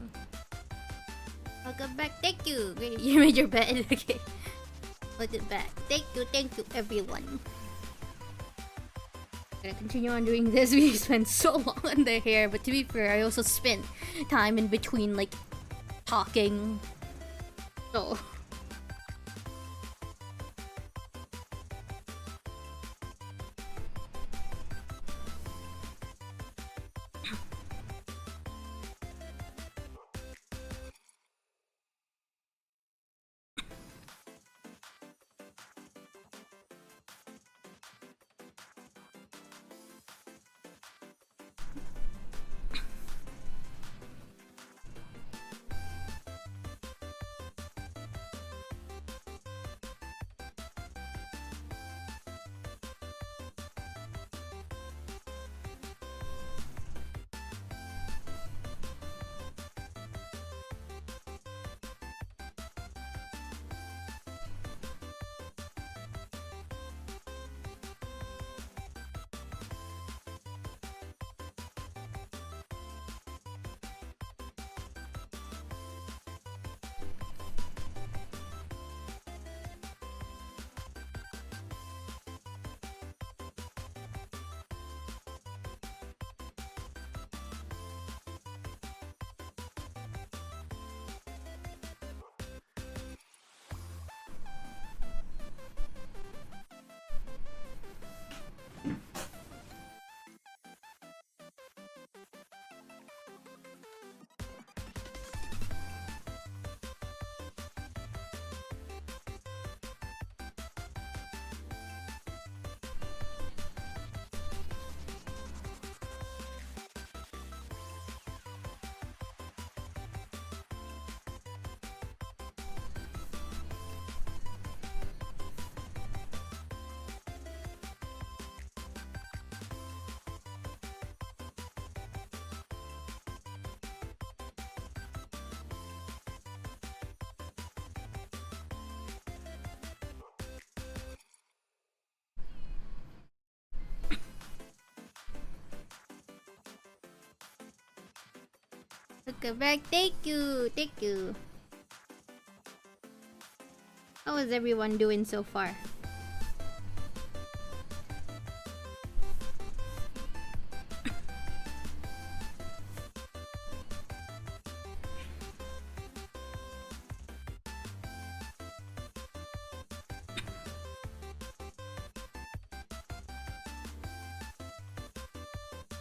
Welcome back. Thank you. Great, you made your bed. Okay. Put it back. Thank you, everyone. Gonna continue on doing this. We spent so long on the hair, but to be fair, I also spent time in between, like, talking. So. Welcome back. Thank you. How is everyone doing so far?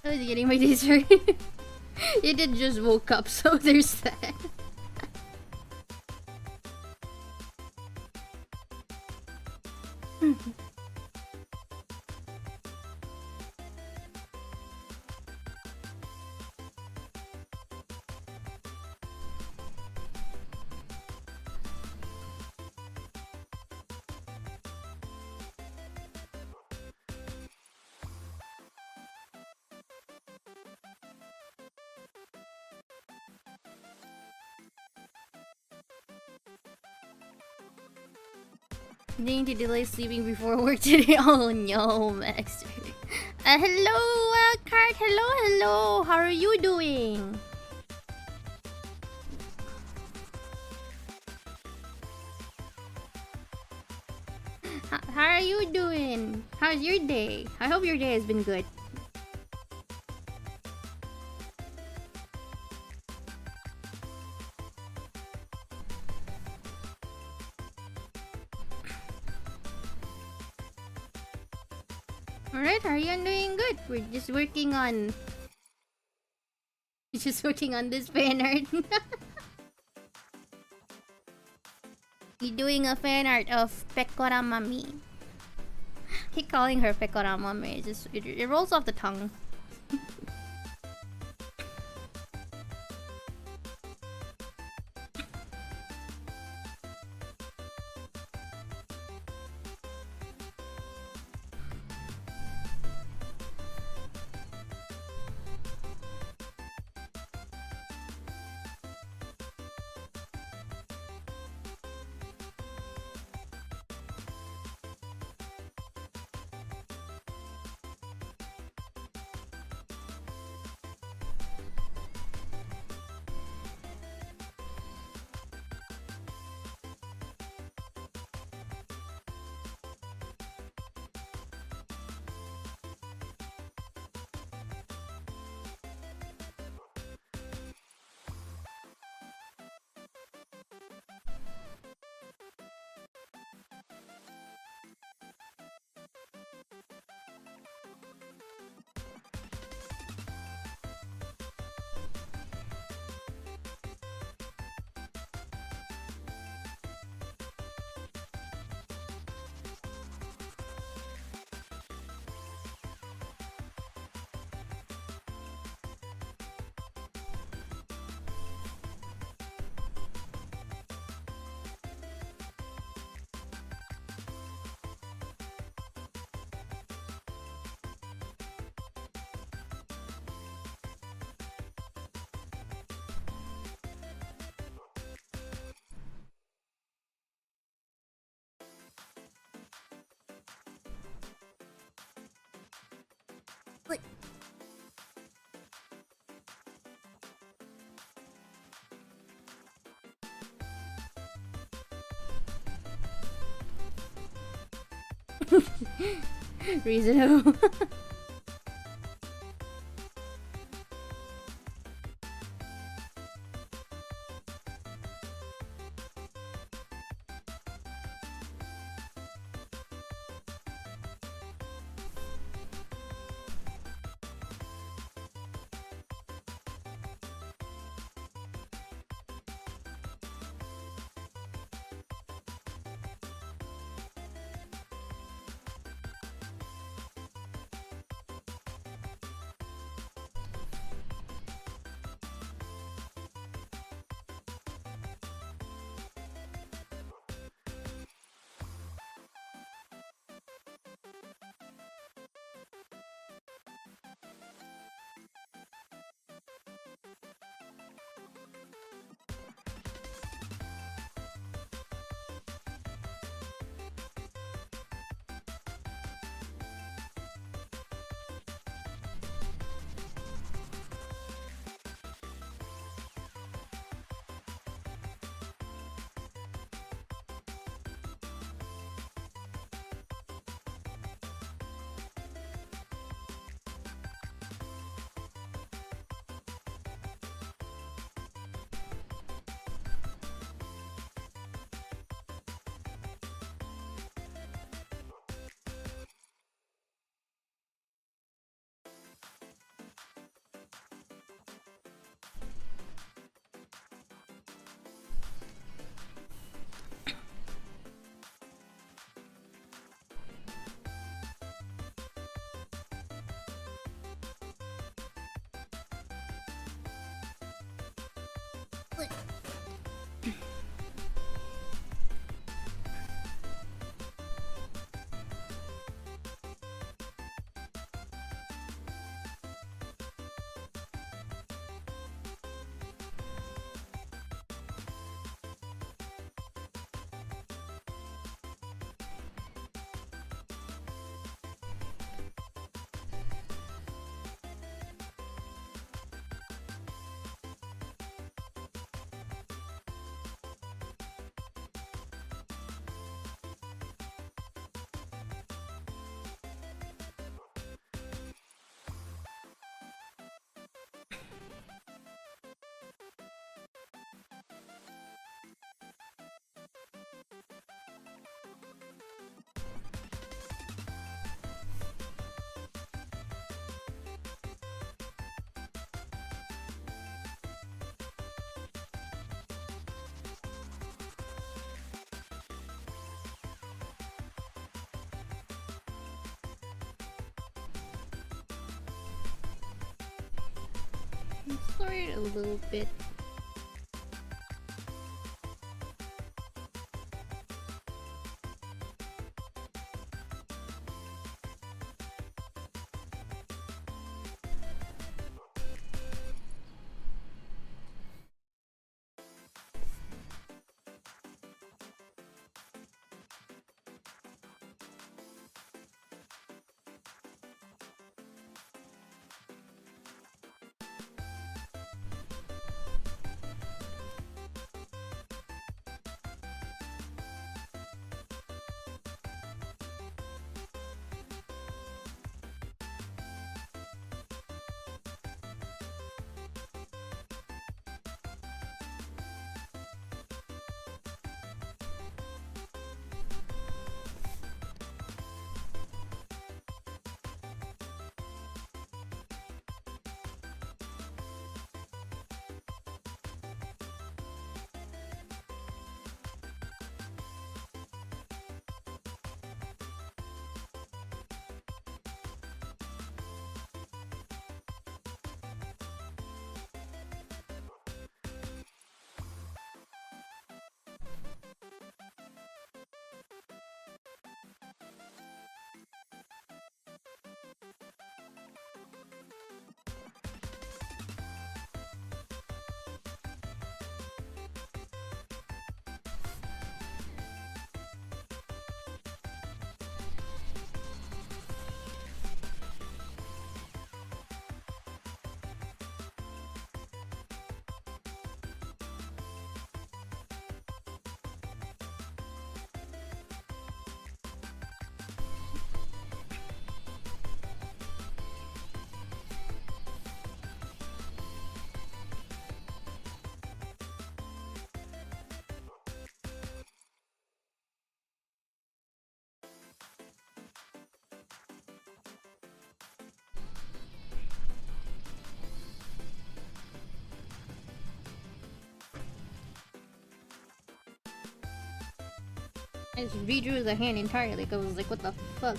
I was getting my days right. You did just woke up, so there's that. Needing to delay sleeping before work today. Oh no, Max. Hello, Cart. Hello. How are you doing? How are you doing? How's your day? I hope your day has been good. Alright, Arian doing good. We're just working on this fan art. You're doing a fan art of Pekora Mami. keep calling her pekora mommy. It rolls off the tongue. Wait. Reasonable. Wait. Sort a little bit. I just redrew the hand entirely because I was like, what the fuck?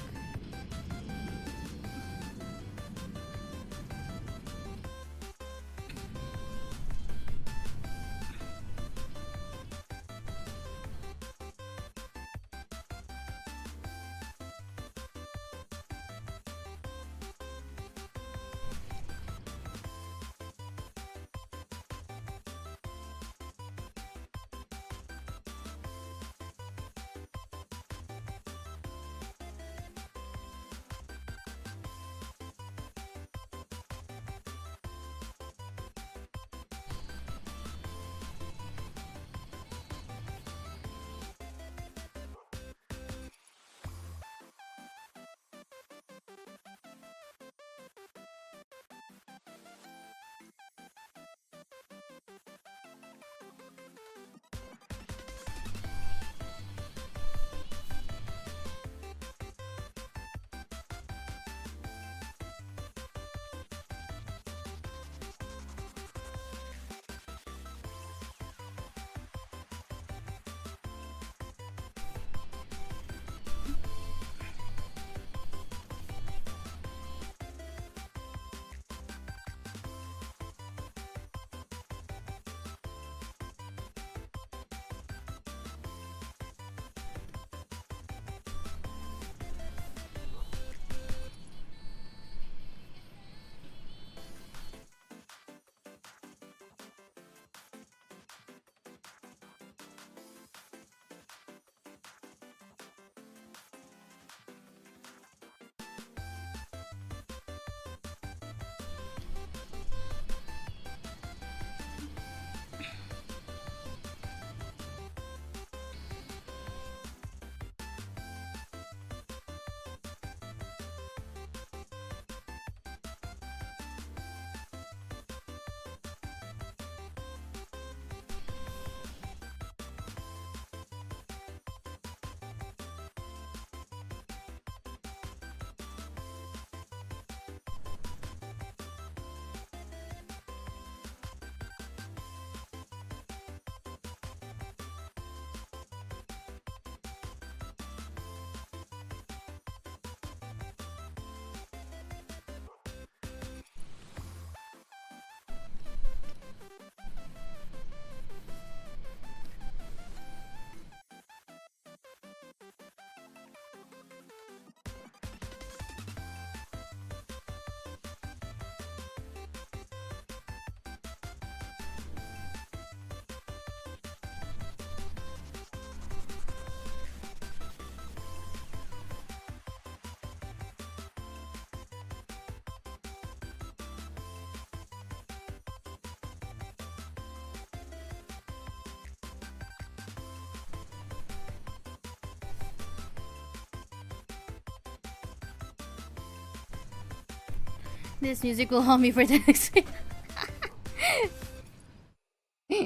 This music will haunt me for the next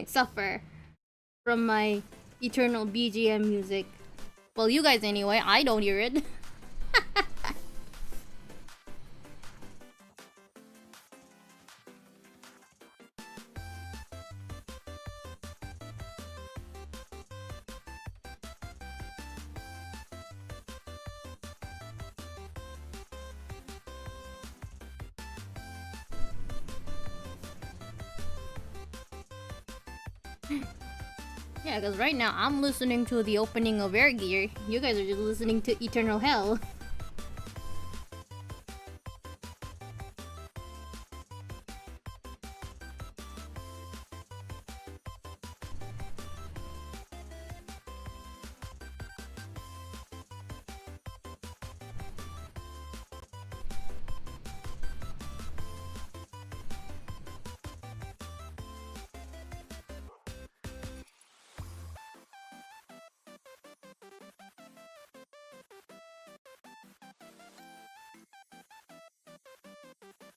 suffer from my eternal BGM music. Well, you guys anyway, I don't hear it. Yeah, because right now I'm listening to the opening of Air Gear. You guys are just listening to Eternal Hell.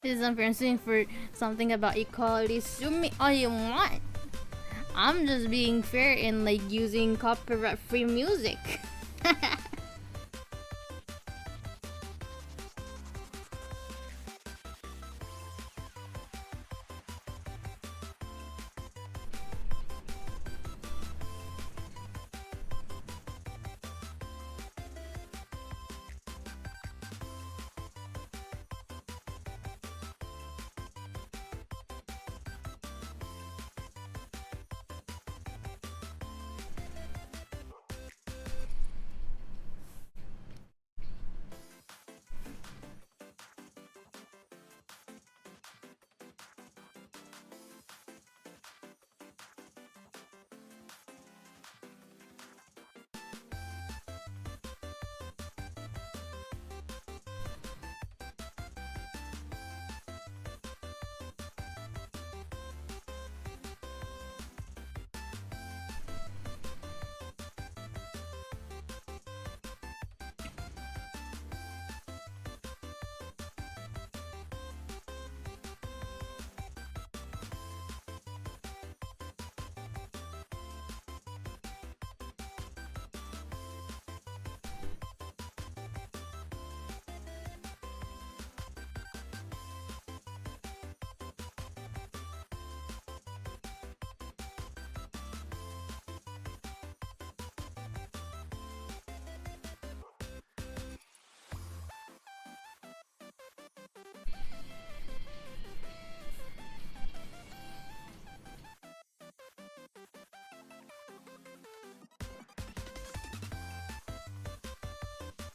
This is embarrassing for something about equality. Sue me all you want. I'm just being fair in like using copyright free music.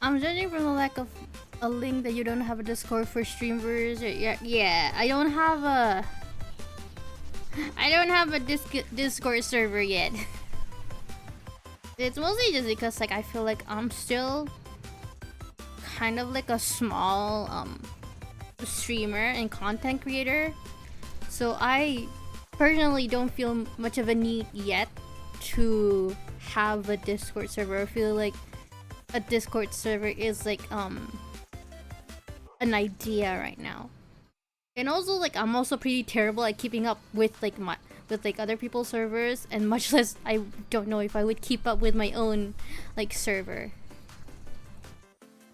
I'm judging from the lack of a link that you don't have a Discord for streamers. Yeah, I don't have a Discord server yet. It's mostly just because like I feel like I'm still kind of like a small streamer and content creator. So I personally don't feel much of a need yet to have a Discord server. I feel like a Discord server is like an idea right now. And also like I'm also pretty terrible at keeping up with like other people's servers, and much less I don't know if I would keep up with my own like server.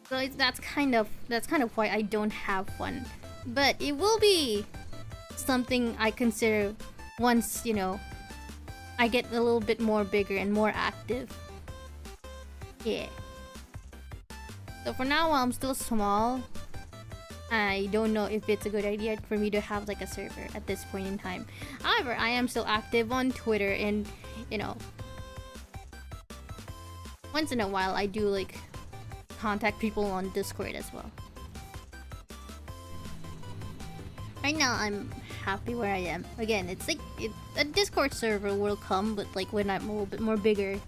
So that's kind of why I don't have one. But it will be something I consider once, you know, I get a little bit more bigger and more active. Yeah. So for now, while I'm still small, I don't know if it's a good idea for me to have like a server at this point in time. However, I am still active on Twitter, and you know, once in a while I do like contact people on Discord as well. Right now I'm happy where I am. Again, it's like a Discord server will come, but like when I'm a little bit more bigger.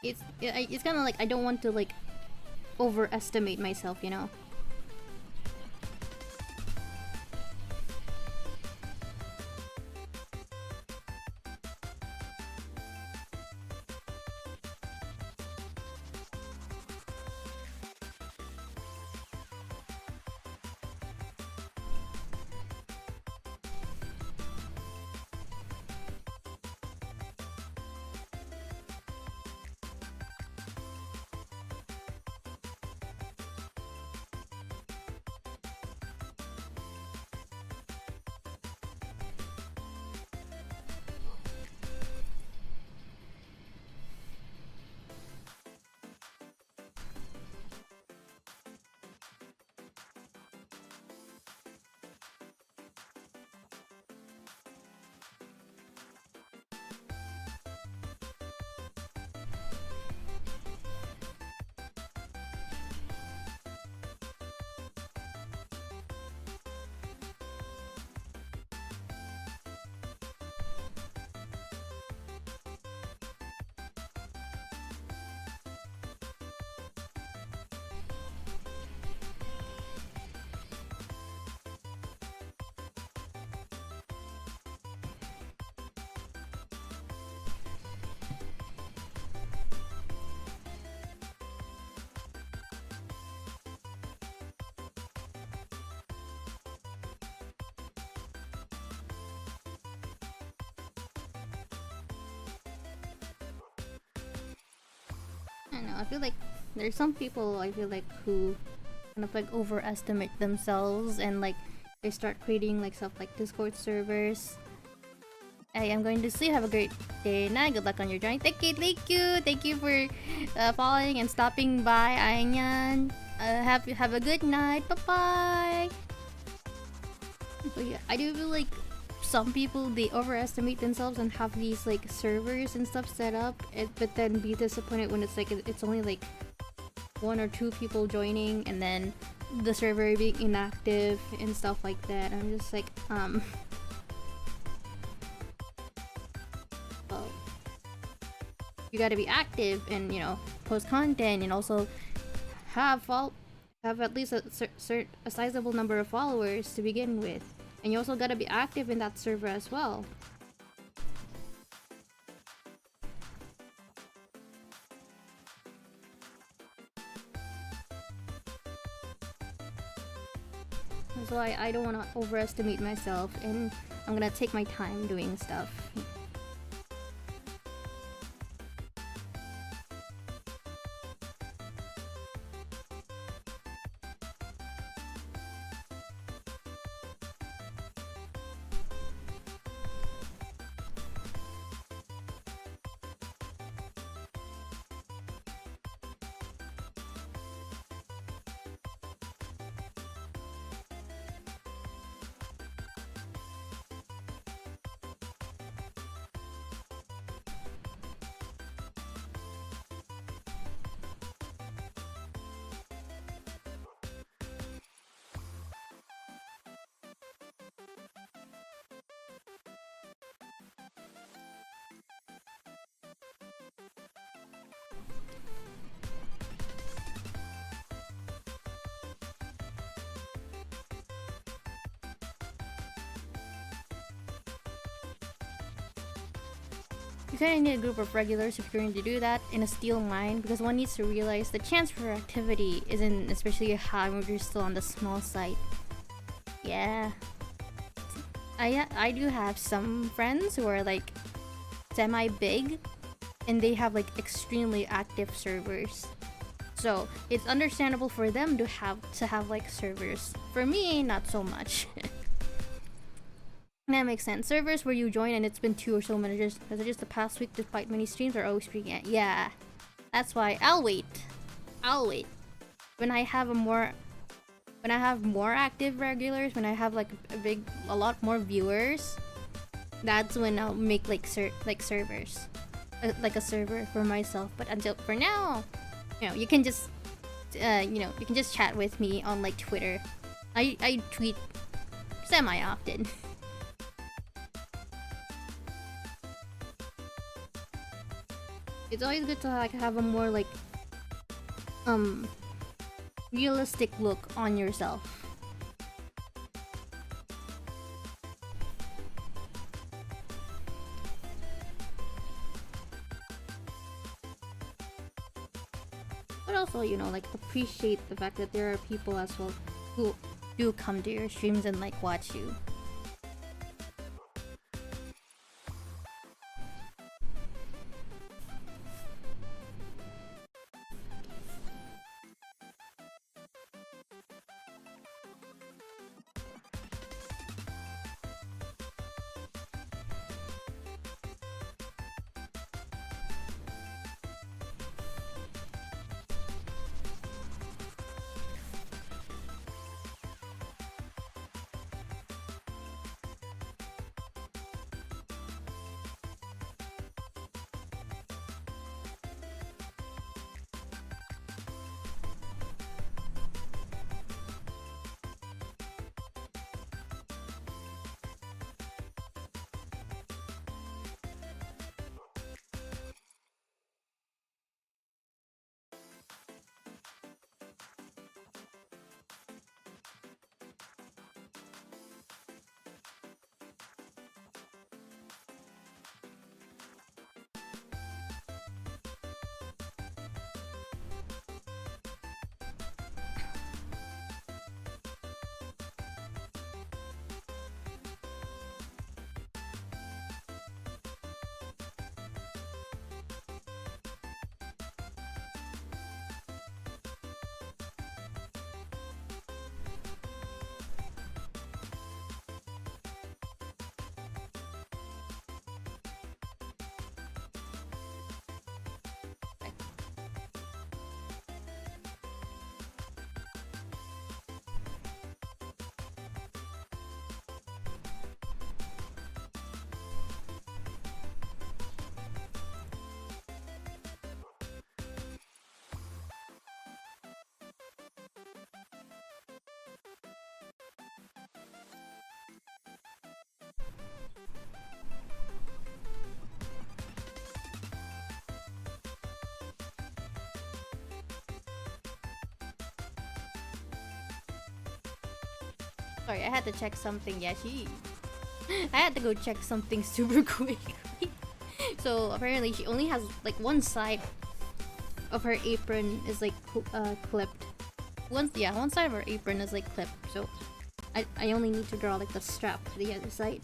It's kind of like I don't want to like overestimate myself, you know. I don't know. I feel like there's some people I feel like who kind of like overestimate themselves and like they start creating like stuff like Discord servers. Hey, I'm going to sleep. Have a great day and night. Good luck on your journey. Thank you for following and stopping by. Ayan. Have a good night. Bye bye. But yeah, I do feel like some people they overestimate themselves and have these like servers and stuff set up, but then be disappointed when it's like it's only like one or two people joining and then the server being inactive and stuff like that. I'm just like well, you gotta be active and post content and also have at least a sizable number of followers to begin with, and you also gotta be active in that server as well. That's why I don't want to overestimate myself, and I'm gonna take my time doing stuff. You kind of need a group of regulars if you're going to do that in a steel mine, because one needs to realize the chance for activity isn't especially high when you're still on the small site. Yeah. I do have some friends who are like semi-big and they have like extremely active servers. So it's understandable for them to have like servers. For me, not so much. That makes sense. Servers where you join and it's been 2 or so minutes just the past week despite many streams are always streaming at. Yeah. That's why I'll wait. When I have more active regulars, when I have like a lot more viewers, that's when I'll make like servers. Like a server for myself. But until for now, you can just you can just chat with me on like Twitter. I tweet semi often. It's always good to like have a more like realistic look on yourself. But also, like appreciate the fact that there are people as well who do come to your streams and like watch you. Sorry, I had to check something. Yeah, I had to go check something super quick. So apparently she only has like one side of her apron is like clipped. One side of her apron is like clipped. So I only need to draw like the strap to the other side.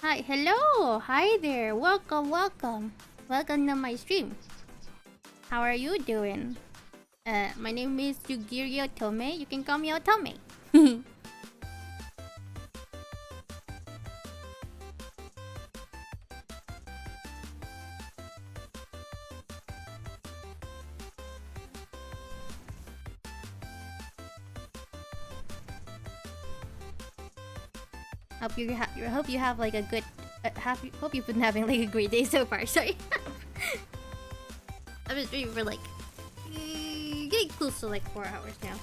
Hi, hello, hi there, welcome, welcome, welcome to my stream. How are you doing? My name is Yugiri Otome. You can call me Otome. Hope you have like a good. Hope you've been having like a great day so far. Sorry, I've been streaming for like getting close to like 4 hours now.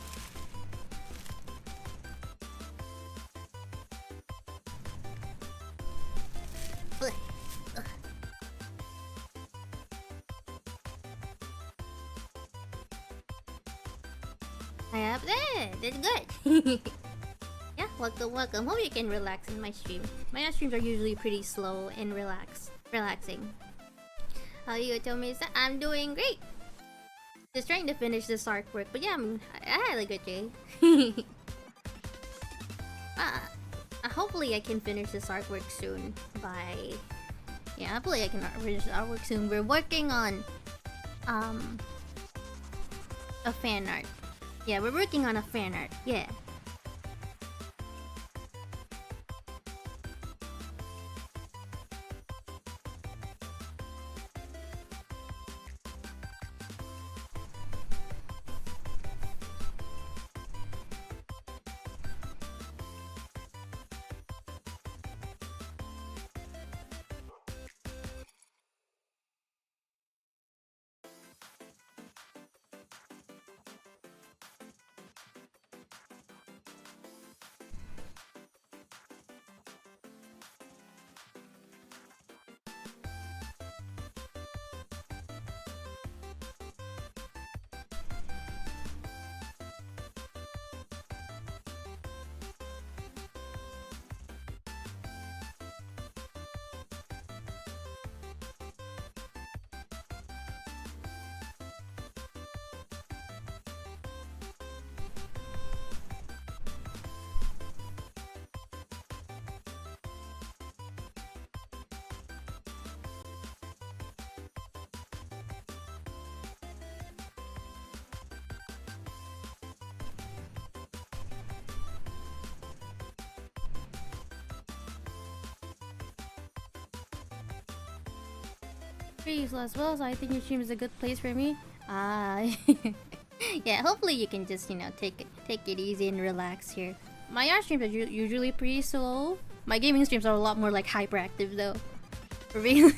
I have that. That's good. Yeah, welcome, welcome. Hope you can relax in my stream. My streams are usually pretty slow and relaxing. How you tell me that I'm doing great. Just trying to finish this artwork, but yeah, I had a good day. Hopefully I can finish this artwork soon. Hopefully I can finish the artwork soon. We're working on a fan art. Yeah, we're working on a fan art. Yeah. As well, so I think your stream is a good place for me. Yeah, hopefully you can just take it easy and relax here. My art streams are usually pretty slow. My gaming streams are a lot more like hyperactive though. Really,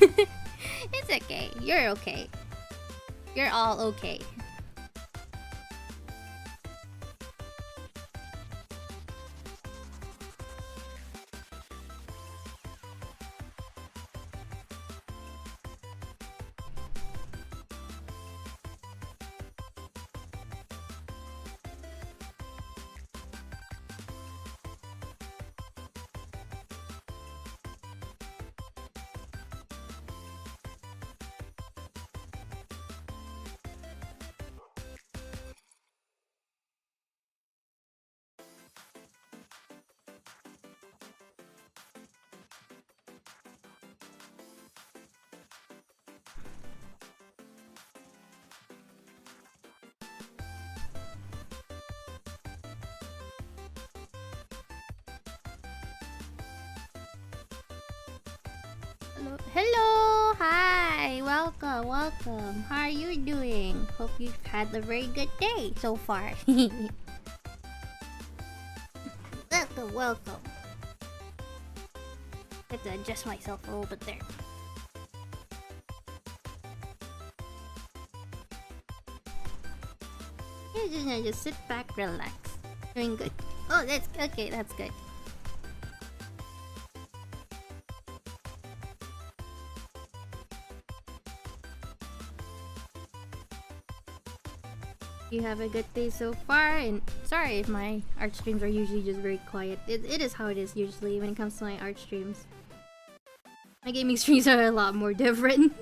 it's okay. You're okay. You're all okay. Hello, hi, welcome, welcome. How are you doing? Hope you've had a very good day so far. Welcome, welcome. Have to adjust myself a little bit there. Yeah, just sit back, relax. Doing good. Oh, that's okay. That's good. You have a good day so far, and sorry if my art streams are usually just very quiet. It is how it is usually when it comes to my art streams. My gaming streams are a lot more different.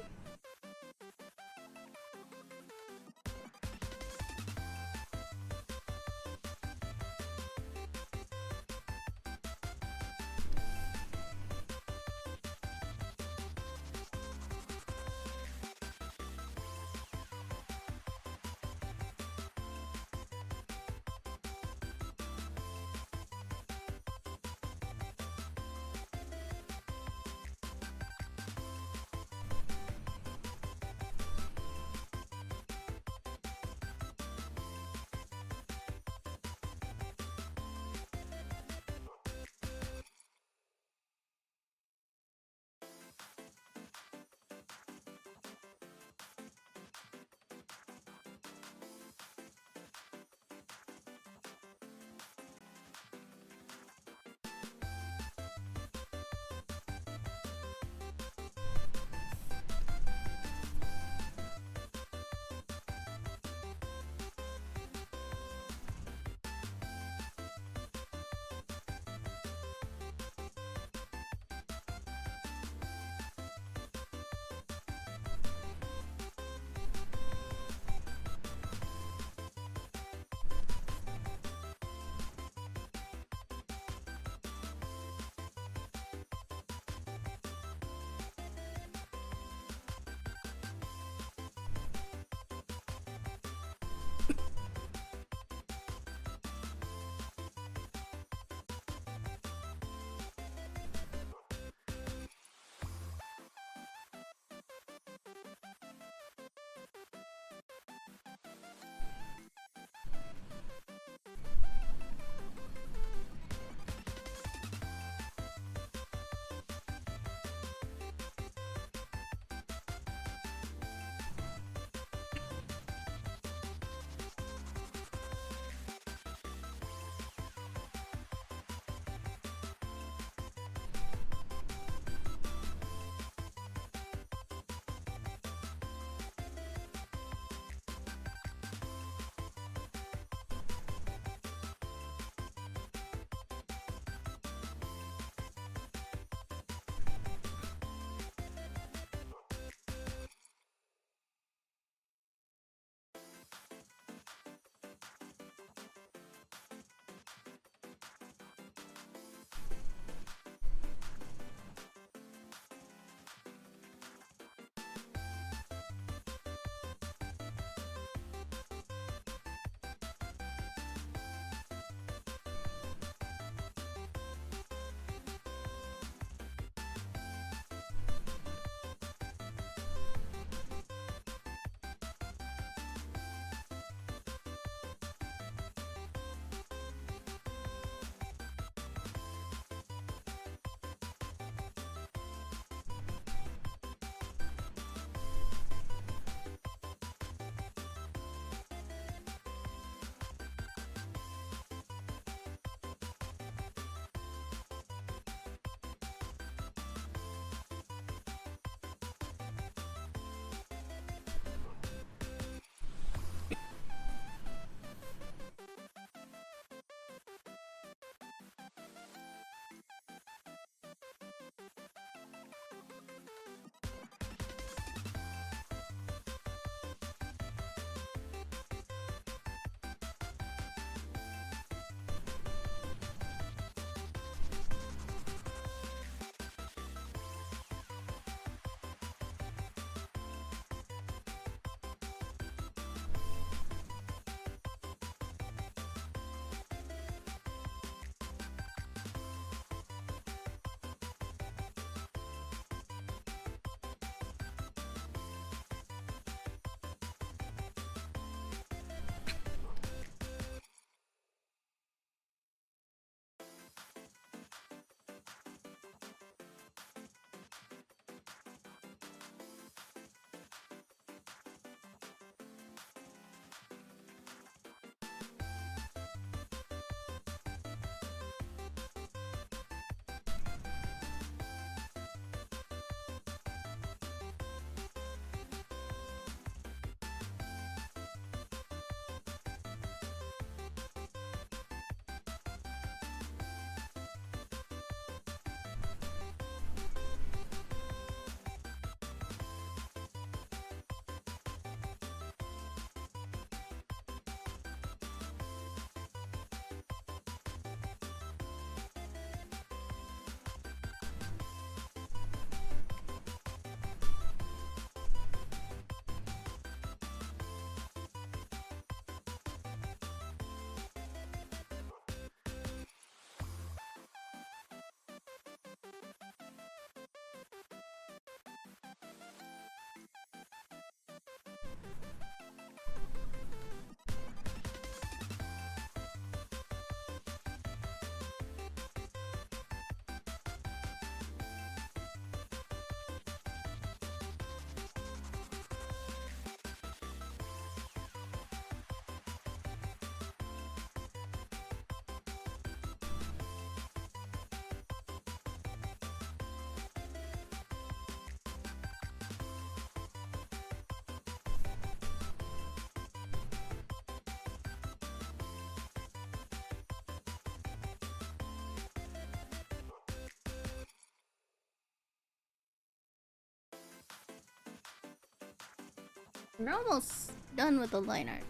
We're almost done with the line art.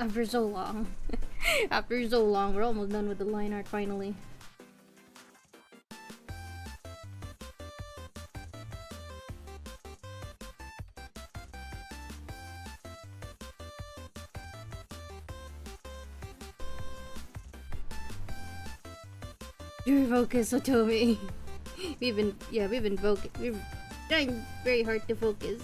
After so long. After so long, we're almost done with the line art finally. Your focus, Otome. we've been we're trying very hard to focus.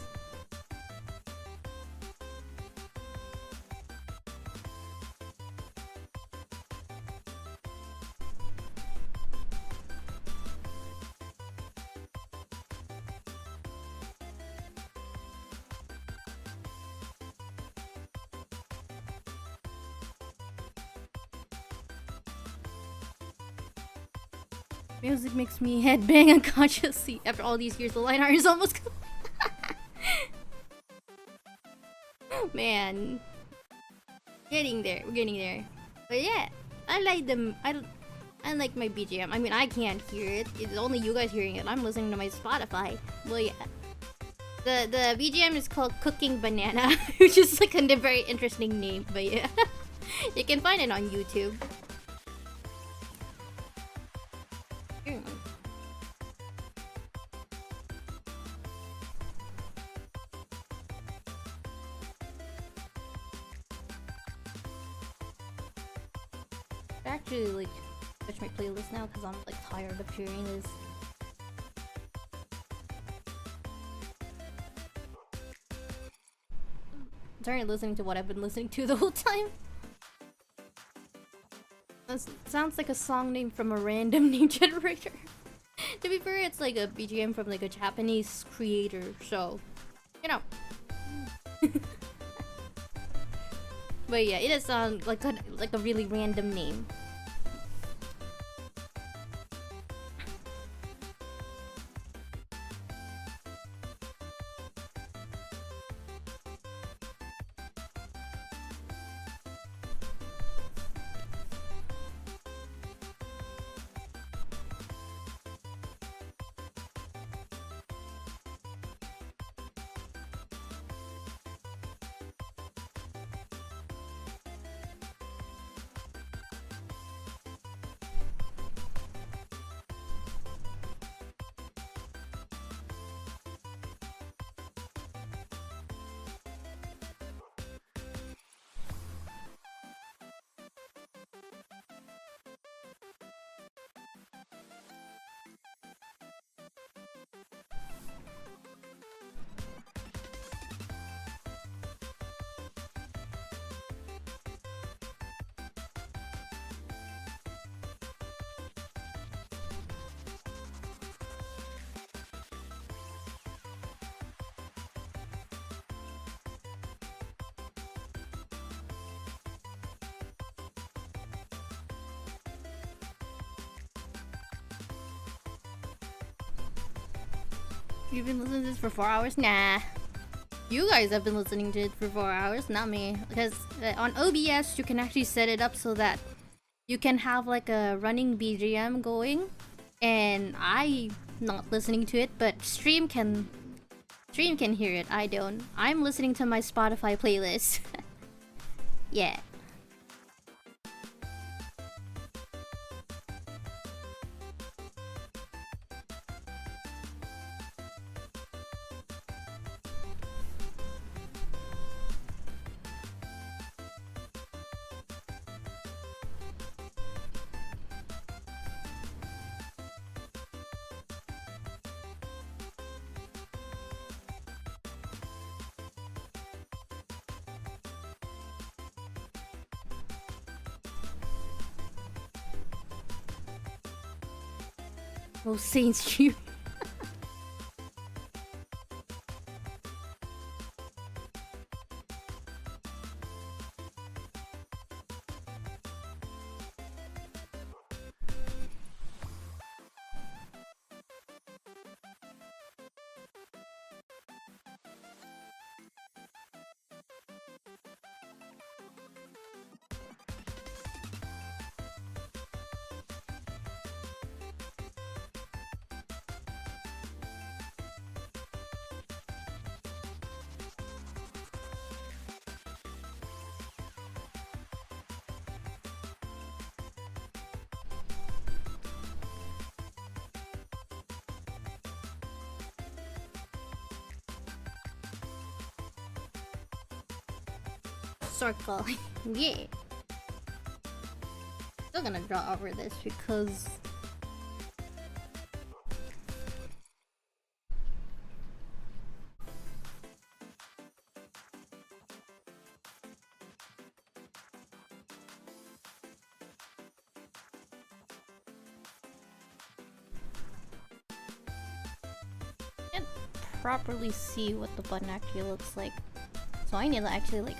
Music makes me headbang unconsciously. After all these years, the line art is almost man. Getting there. We're getting there. But yeah, I like them. I like my BGM. I mean, I can't hear it. It's only you guys hearing it. I'm listening to my Spotify. Well, yeah. The BGM is called Cooking Banana, which is like a very interesting name. But yeah, you can find it on YouTube. Actually, like, switch my playlist now because I'm like tired of hearing this. I'm tired of listening to what I've been listening to the whole time. That sounds like a song name from a random name generator. To be fair, it's like a BGM from like a Japanese creator, so you know. But yeah, it does sound like a really random name. You've been listening to this for 4 hours? Nah. You guys have been listening to it for 4 hours, not me. Because on OBS, you can actually set it up so that you can have like a running BGM going. And I'm not listening to it, but stream can hear it. I don't. I'm listening to my Spotify playlist. Yeah. Oh, Saints stream. circle. Yeah. Still gonna draw over this because I can't properly see what the button actually looks like. So I need to actually like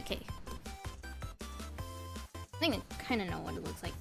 okay. I think I kinda know what it looks like.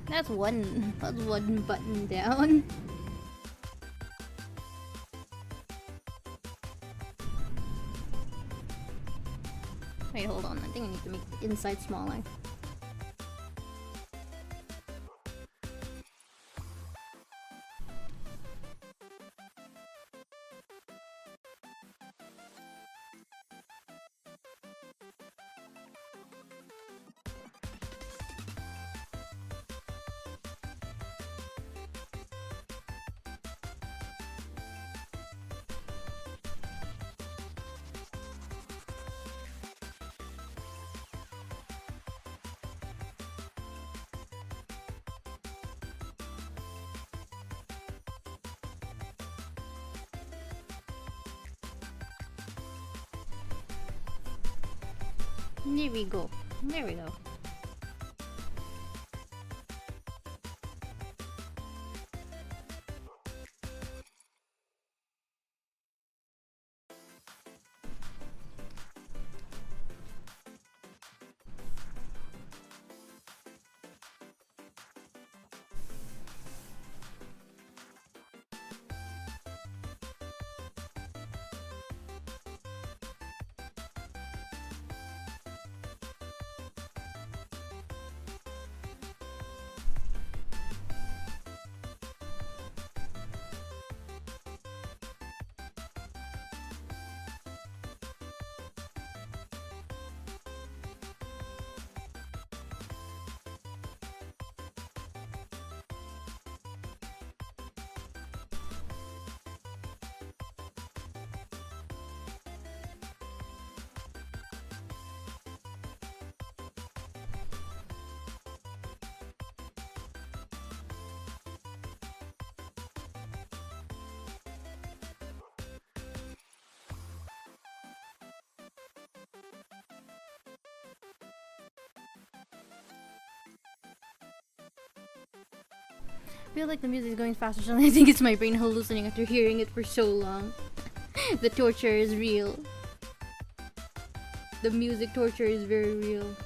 That's one button down. Wait, hold on. I think I need to make the inside smaller. There we go. There we go. I feel like the music is going faster, so I think it's my brain hallucinating after hearing it for so long. The torture is real. The music torture is very real.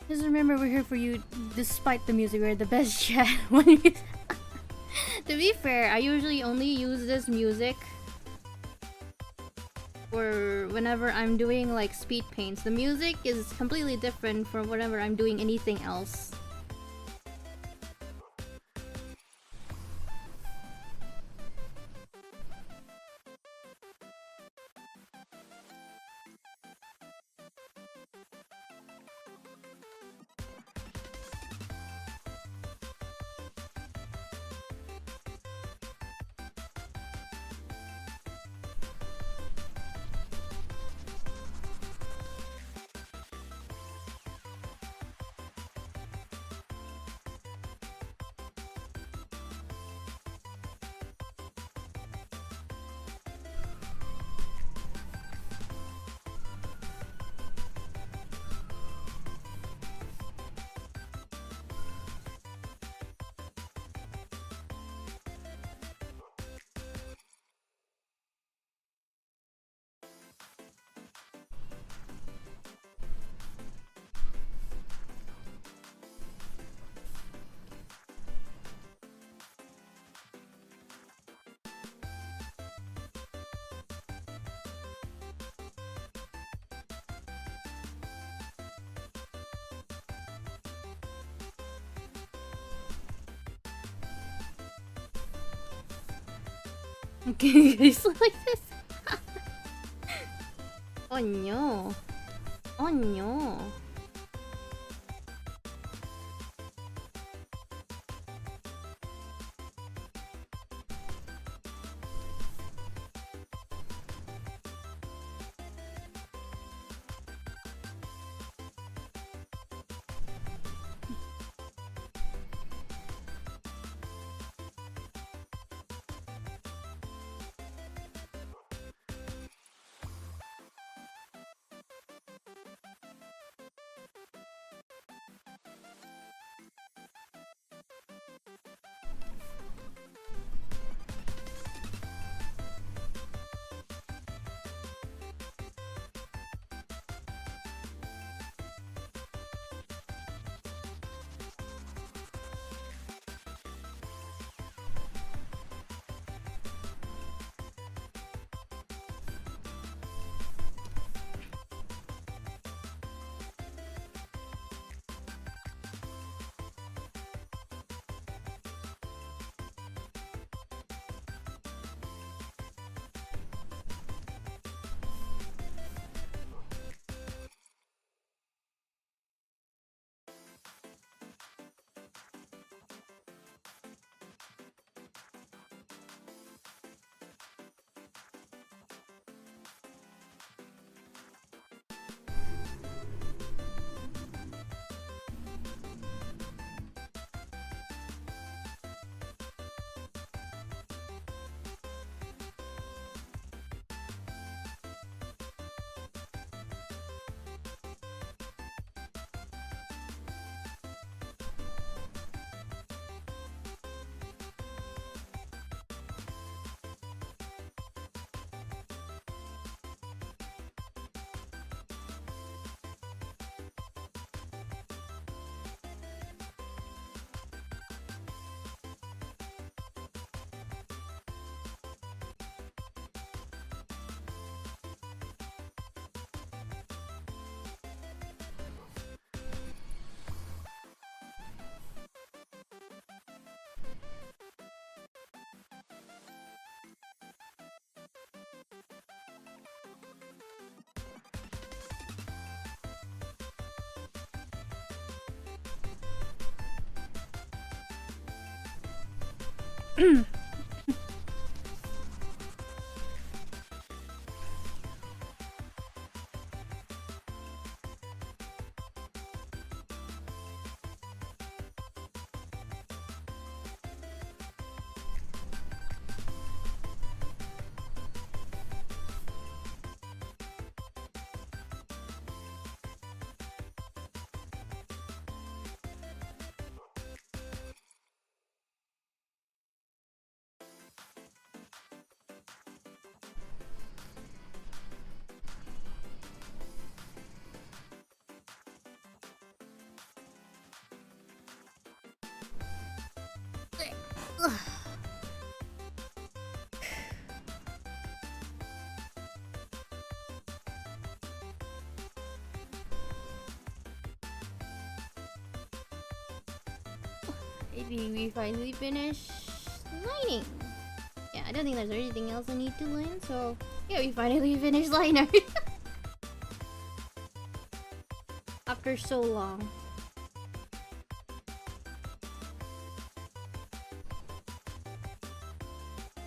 Just remember, we're here for you despite the music. We're the best chat. To be fair, I usually only use this music for whenever I'm doing like speed paints. The music is completely different from whenever I'm doing anything else. Okay, guys, like this. Oh no. Oh no. Maybe we finally finished lining. Yeah, I don't think there's anything else I need to line, so yeah, we finally finished liner. After so long.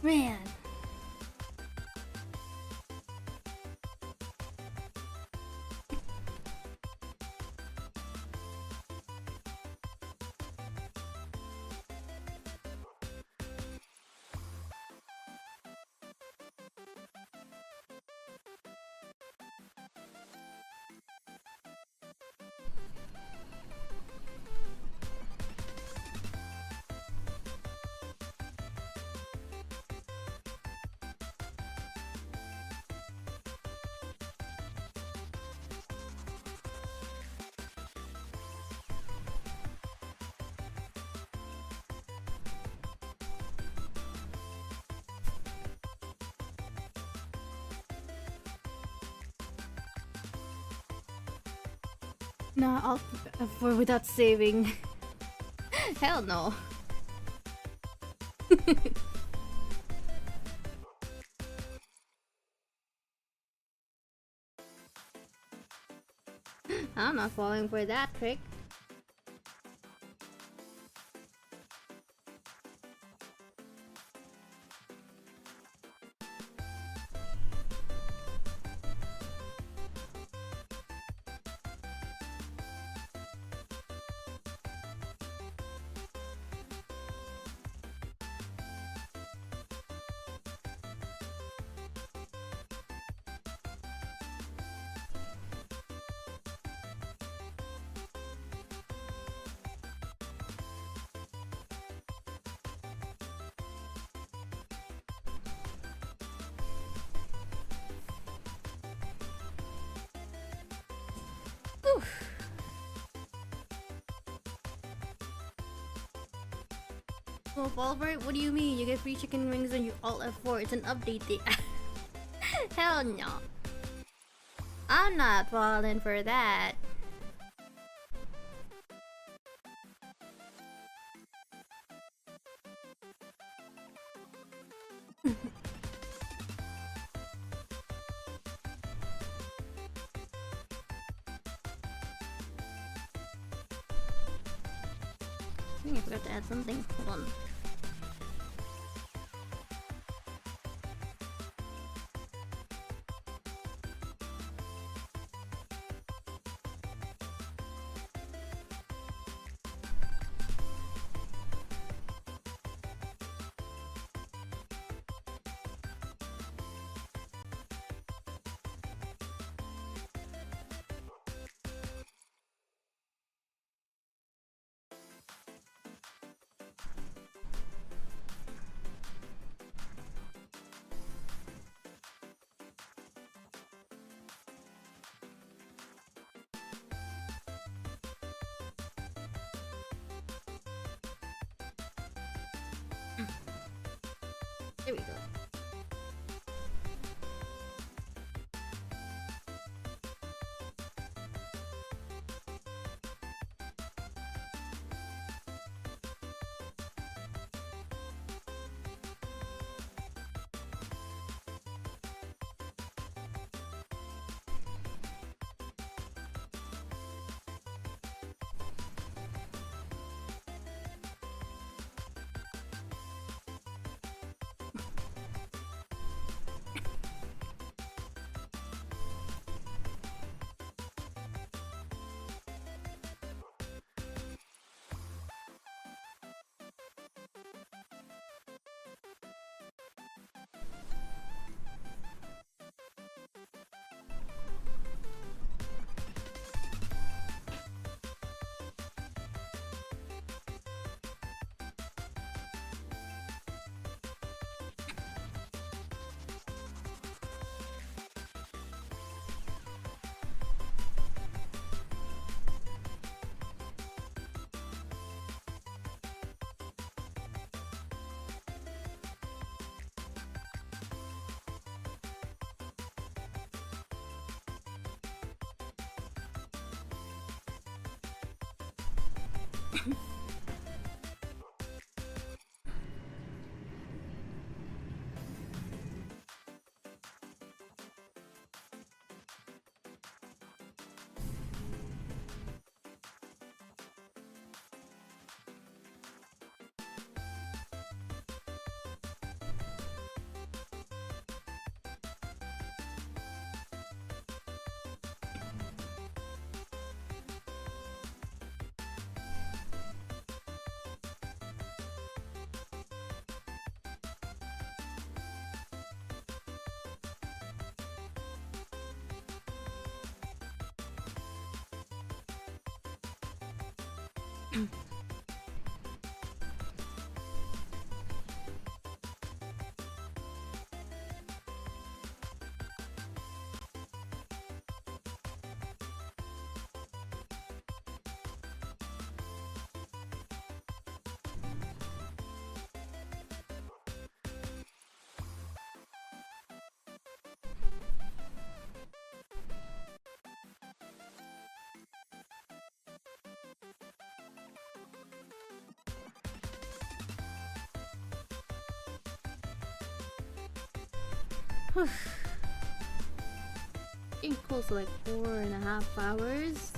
Man. Nah, I'll for without saving. Hell no. I'm not falling for that trick. Well, Fulbright, what do you mean? You get free chicken wings and you alt F4. It's an update day. Hell no. I'm not falling for that. I think I forgot to add something. Hold on. Getting close to like 4.5 hours.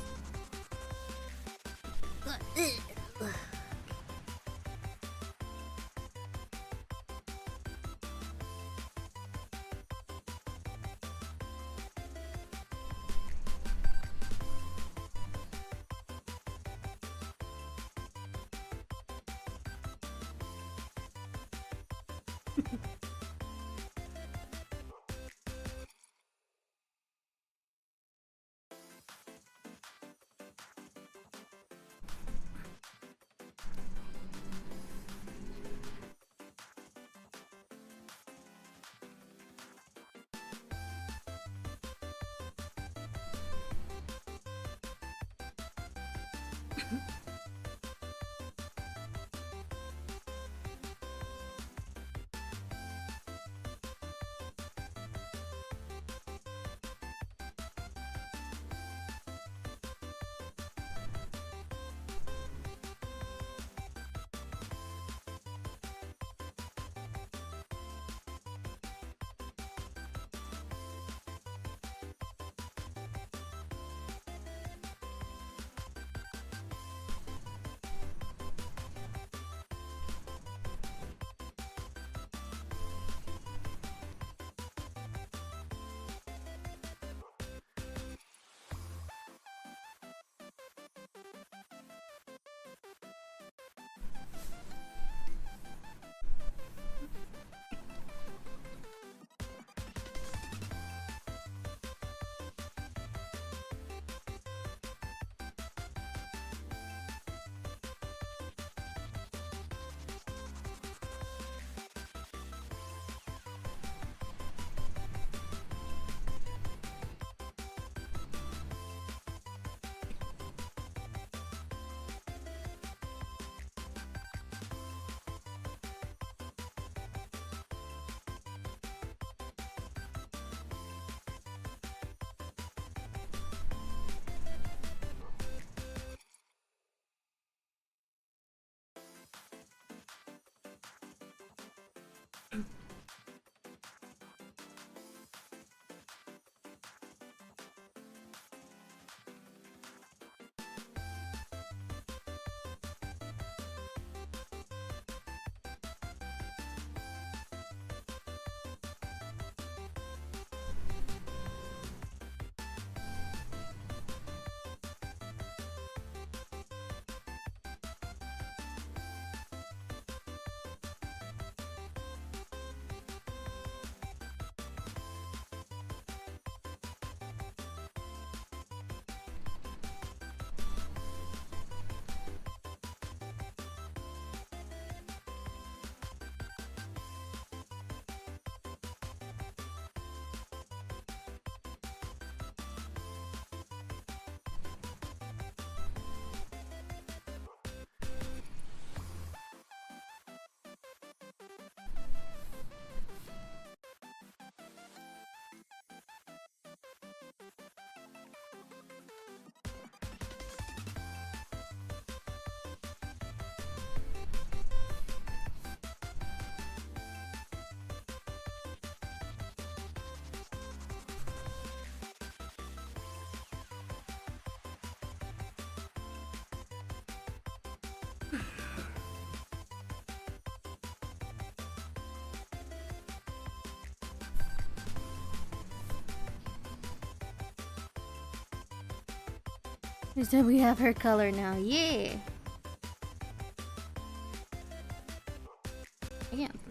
She said we have her color now. Yeah.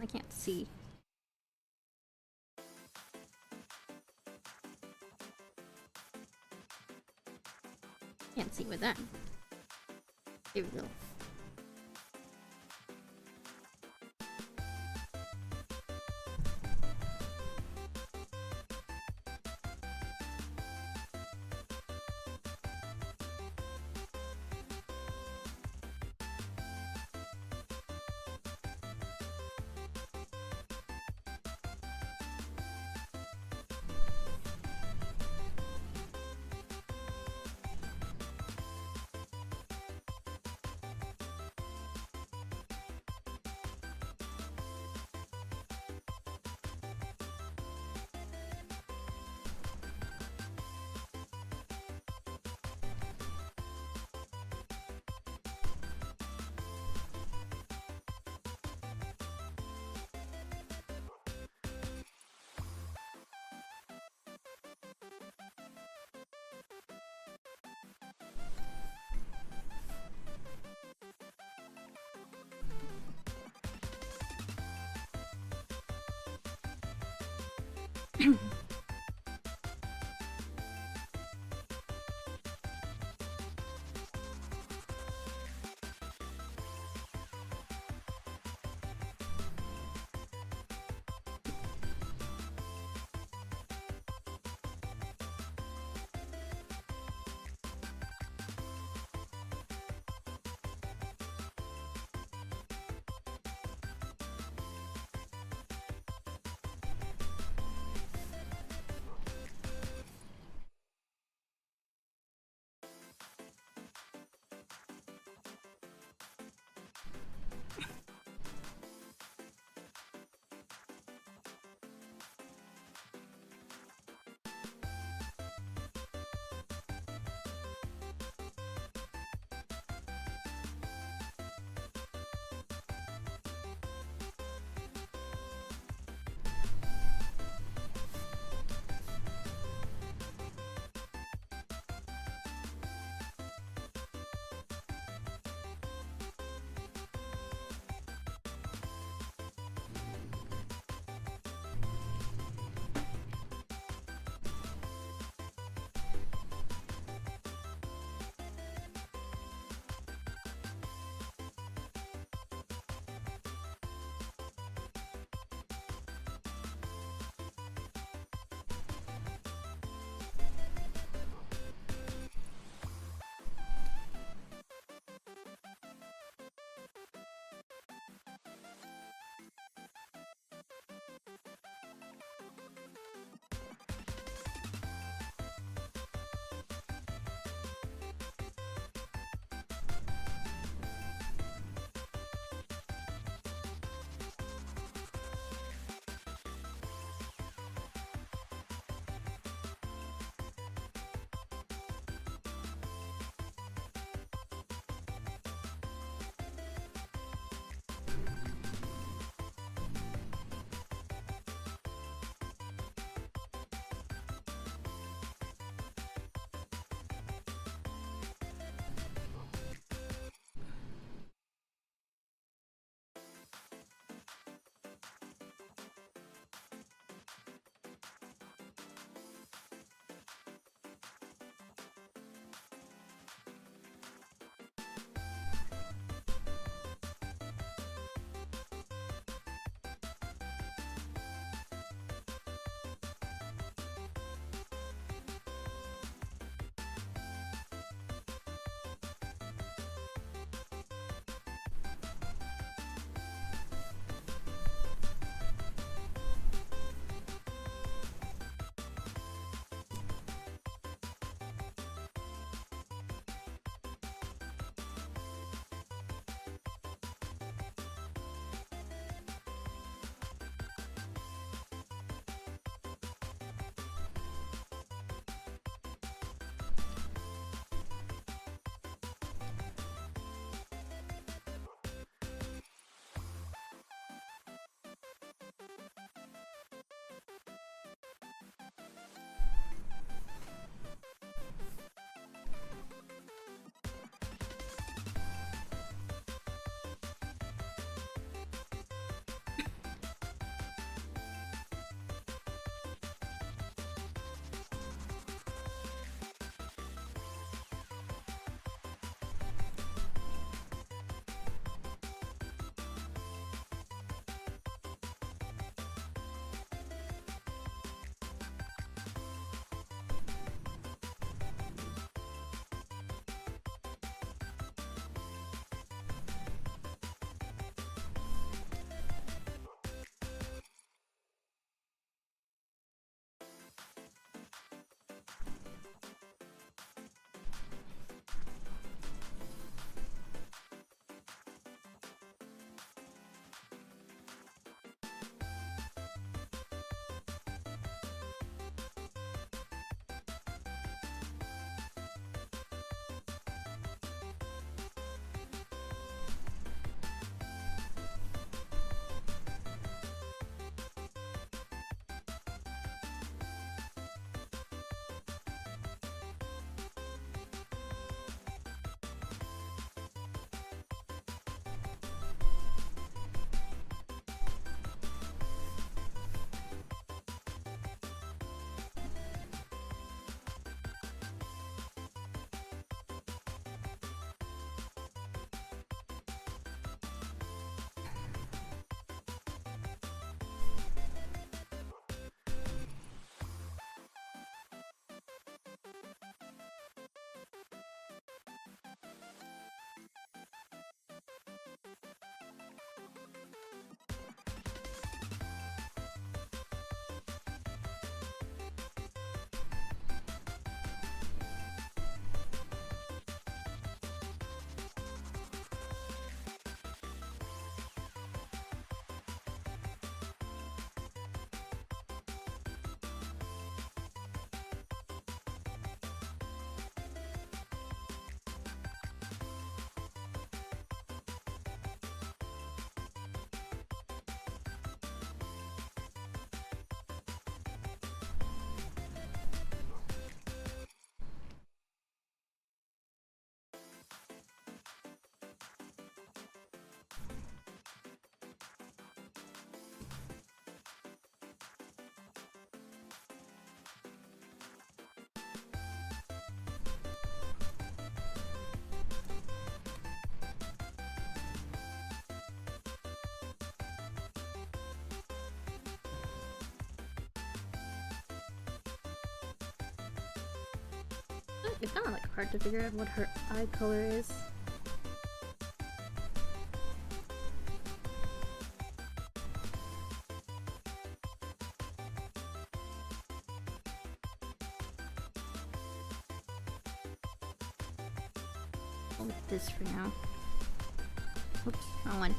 I can't see. Can't see with that. Here we go. It's kind of like hard to figure out what her eye color is. Go with this for now. Oops, wrong one.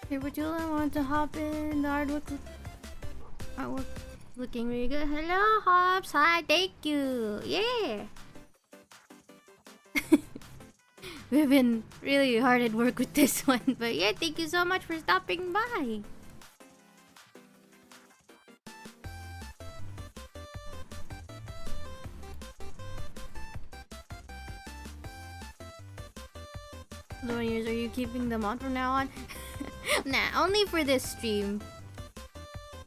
Hey, would you want to hop in? The artwork looking really good. Hello, Hops. Hi, thank you. Yeah. We've been really hard at work with this one, but yeah, thank you so much for stopping by. So, are you keeping them on from now on? Nah, only for this stream.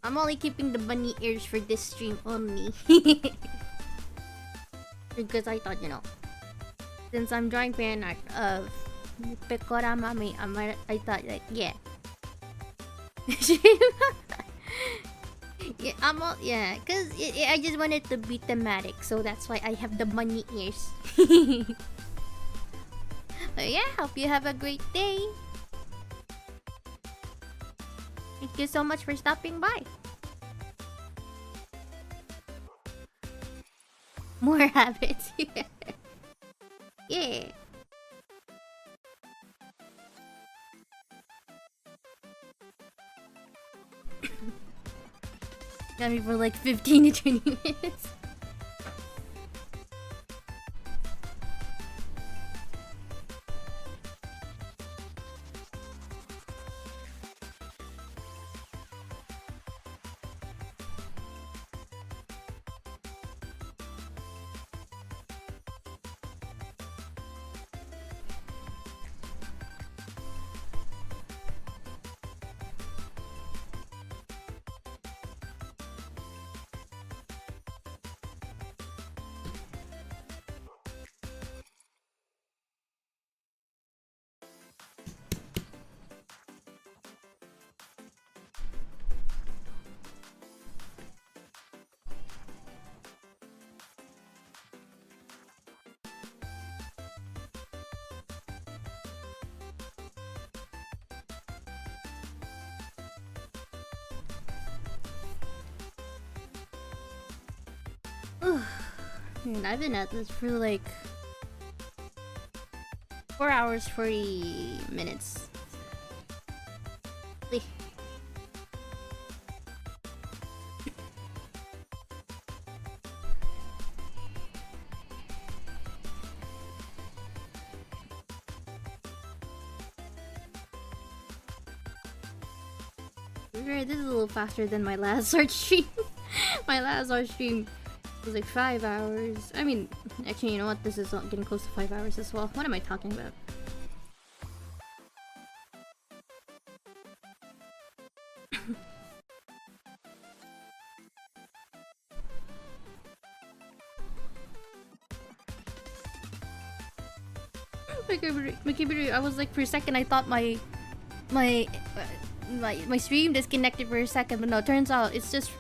I'm only keeping the bunny ears for this stream only. Because I thought, since I'm drawing fan art of Pekora Mami, I thought, like, yeah. Yeah, cause I just wanted to be thematic, so that's why I have the bunny ears. But yeah, hope you have a great day. Thank you so much for stopping by. More habits. Yeah. Got me for like 15 to 20 minutes. And I've been at this for like 4 hours 40 minutes. This is a little faster than my last art stream. My last art stream was like 5 hours. I mean, actually, you know what? This is getting close to 5 hours as well. What am I talking about? My computer, I was like, for a second, I thought my stream disconnected for a second, but no, turns out it's just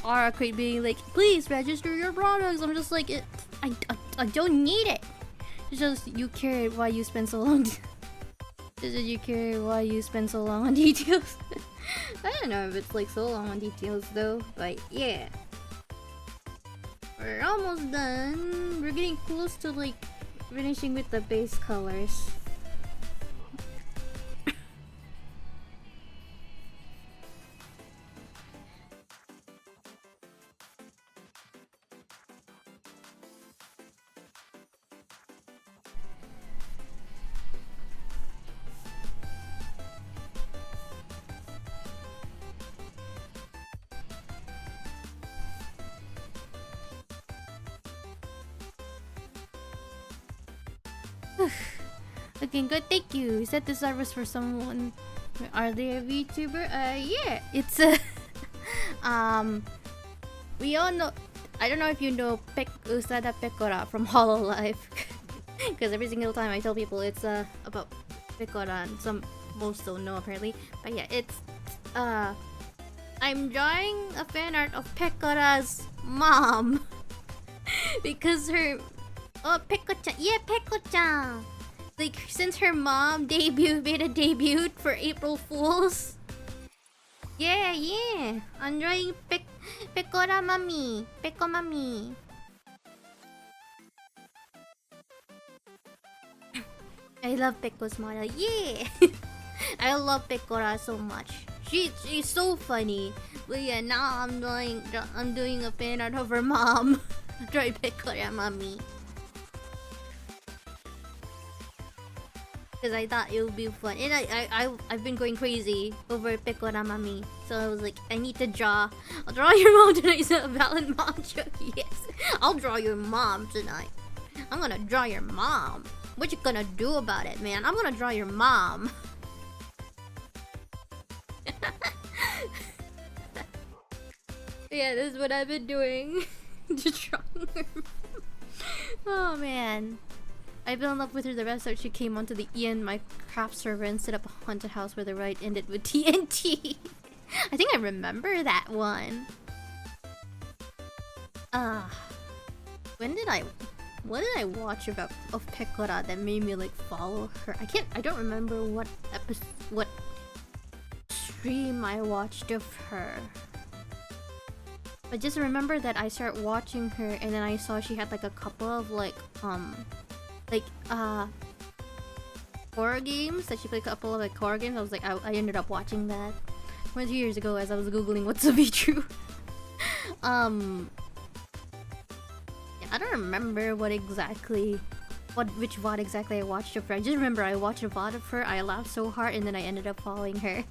Aura Crate being like, please register your products. I'm just like, I don't need it. It's just you care why you spend so long. It's just you care why you spend so long on details. I don't know if it's like so long on details though, but yeah. We're almost done. We're getting close to like finishing with the base colors. Looking good, thank you. You said this art was for someone. Are they a VTuber? Yeah, it's a. We all know. I don't know if you know Usada Pekora from Hololive, because every single time I tell people it's about Pekora, and most don't know apparently. But yeah, it's I'm drawing a fan art of Pekora's mom because her Peko-chan, yeah, Peko-chan. Like, since her mom made a debut for April Fools. Yeah, yeah. I'm drawing Pekora Mami. Peko Mami. I love Peko's model. Yeah. I love Pekora so much. She's so funny. But yeah, now I'm doing a fan art of her mom. Try Pekora mommy. Because I thought it would be fun. And I've been going crazy over Pekora Mami. So I was like, I need to draw. I'll draw your mom tonight. Is that a valid mom joke? Yes. I'll draw your mom tonight. I'm gonna draw your mom. What you gonna do about it, man? I'm gonna draw your mom. Yeah, this is what I've been doing. Just drawing her. Oh man. I've been in love with her the rest that she came onto the Ian Minecraft server and set up a haunted house where the ride ended with TNT. I think I remember that one. What did I watch of Pekora that made me like follow her? I don't remember what stream I watched of her. I just remember that I started watching her and then I saw she had like a couple of horror games that she played, a couple of like horror games. I was like, I ended up watching that 2 years ago as I was googling what's to be true. Yeah, I don't remember which VOD exactly I watched of her. I just remember I watched a VOD of her, I laughed so hard, and then I ended up following her.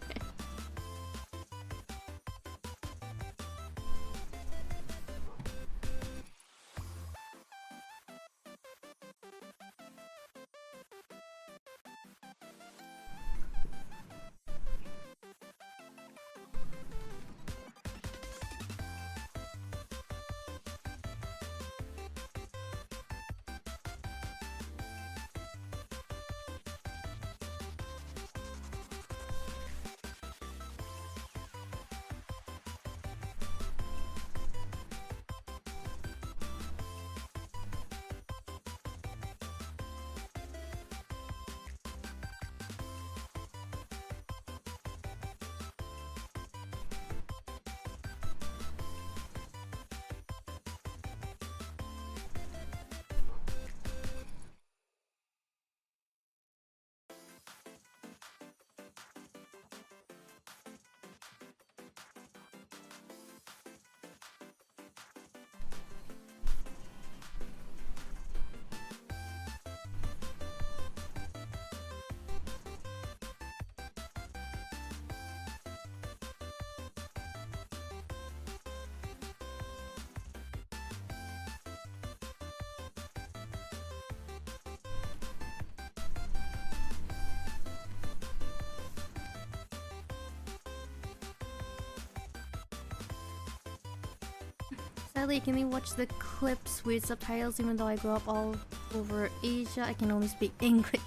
Sadly, I can only watch the clips with subtitles even though I grew up all over Asia. I can only speak English.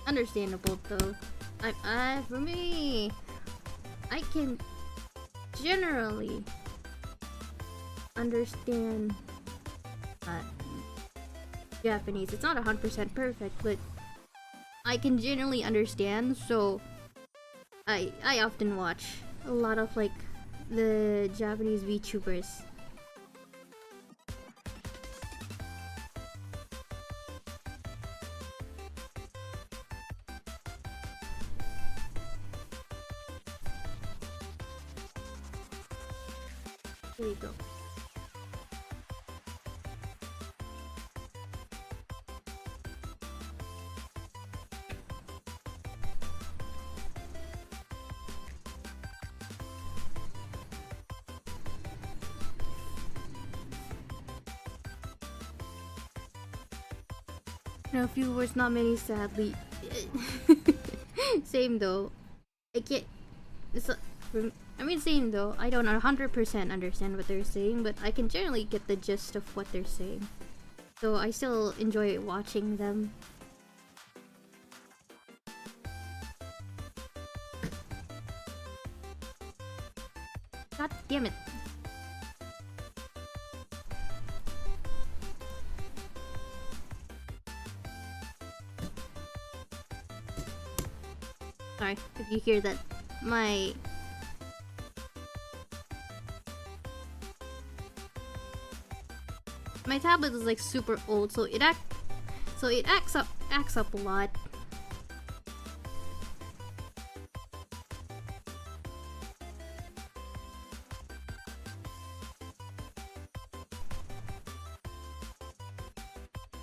Understandable though. For me, I can generally understand Japanese. It's not 100% perfect, but I can generally understand, so I often watch a lot of like the Japanese VTubers. There you go. No viewers, not many, sadly. Same though. I can't. Same though. I don't 100% understand what they're saying, but I can generally get the gist of what they're saying. So I still enjoy watching them. God damn it. Sorry if you hear that. My tablet is like super old, so it acts up a lot.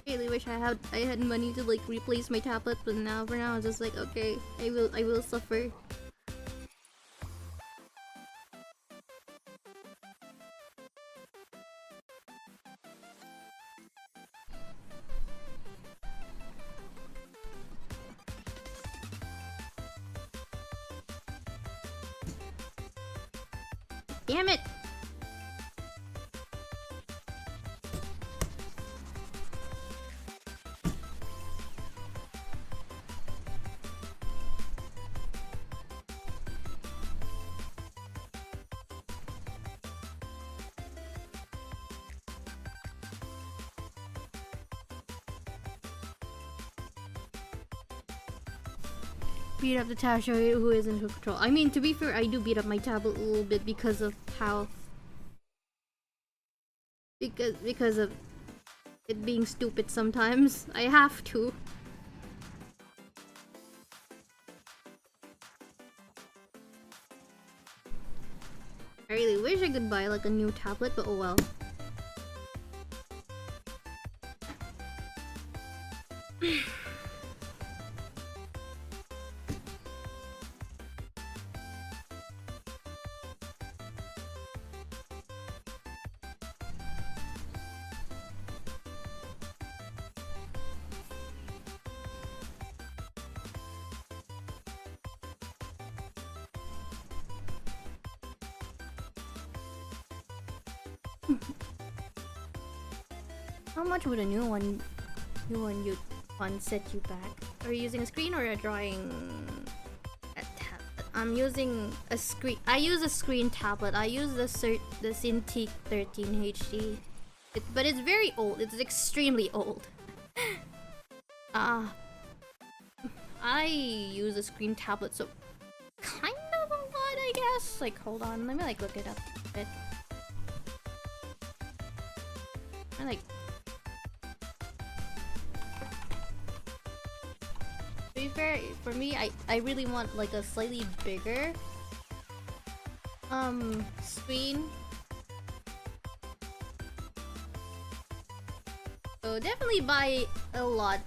Really wish I had money to like replace my tablet, but now for now I'm just like, okay, I will suffer. Damn it! Beat up the tab show who is in control. I mean, to be fair, I do beat up my tablet a little bit because of how because of it being stupid sometimes. I have to. I really wish I could buy like a new tablet, but oh well. How much would a new one you set you back? Are you using a screen or a drawing? I'm using a screen. I use a screen tablet. I use the Cintiq 13 HD, but it's very old. It's extremely old. I use a screen tablet, so kind of a lot, I guess. Like, hold on, let me like look it up a bit. I like. To be fair, for me, I really want like a slightly bigger screen. So definitely buy a lot.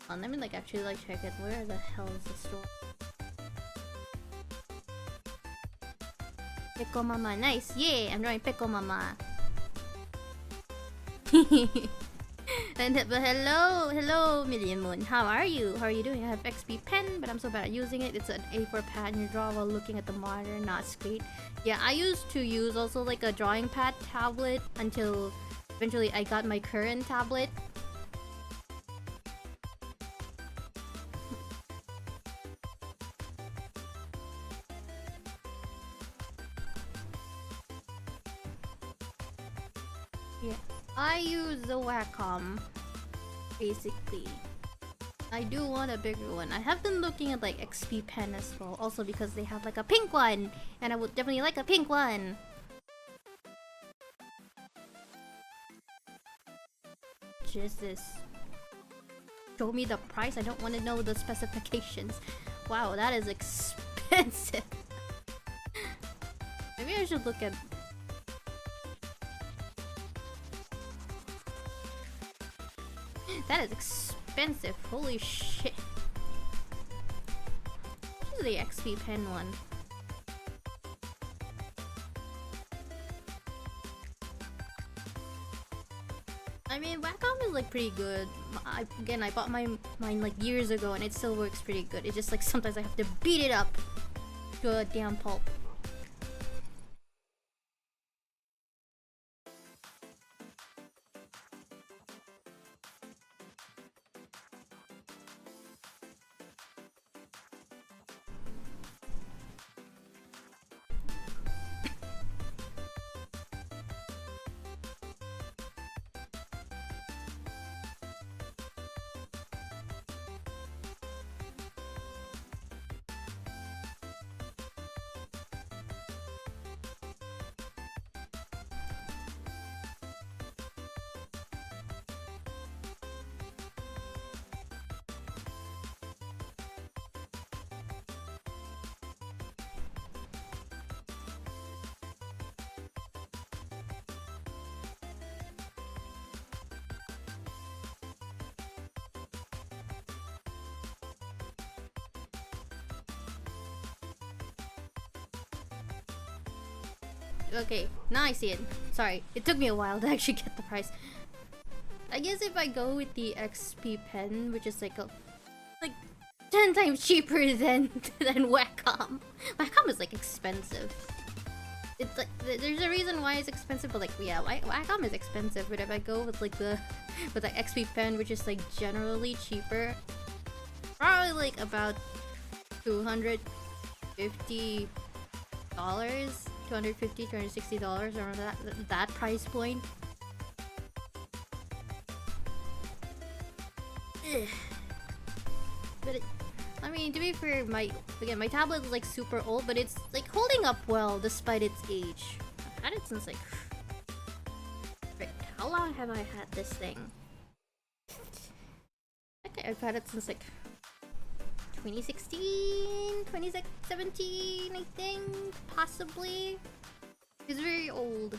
Let me like actually like check it. Where the hell is the store? Peko Mama, nice. Yeah, I'm drawing Peko Mama. But hello, Million Moon. How are you? How are you doing? I have XP pen, but I'm so bad at using it. It's an A4 pad, and you draw while looking at the monitor, not screen. Yeah, I used to use also like a drawing pad tablet until eventually I got my current tablet. Yeah, I use the Wacom, basically. I do want a bigger one. I have been looking at like XP pen as well, also because they have like a pink one, and I would definitely like a pink one. Jesus. Show me the price, I don't want to know the specifications. Wow, that is expensive. Maybe I should look at... That is expensive, holy shit. This is the XP pen one. I mean, Wacom is like pretty good. Again, I bought mine like years ago and it still works pretty good. It's just like sometimes I have to beat it up to a damn pulp. Okay, now I see it. Sorry, it took me a while to actually get the price. I guess if I go with the XP pen, which is like 10 times cheaper than Wacom. Wacom is like expensive. It's like there's a reason why it's expensive, but like yeah, Wacom is expensive. But if I go with like the XP pen, which is like generally cheaper, probably like about $250, $260 around that price point. Ugh. But I mean, to be fair, my tablet is like super old, but it's like holding up well despite its age. I've had it since like... Wait, how long have I had this thing? Okay, I've had it since like 2016, 2017, I think, possibly. It's very old.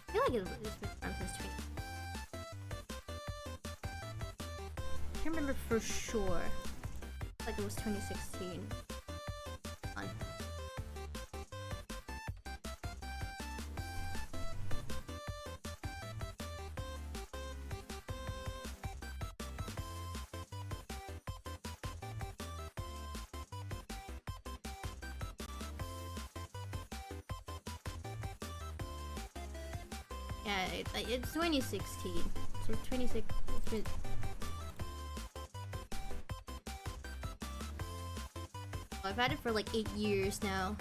I feel like it's been around since 20. I can't remember for sure. Like it was 2016. On. Yeah, it's 2016. So 26. It's been... I've had it for like 8 years now.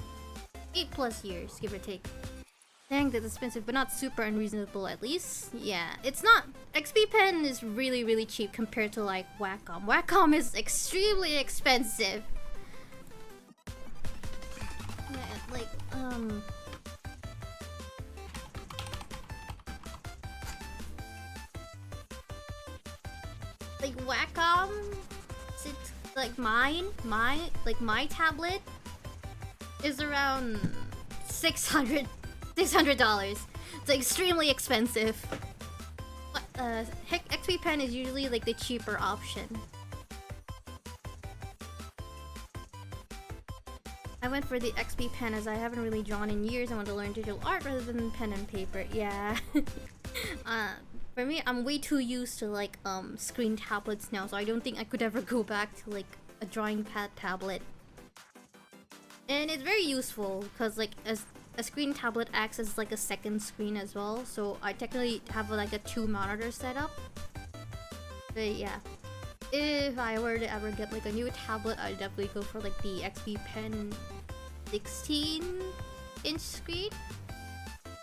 8+ years, give or take. Dang, that's expensive, but not super unreasonable at least. Yeah, it's not. XP Pen is really, really cheap compared to like Wacom. Wacom is extremely expensive. Yeah, like, like Wacom, it's like my tablet is around $600. It's extremely expensive. But XP Pen is usually like the cheaper option. I went for the XP Pen as I haven't really drawn in years. I want to learn digital art rather than pen and paper. Yeah. For me, I'm way too used to like screen tablets now, so I don't think I could ever go back to like a drawing pad tablet. And it's very useful because like a screen tablet acts as like a second screen as well, so I technically have like a 2 monitor setup. But yeah, if I were to ever get like a new tablet, I'd definitely go for like the XP Pen 16-inch screen,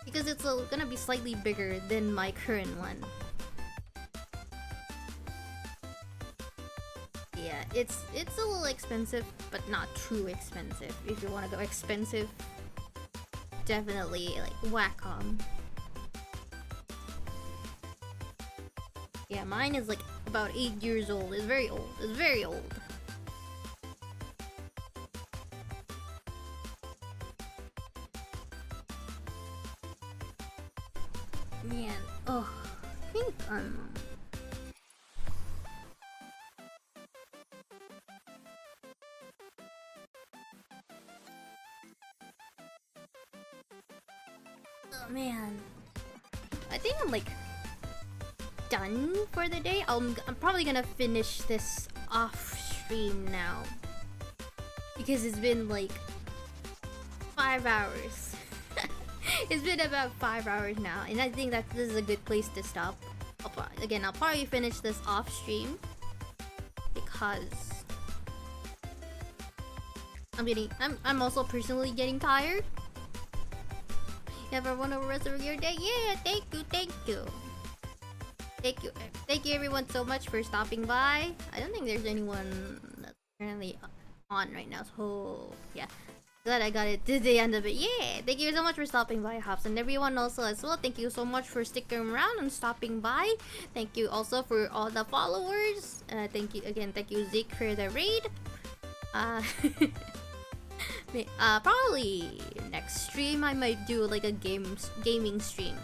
because it's gonna be slightly bigger than my current one. Yeah, it's a little expensive, but not too expensive. If you want to go expensive, definitely like Wacom. Yeah, mine is like about 8 years old. It's very old. It's very old. Man, oh, I think oh man, I think I'm like done for the day. I'm probably gonna finish this off stream now because it's been like 5 hours. It's been about 5 hours now, and I think that this is a good place to stop. I'll probably finish this off stream because I'm also personally getting tired. You have a wonderful rest of your day. Yeah, thank you. Thank you everyone so much for stopping by. I don't think there's anyone that's currently on right now, so yeah. Glad I got it to the end of it. Yeah, thank you so much for stopping by, Hops, and everyone also as well. Thank you so much for sticking around and stopping by. Thank you also for all the followers. Thank you again. Thank you Zeke for the raid. Probably next stream I might do like a gaming stream,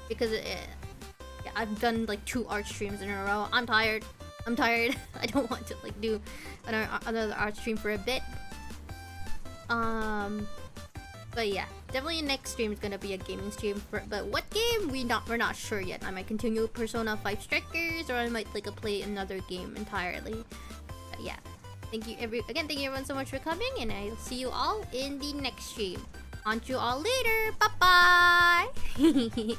because yeah, I've done like 2 art streams in a row. I'm tired. I'm tired. I don't want to like do another art stream for a bit. But yeah, definitely next stream is gonna be a gaming stream. But what game we're not sure yet. I might continue Persona 5 Strikers, or I might like play another game entirely. But yeah, thank you thank you everyone so much for coming, and I'll see you all in the next stream. On to you all later. Bye bye.